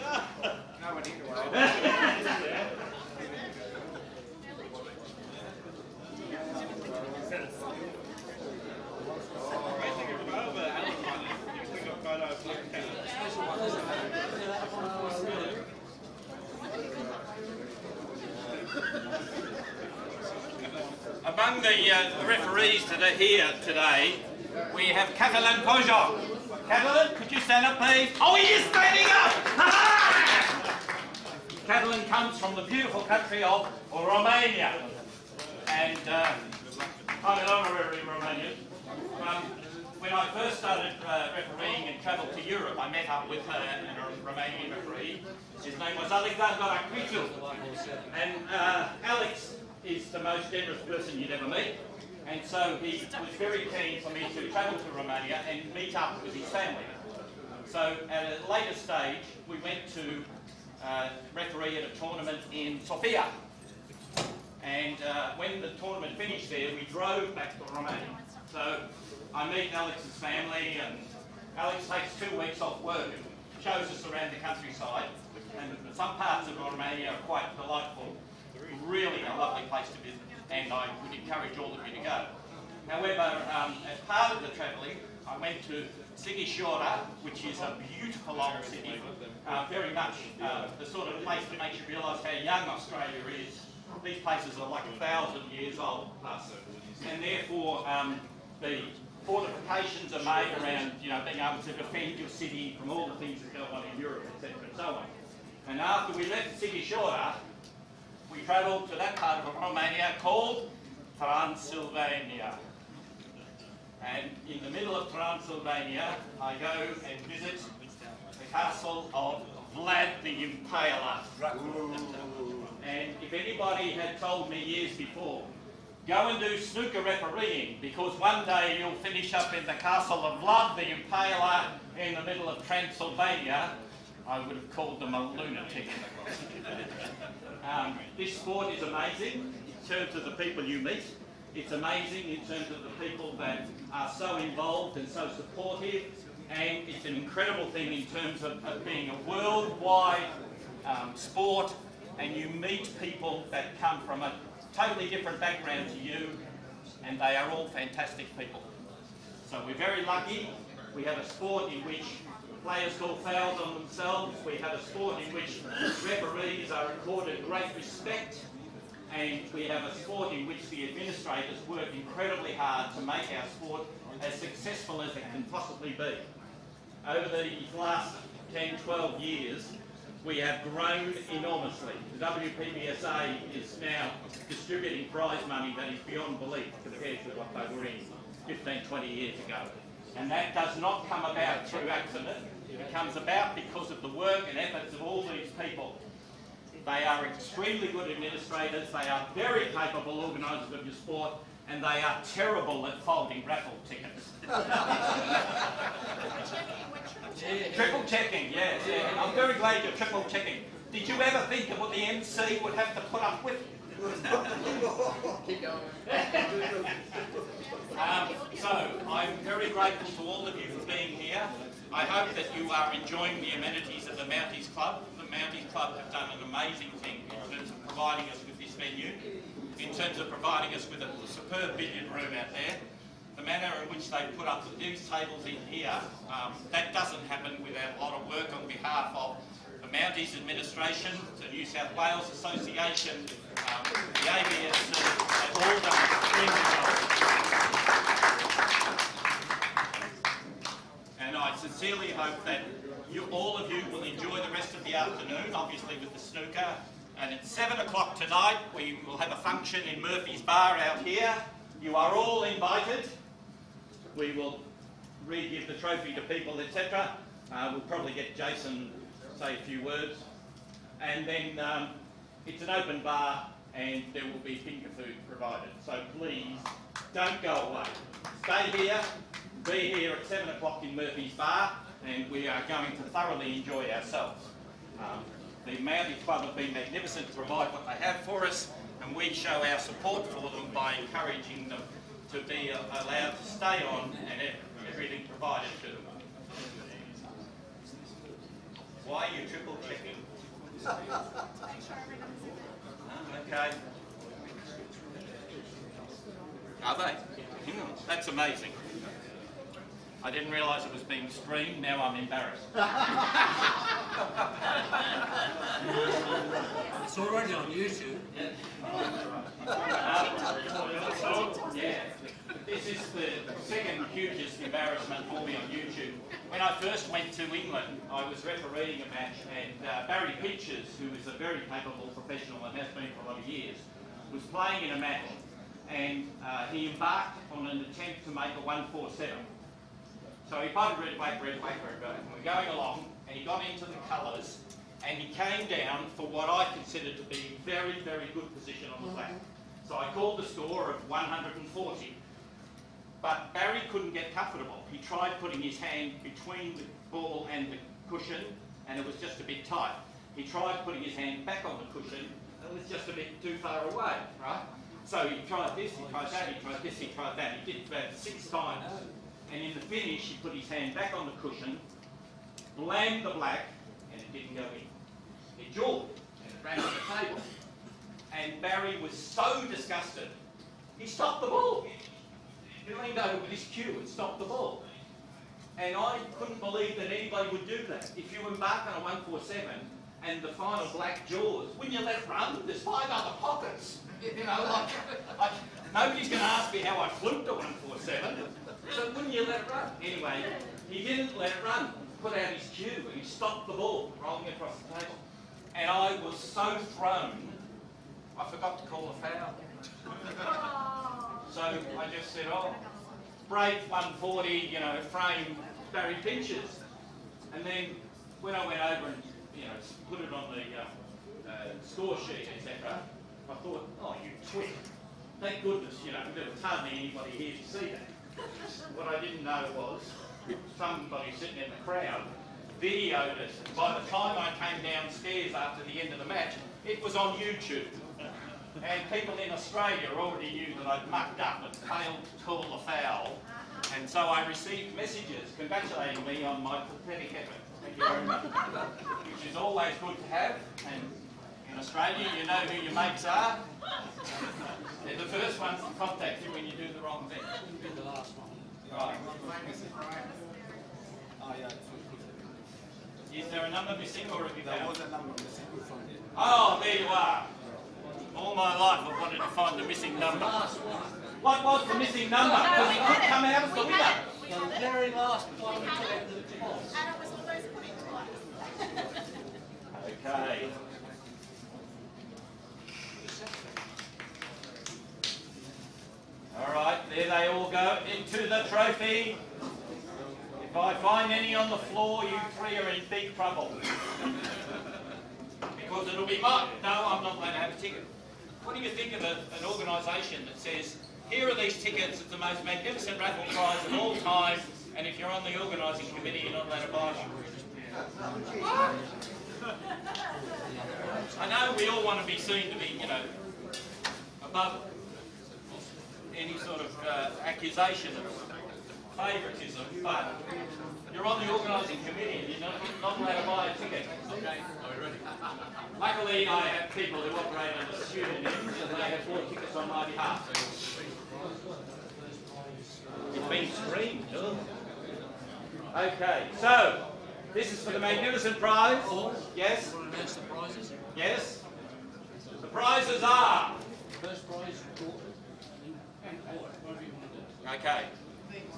[SPEAKER 4] Among the referees that are here today, we have Catalan Pojok. Catalan, could you stand up, please? Oh, he is standing up! Catalan comes from the beautiful country of Romania. And I'm an honorary Romanian. When I first started refereeing and travelled to Europe, I met up with a Romanian referee. His name was Alexander Acvitu. And Alex is the most generous person you'd ever meet. And so he was very keen for me to travel to Romania and meet up with his family. So at a later stage, we went to referee at a tournament in Sofia. And when the tournament finished there, we drove back to Romania. So I meet Alex's family, and Alex takes 2 weeks off work and shows us around the countryside. And some parts of Romania are quite delightful. Really a lovely place to visit, and I would encourage all of you to go. However, as part of the travelling, I went to Sighișoara, which is a beautiful old city, very much the sort of place that makes you realise how young Australia is. These places are like 1,000 years old plus, and therefore the fortifications are made around, you know, being able to defend your city from all the things that go on in Europe, etc. and so on. And after we left Sighișoara, we travelled to that part of Romania called Transylvania. And in the middle of Transylvania, I go and visit the castle of Vlad the Impaler. And if anybody had told me years before, go and do snooker refereeing, because one day you'll finish up in the castle of Vlad the Impaler in the middle of Transylvania, I would have called them a lunatic. This sport is amazing in terms of the people you meet. It's amazing in terms of the people that are so involved and so supportive, and it's an incredible thing in terms of being a worldwide sport, and you meet people that come from a totally different background to you, and they are all fantastic people. So we're very lucky. We have a sport in which players call fouls on themselves. We have a sport in which referees are accorded great respect. And we have a sport in which the administrators work incredibly hard to make our sport as successful as it can possibly be. Over the last 10, 12 years, we have grown enormously. The WPBSA is now distributing prize money that is beyond belief compared to what they were in 15, 20 years ago. And that does not come about through accident. It comes about because of the work and efforts of all these people. They are extremely good administrators, they are very capable organisers of your sport, and they are terrible at folding raffle tickets. Triple checking, yes. Yeah. I'm very glad you're triple checking. Did you ever think of what the MC would have to put up with? So, I'm very grateful to all of you for being here. I hope that you are enjoying the amenities of the Mounties Club. The Mounties Club have done an amazing thing in terms of providing us with this venue, in terms of providing us with a superb billiard room out there. The manner in which they put up these tables in here, that doesn't happen without a lot of work on behalf of the Mounties Administration, the New South Wales Association, the ABS, they've all done extremely well. And I sincerely hope that all of you will enjoy the rest of the afternoon, obviously with the snooker. And at 7 o'clock tonight, we will have a function in Murphy's Bar out here. You are all invited. We will re-give the trophy to people, etc. We'll probably get Jason to say a few words. And then it's an open bar, and there will be finger food provided. So please, don't go away. Stay here. Be here at 7 o'clock in Murphy's Bar, and we are going to thoroughly enjoy ourselves. The Mounties Club have been magnificent to provide what they have for us, and we show our support for them by encouraging them to be allowed to stay on and everything provided to them. Why are you triple checking? Okay. Are they? That's amazing. I didn't realise it was being streamed, now I'm embarrassed.
[SPEAKER 5] It's already on YouTube.
[SPEAKER 4] Yeah. This is the second hugest embarrassment for me on YouTube. When I first went to England, I was refereeing a match, and Barry Peaches, who is a very capable professional and has been for a lot of years, was playing in a match, and he embarked on an attempt to make a 1-4-7. So he played red, white, and we're going along, and he got into the colours, and he came down for what I considered to be very, very good position on the flat. So I called the score of 140. But Barry couldn't get comfortable. He tried putting his hand between the ball and the cushion, and it was just a bit tight. He tried putting his hand back on the cushion, was just a bit too far away, right? So he tried this, he tried that, he tried this, he tried that. He did it about 6 times. And in the finish, he put his hand back on the cushion, blamed the black, and it didn't go in. It jawed, and it ran on the table. And Barry was so disgusted, he stopped the ball. He leaned over with his cue and stopped the ball. And I couldn't believe that anybody would do that. If you embark on a 147 and the final black jaws, wouldn't you let it run? There's 5 other pockets. You know, like nobody's going to ask me how I fluked a 147. So wouldn't you let it run? Anyway, he didn't let it run. He put out his cue and he stopped the ball rolling across the table. And I was so thrown, I forgot to call a foul. So I just said, oh, brave 140, you know, frame Barry Pinches. And then when I went over and, you know, put it on the score sheet, etc., I thought, oh, you twit. Thank goodness, you know, there was hardly anybody here to see that. What I didn't know was somebody sitting in the crowd videoed it. By the time I came downstairs after the end of the match, it was on YouTube. And people in Australia already knew that I'd mucked up and failed to call a foul. And so I received messages congratulating me on my pathetic effort. Thank you very much. Which is always good to have. And in Australia, you know who your mates are. They're the first ones to contact you when you do the wrong thing.
[SPEAKER 5] Be the last one.
[SPEAKER 4] Right.
[SPEAKER 5] Oh, yeah.
[SPEAKER 4] Is there a number missing or have you found?
[SPEAKER 5] There was a number missing. We found it.
[SPEAKER 4] Oh, there you are. All my life I've wanted to find the missing number. What was the missing number? Because it could come out as the winner.
[SPEAKER 5] The very last one we took the boss.
[SPEAKER 3] And it was almost put in twice.
[SPEAKER 4] Okay. All right, there they all go into the trophy. If I find any on the floor, you 3 are in big trouble. Because it'll be mine. No, I'm not going to have a ticket. What do you think of an organisation that says, here are these tickets, it's the most magnificent raffle prize of all time, and if you're on the organising committee, you're not allowed to buy them? I know we all want to be seen to be, you know, above any sort of accusation of favouritism, but you're on the organising committee and you're not allowed to buy a ticket. Okay, are we ready? Luckily, I have people who operate under pseudonyms and they have bought tickets on my behalf. It's been screamed, too. Okay, so this is for the magnificent prize. Yes?
[SPEAKER 5] Want to announce the prizes?
[SPEAKER 4] Yes? The prizes are.
[SPEAKER 5] First prize, whatever you want to do.
[SPEAKER 4] Okay.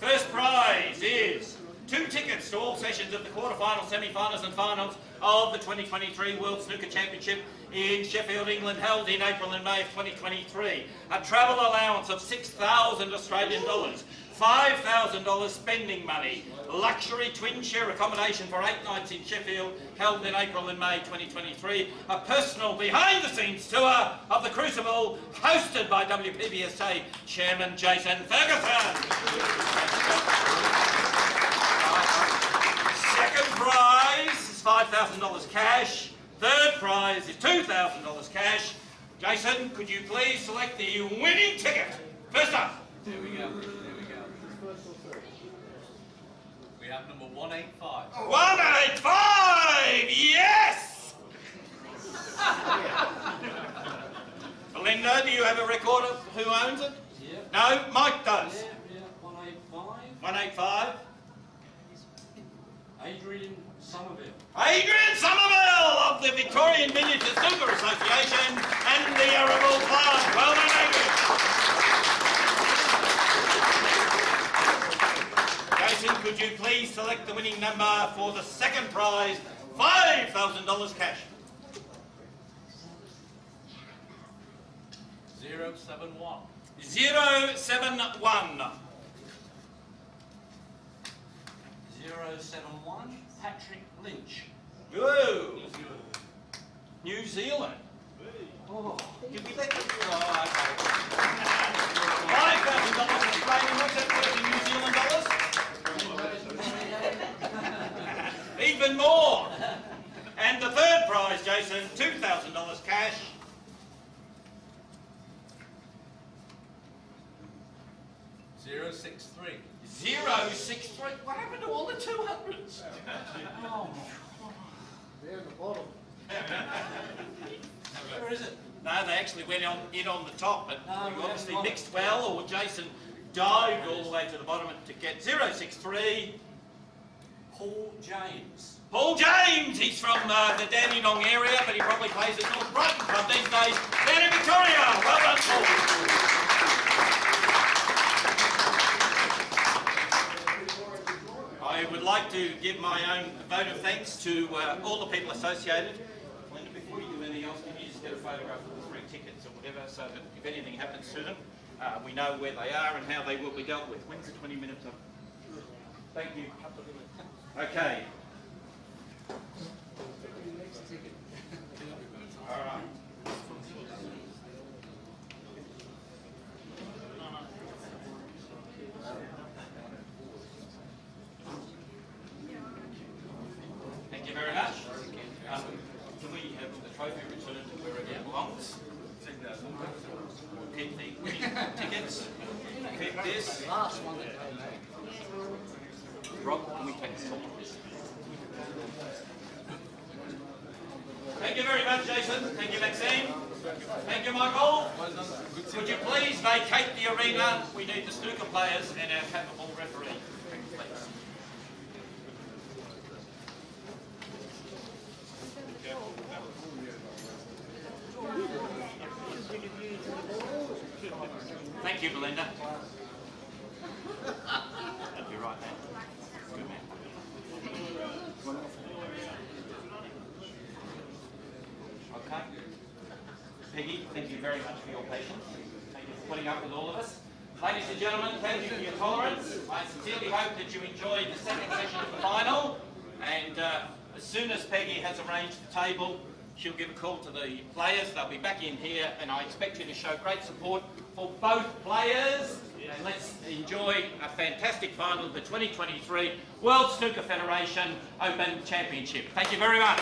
[SPEAKER 4] First prize is 2 tickets to all sessions of the quarterfinals, semi-finals and finals of the 2023 World Snooker Championship in Sheffield, England, held in April and May of 2023. A travel allowance of 6,000 Australian dollars, $5,000 spending money, luxury twin-share accommodation for 8 nights in Sheffield, held in April and May 2023, a personal behind-the-scenes tour of the Crucible, hosted by WPBSA Chairman Jason Ferguson. Second prize is $5,000 cash. Third prize is $2,000 cash. Jason, could you please select the winning ticket? First up.
[SPEAKER 5] There we go. We have number 185.
[SPEAKER 4] 185! Yes! Belinda, do you have a record of who owns it?
[SPEAKER 5] Yeah.
[SPEAKER 4] No, Mike does.
[SPEAKER 5] Yeah, 185.
[SPEAKER 4] 185.
[SPEAKER 5] Adrian Somerville.
[SPEAKER 4] Adrian Somerville of the Victorian Miniature Snooker Association and the Arable Club. Well done, Adrian. Jason, could you please select the winning number for the second prize, $5,000 cash?
[SPEAKER 5] 071.
[SPEAKER 4] 071.
[SPEAKER 5] 071. Patrick Lynch.
[SPEAKER 4] Whoa. New Zealand. Oh, did we let them? Oh, okay. $5,000 Australian. What's that worth in New Zealand dollars? Even more. And the third prize, Jason, $2,000 cash. 063. What happened to all the 200s? Oh.
[SPEAKER 7] They're in the bottom.
[SPEAKER 4] Where is it? No, they actually went in on the top, but you obviously mixed well, or Jason dived all the way to the bottom to get 063.
[SPEAKER 5] Paul James.
[SPEAKER 4] Paul James, he's from the Dandenong area, but he probably plays at North Brighton Club these days. Down in Victoria. Well done, Paul. I would like to give my own vote of thanks to all the people associated. Linda, before you do anything else, can you just get a photograph of the 3 tickets or whatever, so that if anything happens to them, we know where they are and how they will be dealt with. When's the 20 minutes up? Thank you. Okay. All right. Thank you very much. Can we have the trophy returned to wherever it belongs? Keep the winning tickets. Keep this.
[SPEAKER 5] Last one that came back.
[SPEAKER 4] Rob, can we take this one? Thank you very much, Jason. Thank you, Maxine. Thank you, Michael. Would you please vacate the arena? We need the snooker players and our capable referee, please. Thank you, Belinda. That'd be right, man. Good man. Okay. Peggy, thank you very much for your patience. Thank you for putting up with all of us. Ladies and gentlemen, thank you for your tolerance. I sincerely hope that you enjoyed the second session of the final. And as soon as Peggy has arranged the table, she'll give a call to the players. They'll be back in here, and I expect you to show great support for both players. And let's enjoy a fantastic final of the 2023 World Snooker Federation Open Championship. Thank you very much.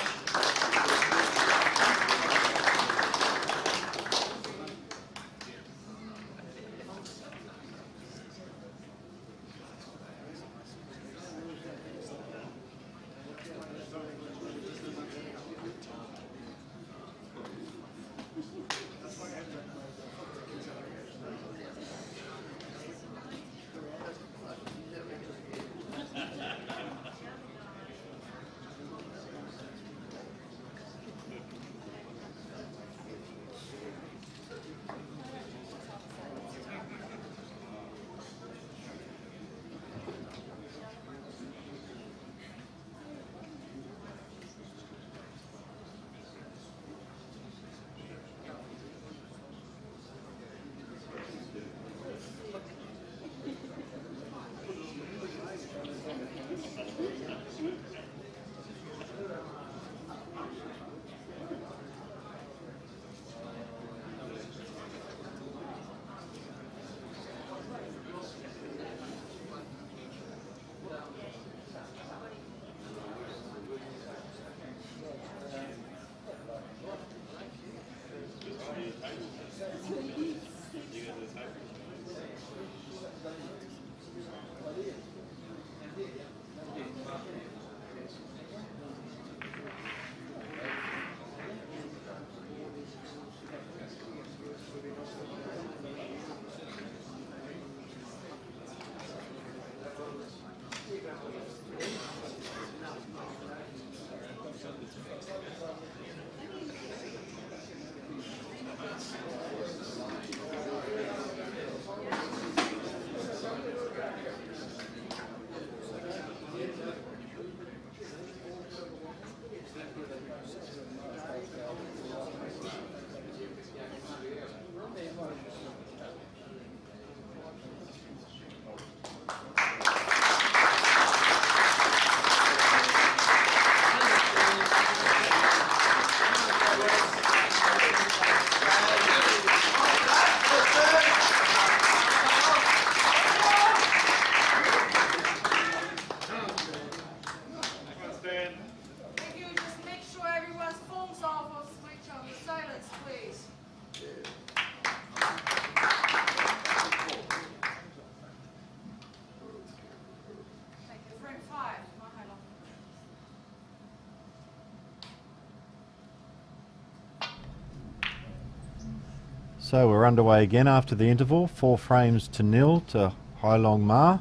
[SPEAKER 1] So we're underway again after the interval, 4 frames to 0 to Hai Long Ma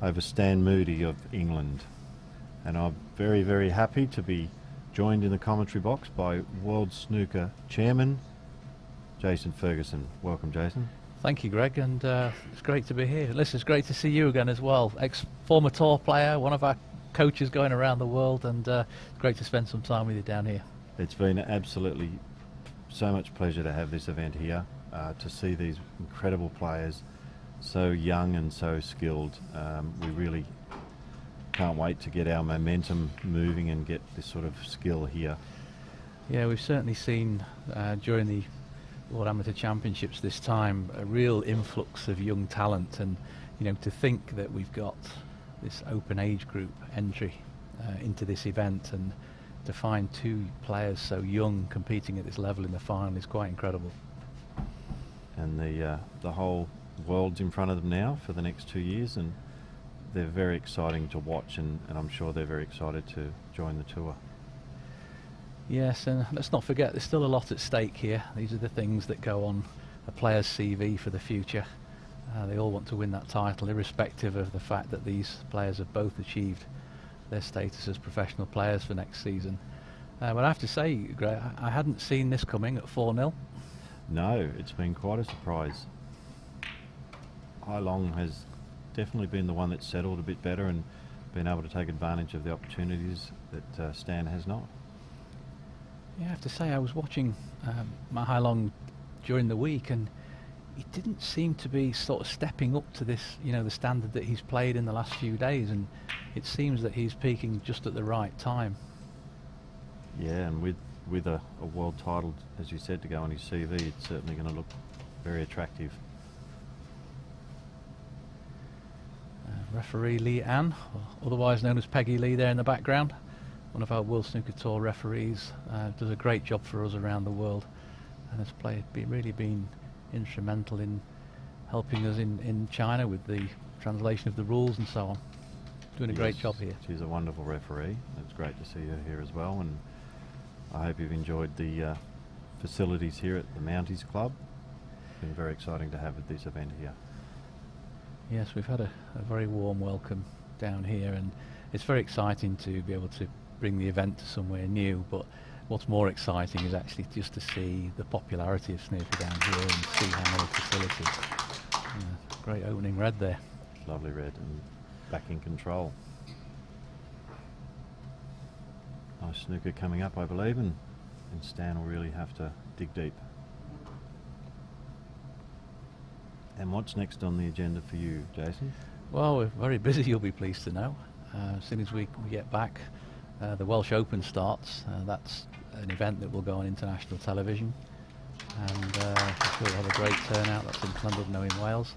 [SPEAKER 1] over Stan Moody of England. And I'm very, very happy to be joined in the commentary box by World Snooker Chairman Jason Ferguson. Welcome, Jason.
[SPEAKER 8] Thank you, Greg, and it's great to be here. Listen, it's great to see you again as well. Former tour player, one of our coaches going around the world, and it's great to spend some time with you down here.
[SPEAKER 1] It's been absolutely so much pleasure to have this event here, to see these incredible players, so young and so skilled. We really can't wait to get our momentum moving and get this sort of skill here.
[SPEAKER 8] Yeah, we've certainly seen during the World Amateur Championships this time a real influx of young talent, and to think that we've got this open age group entry into this event, and to find 2 players so young competing at this level in the final is quite incredible.
[SPEAKER 1] And the whole world's in front of them now for the next 2 years, and they're very exciting to watch, and I'm sure they're very excited to join the tour.
[SPEAKER 8] Yes, and let's not forget there's still a lot at stake here. These are the things that go on a player's CV for the future. They all want to win that title, irrespective of the fact that these players have both achieved their status as professional players for next season. But I have to say, Greg, I hadn't seen this coming at 4-0.
[SPEAKER 1] No, it's been quite a surprise. Hai Long has definitely been the one that's settled a bit better and been able to take advantage of the opportunities that Stan has not.
[SPEAKER 8] Yeah, I have to say I was watching Hai Long during the week, and he didn't seem to be sort of stepping up to this, the standard that he's played in the last few days, and it seems that he's peaking just at the right time.
[SPEAKER 1] Yeah, and with a world title, as you said, to go on his CV, it's certainly going to look very attractive.
[SPEAKER 8] Referee Lee Ann, otherwise known as Peggy Lee, there in the background, one of our World Snooker Tour referees, does a great job for us around the world, and has really been instrumental in helping us in China with the translation of the rules and so on. Doing a great job here.
[SPEAKER 1] She's a wonderful referee. It's great to see her here as well, and I hope you've enjoyed the facilities here at the Mounties Club. It's been very exciting to have at this event here.
[SPEAKER 8] Yes, we've had a very warm welcome down here, and it's very exciting to be able to bring the event to somewhere new, but what's more exciting is actually just to see the popularity of snooker down here and see how many facilities. Great opening red there.
[SPEAKER 1] Lovely red, and back in control. Nice snooker coming up, I believe, and Stan will really have to dig deep. And what's next on the agenda for you, Jason?
[SPEAKER 8] Well, we're very busy, you'll be pleased to know. As soon as we get back, the Welsh Open starts. That's an event that will go on international television, and we'll have a great turnout. That's in Llandudno in Wales.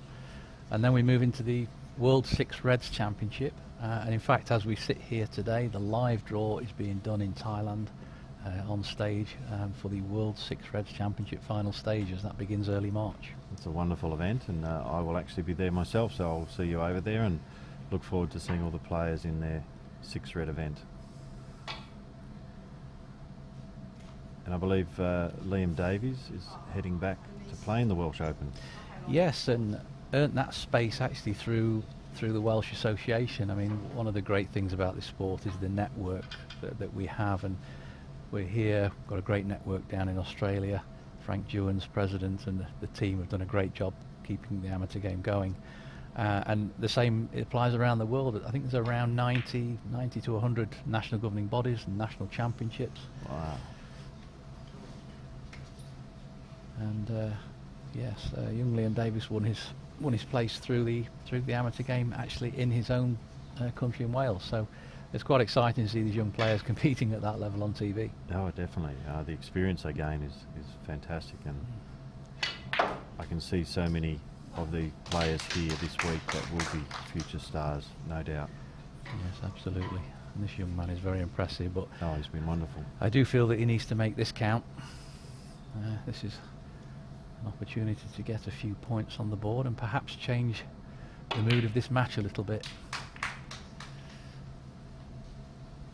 [SPEAKER 8] And then we move into the World Six Reds Championship, and in fact, as we sit here today, the live draw is being done in Thailand on stage for the World Six Reds Championship final stages. That begins early March.
[SPEAKER 1] It's a wonderful event, and I will actually be there myself, so I'll see you over there and look forward to seeing all the players in their 6 red event. And I believe Liam Davies is heading back to play in the Welsh Open.
[SPEAKER 8] Yes, and earned that space actually through the Welsh Association. I mean, one of the great things about this sport is the network that we have, and we're here, got a great network down in Australia. Frank Dewan's president and the team have done a great job keeping the amateur game going. And the same applies around the world. I think there's around 90 to 100 national governing bodies and national championships.
[SPEAKER 1] Wow.
[SPEAKER 8] And yes, young Liam Davies won his place through the amateur game actually in his own country in Wales. So it's quite exciting to see these young players competing at that level on TV.
[SPEAKER 1] Oh, definitely. The experience they gain is fantastic, and I can see so many of the players here this week that will be future stars, no doubt.
[SPEAKER 8] Yes, absolutely. And this young man is very impressive, but
[SPEAKER 1] oh, he's been wonderful.
[SPEAKER 8] I do feel that he needs to make this count. This is an opportunity to get a few points on the board and perhaps change the mood of this match a little bit.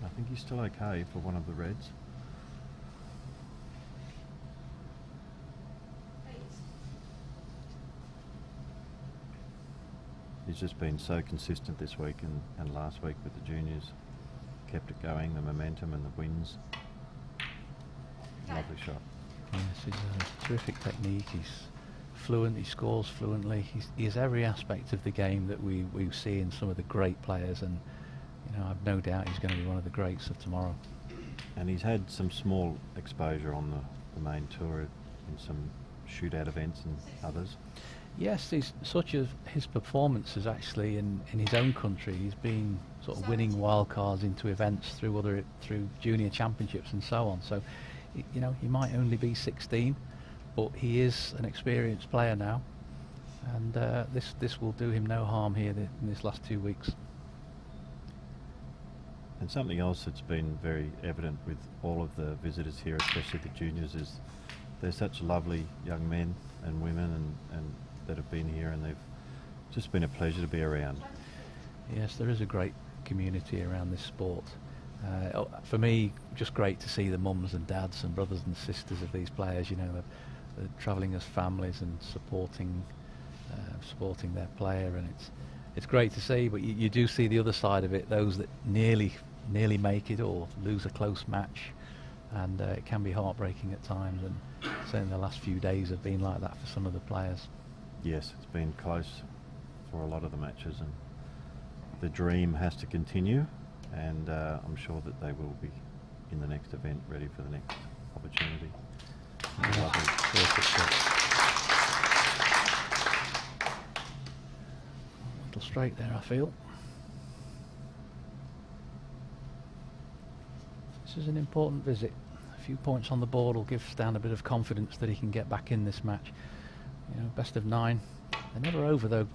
[SPEAKER 1] I think he's still okay for one of the reds. has just been so consistent this week and last week with the juniors. Kept it going, the momentum and the wins. Lovely shot.
[SPEAKER 8] Yes, he's a terrific technique. He's fluent, he scores fluently. He has every aspect of the game that we see in some of the great players, and you know, I've no doubt he's going to be one of the greats of tomorrow.
[SPEAKER 1] And he's had some small exposure on the main tour in some shootout events and others.
[SPEAKER 8] Yes, such as his performances actually in his own country. He's been sort of winning wildcards into events through junior championships and so on. So, you know, he might only be 16, but he is an experienced player now, and this will do him no harm here in this last 2 weeks.
[SPEAKER 1] And something else that's been very evident with all of the visitors here, especially the juniors, is they're such lovely young men and women and that have been here, and they've just been a pleasure to be around.
[SPEAKER 8] Yes, there is a great community around this sport. For me, just great to see the mums and dads and brothers and sisters of these players. You know, they're travelling as families and supporting their player, and it's great to see. But you do see the other side of it, those that nearly make it or lose a close match, and it can be heartbreaking at times. And certainly the last few days have been like that for some of the players.
[SPEAKER 1] Yes, it's been close for a lot of the matches, and the dream has to continue, and I'm sure that they will be in the next event ready for the next opportunity.
[SPEAKER 8] A little straight there, I feel. This is an important visit. A few points on the board will give Stan a bit of confidence that he can get back in this match. You know, best of 9. They're never over though,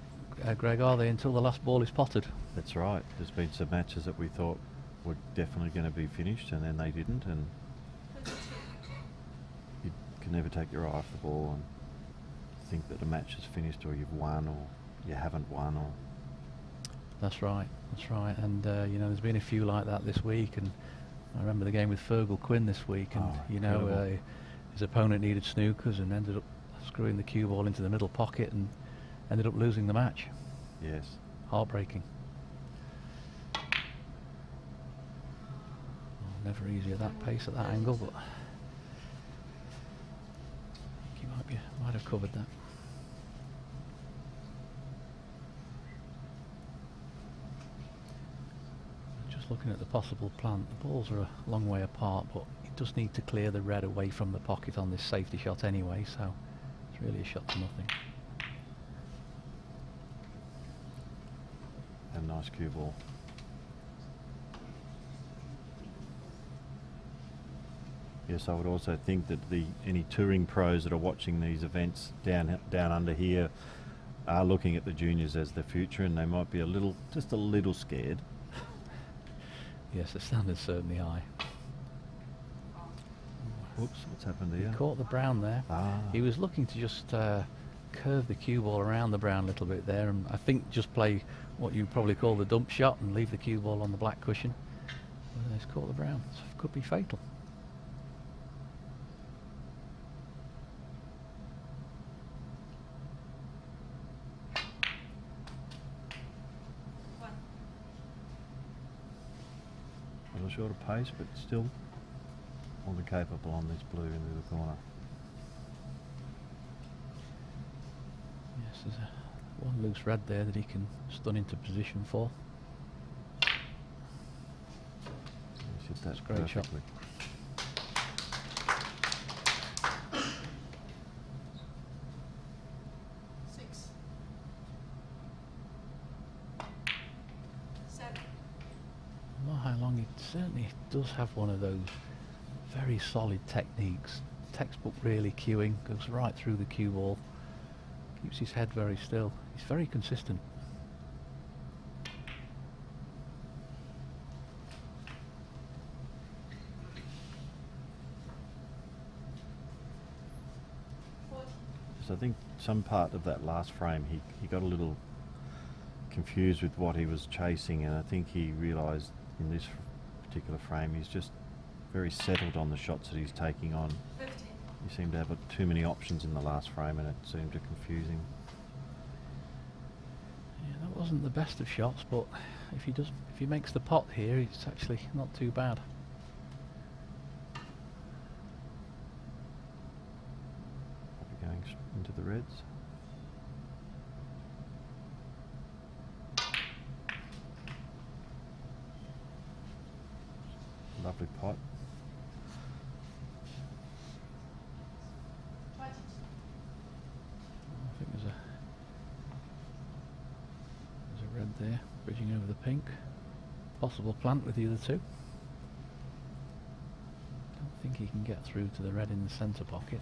[SPEAKER 8] Greg, are they, until the last ball is potted?
[SPEAKER 1] That's right. There's been some matches that we thought were definitely going to be finished, and then they didn't, and you can never take your eye off the ball and think that the match is finished, or you've won, or you haven't won, or...
[SPEAKER 8] That's right, and you know, there's been a few like that this week, and I remember the game with Fergal Quinn this week, and you know, his opponent needed snookers and ended up screwing the cue ball into the middle pocket and ended up losing the match.
[SPEAKER 1] Yes.
[SPEAKER 8] Heartbreaking. Oh, never easy at that pace, at that angle, but I think he might have covered that. Just looking at the possible plan, the balls are a long way apart, but he does need to clear the red away from the pocket on this safety shot anyway, so it's really a shot to nothing.
[SPEAKER 1] And nice cue ball. Yes, I would also think that any touring pros that are watching these events down under here are looking at the juniors as the future, and they might be just a little scared.
[SPEAKER 8] Yes, the standard's certainly high.
[SPEAKER 1] Whoops, what's happened here?
[SPEAKER 8] He caught the brown there. He was looking to just curve the cue ball around the brown a little bit there, and I think just play what you probably call the dump shot and leave the cue ball on the black cushion. He's caught the brown. It could be fatal.
[SPEAKER 1] A little short of pace, but still more than capable on this blue into the corner.
[SPEAKER 8] Yes, there's one loose red there that he can stun into position for.
[SPEAKER 1] That's
[SPEAKER 8] great
[SPEAKER 1] perfectly.
[SPEAKER 3] Six. 7.
[SPEAKER 8] Not how long. He certainly does have one of those very solid techniques. Textbook really cueing, goes right through the cue ball, keeps his head very still. He's very consistent.
[SPEAKER 1] So I think some part of that last frame he got a little confused with what he was chasing, and I think he realised in this particular frame he's just very settled on the shots that he's taking on.
[SPEAKER 3] 15.
[SPEAKER 1] He seemed to have too many options in the last frame, and it seemed to confuse him.
[SPEAKER 8] Yeah, that wasn't the best of shots, but if he makes the pot here, it's actually not too bad.
[SPEAKER 1] Probably going into the reds. Lovely pot.
[SPEAKER 8] I think there's a red there, bridging over the pink. Possible plant with the other two. Don't think he can get through to the red in the centre pocket.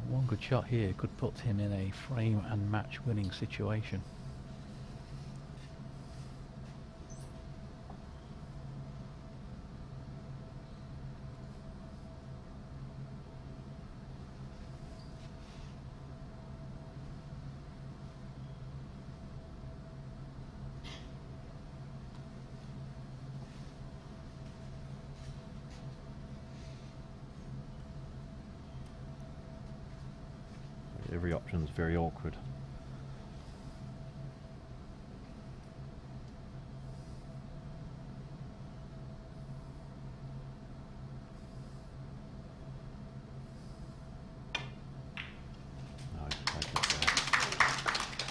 [SPEAKER 8] One good shot here could put him in a frame and match winning situation.
[SPEAKER 1] Every option is very awkward. No, he's taken it back.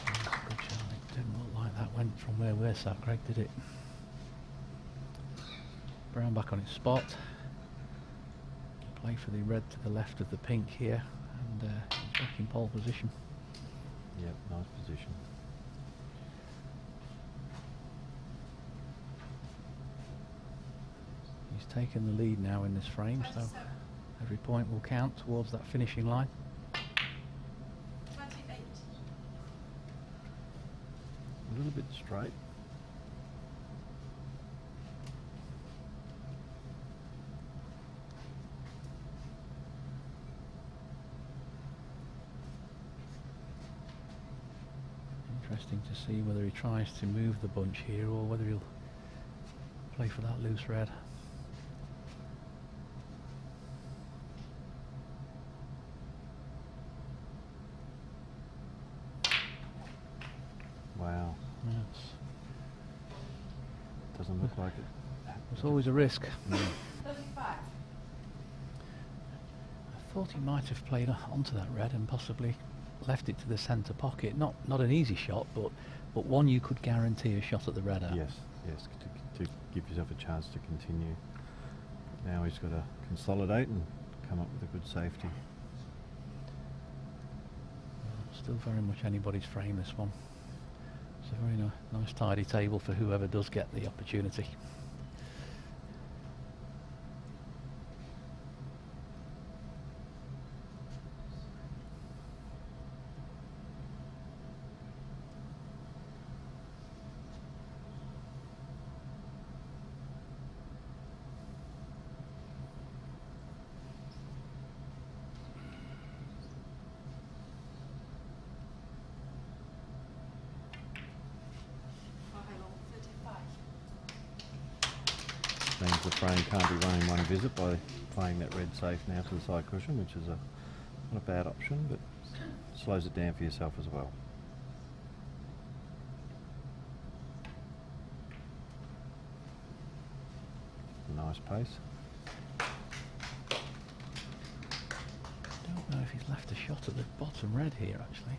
[SPEAKER 8] That's a good shot. It didn't look like that went from where we're sat, Greg, did it? Brown back on its spot. Play for the red to the left of the pink here, and he's back in pole position.
[SPEAKER 1] Yep, nice position.
[SPEAKER 8] He's taken the lead now in this frame, so every point will count towards that finishing line.
[SPEAKER 3] 28.
[SPEAKER 1] A little bit straight.
[SPEAKER 8] Interesting to see whether he tries to move the bunch here or whether he'll play for that loose red.
[SPEAKER 1] Wow,
[SPEAKER 8] Yes.
[SPEAKER 1] doesn't look like it.
[SPEAKER 8] There's always a risk.
[SPEAKER 3] 35.
[SPEAKER 8] I thought he might have played onto that red and possibly left it to the centre pocket. Not an easy shot, but one you could guarantee a shot at the red at.
[SPEAKER 1] Yes, yes, to give yourself a chance to continue. Now he's got to consolidate and come up with a good safety.
[SPEAKER 8] Still very much anybody's frame, this one. It's a very nice tidy table for whoever does get the opportunity.
[SPEAKER 1] Means the frame can't be running one visit by playing that red safe now to the side cushion, which is not a bad option, but slows it down for yourself as well. Nice pace.
[SPEAKER 8] Don't know if he's left a shot at the bottom red here, actually.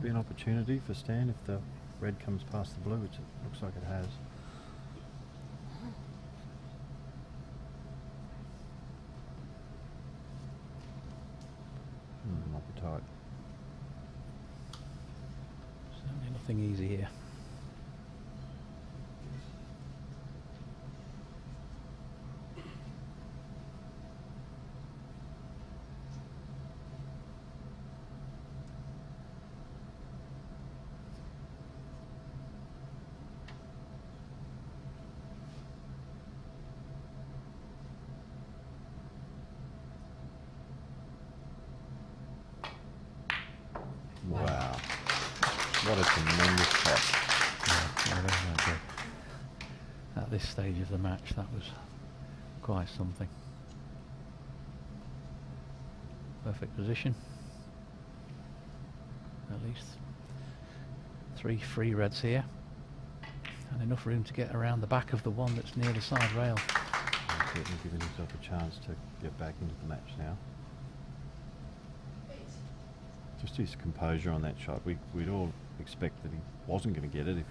[SPEAKER 1] Be an opportunity for Stan if the red comes past the blue, which it looks like it has. Might be tight.
[SPEAKER 8] Certainly nothing easy here.
[SPEAKER 1] Wow. What a tremendous shot.
[SPEAKER 8] Yeah, very good. At this stage of the match, that was quite something. Perfect position. At least 3 free reds here. And enough room to get around the back of the one that's near the side rail.
[SPEAKER 1] He's certainly giving himself a chance to get back into the match now. Just his composure on that shot. We'd all expect that he wasn't going to get it if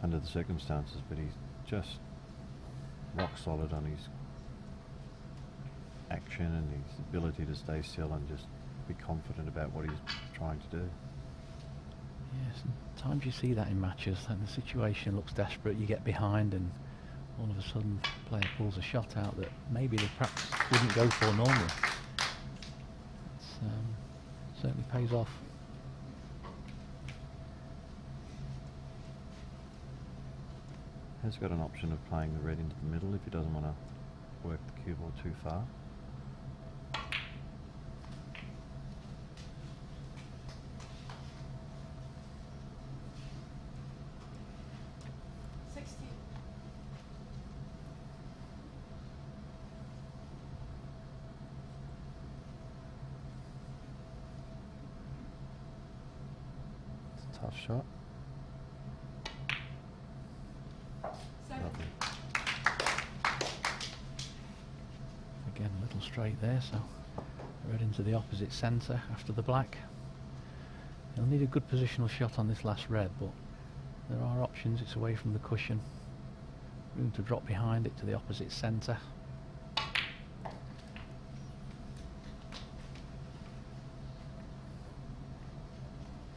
[SPEAKER 1] under the circumstances, but he's just rock solid on his action and his ability to stay still and just be confident about what he's trying to do.
[SPEAKER 8] Yes, sometimes you see that in matches and the situation looks desperate, you get behind and all of a sudden the player pulls a shot out that maybe they perhaps wouldn't go for normally. It certainly pays off.
[SPEAKER 1] Has got an option of playing the red into the middle if he doesn't want to work the cue ball too far. It's a tough shot. Lovely.
[SPEAKER 8] Again, a little straight there, so red into the opposite centre after the black. He'll need a good positional shot on this last red, but there are options. It's away from the cushion. Room to drop behind it to the opposite centre.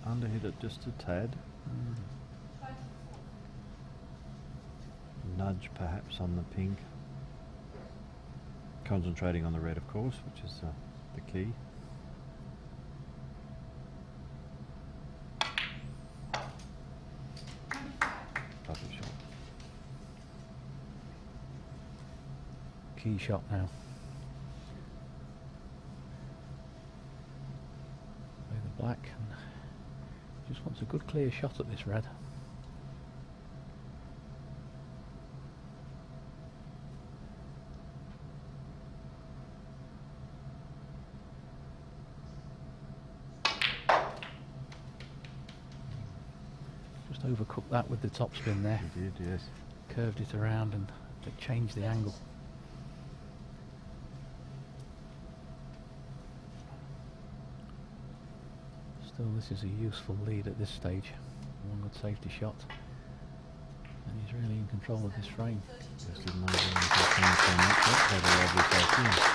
[SPEAKER 1] Underhit it just a tad. Nudge perhaps on the pink. Concentrating on the red, of course, which is the key. Lovely shot.
[SPEAKER 8] Key shot now. Play the black and just wants a good clear shot at this red. Just overcooked that with the topspin there.
[SPEAKER 1] He did, yes.
[SPEAKER 8] Curved it around and it changed the angle. Still, this is a useful lead at this stage. One good safety shot. And he's really in control of this frame.
[SPEAKER 1] Just didn't want to do anything from that shot. Had a lovely safety.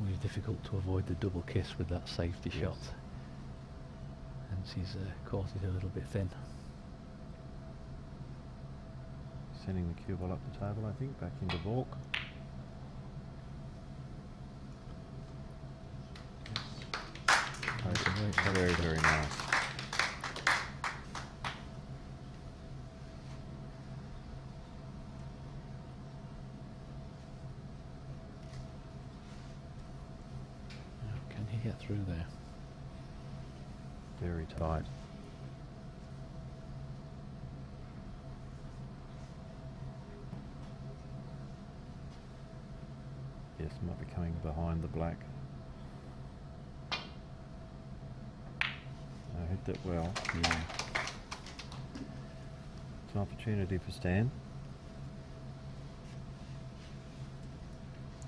[SPEAKER 8] Always difficult to avoid the double kiss with that safety shot. Hence he's caught it a little bit thin.
[SPEAKER 1] Sending the cue ball up the table, I think, back into balk. Very, very nice.
[SPEAKER 8] Can he get through there?
[SPEAKER 1] Very tight. Yes, might be coming behind the black. I hit that well.
[SPEAKER 8] Yeah.
[SPEAKER 1] It's an opportunity for Stan.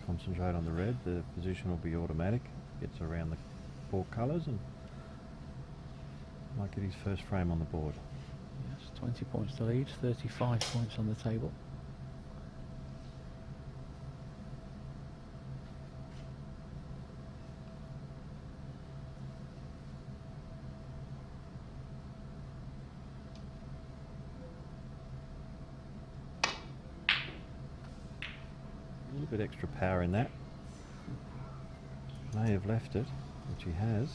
[SPEAKER 1] Concentrate on the red. The position will be automatic. Gets around the four colours and might get his first frame on the board.
[SPEAKER 8] Yes, 20 points to lead, 35 points on the table.
[SPEAKER 1] A little bit extra power in that. may have left it, which he has.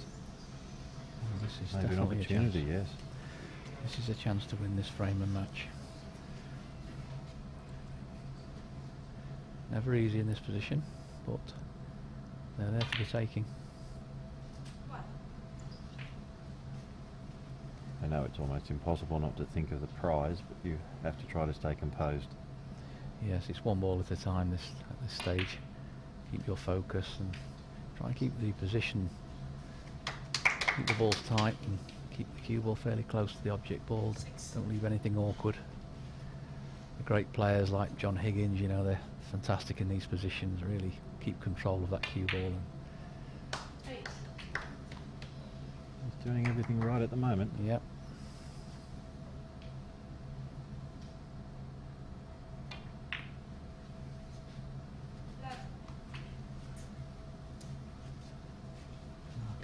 [SPEAKER 8] Oh, this is
[SPEAKER 1] Maybe an
[SPEAKER 8] definitely
[SPEAKER 1] opportunity,
[SPEAKER 8] a chance.
[SPEAKER 1] yes.
[SPEAKER 8] This is a chance to win this frame and match. Never easy in this position, but they're there for the taking.
[SPEAKER 1] I know it's almost impossible not to think of the prize, but you have to try to stay composed.
[SPEAKER 8] Yes, it's one ball at a time at this stage. Keep your focus and try and keep the position, keep the balls tight and keep the cue ball fairly close to the object ball. Don't leave anything awkward. The great players like John Higgins, you know, they're fantastic in these positions, really keep control of that cue ball. And
[SPEAKER 1] He's doing everything right at the moment.
[SPEAKER 8] yep.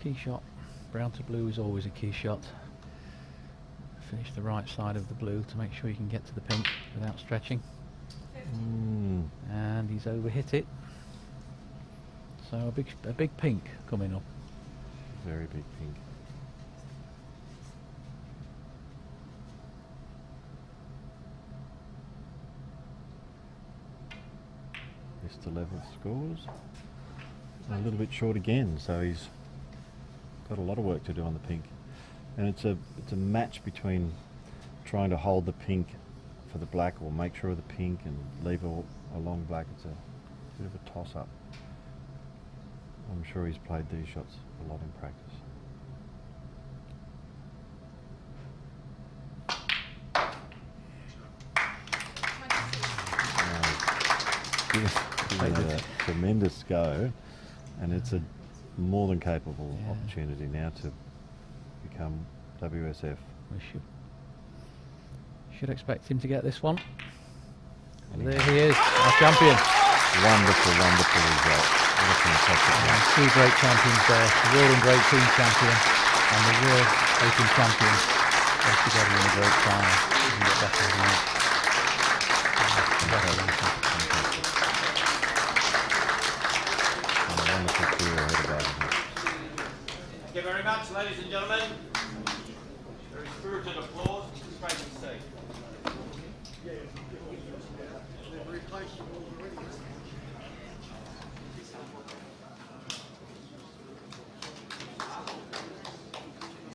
[SPEAKER 8] Key shot, brown to blue is always a key shot. Finish the right side of the blue to make sure you can get to the pink without stretching. And he's overhit it. So a big pink coming up.
[SPEAKER 1] Very big pink. This to level scores. A little bit short again, so he's got a lot of work to do on the pink. And it's a match between trying to hold the pink for the black or make sure of the pink and leave a long black. It's a bit of a toss-up. I'm sure he's played these shots a lot in practice. Given it a tremendous go, and it's a more than capable opportunity now to become WSF.
[SPEAKER 8] We should expect him to get this one.
[SPEAKER 1] And
[SPEAKER 8] There he is, our champion.
[SPEAKER 1] Wonderful, wonderful result. What a fantastic one.
[SPEAKER 8] Two great champions there, the World and Great Team champion and the World Open champion, both together in a great final. Doesn't get better than that.
[SPEAKER 1] Fantastic. And a wonderful career ahead of him.
[SPEAKER 4] Thank you very much, ladies and gentlemen. Very spirited applause.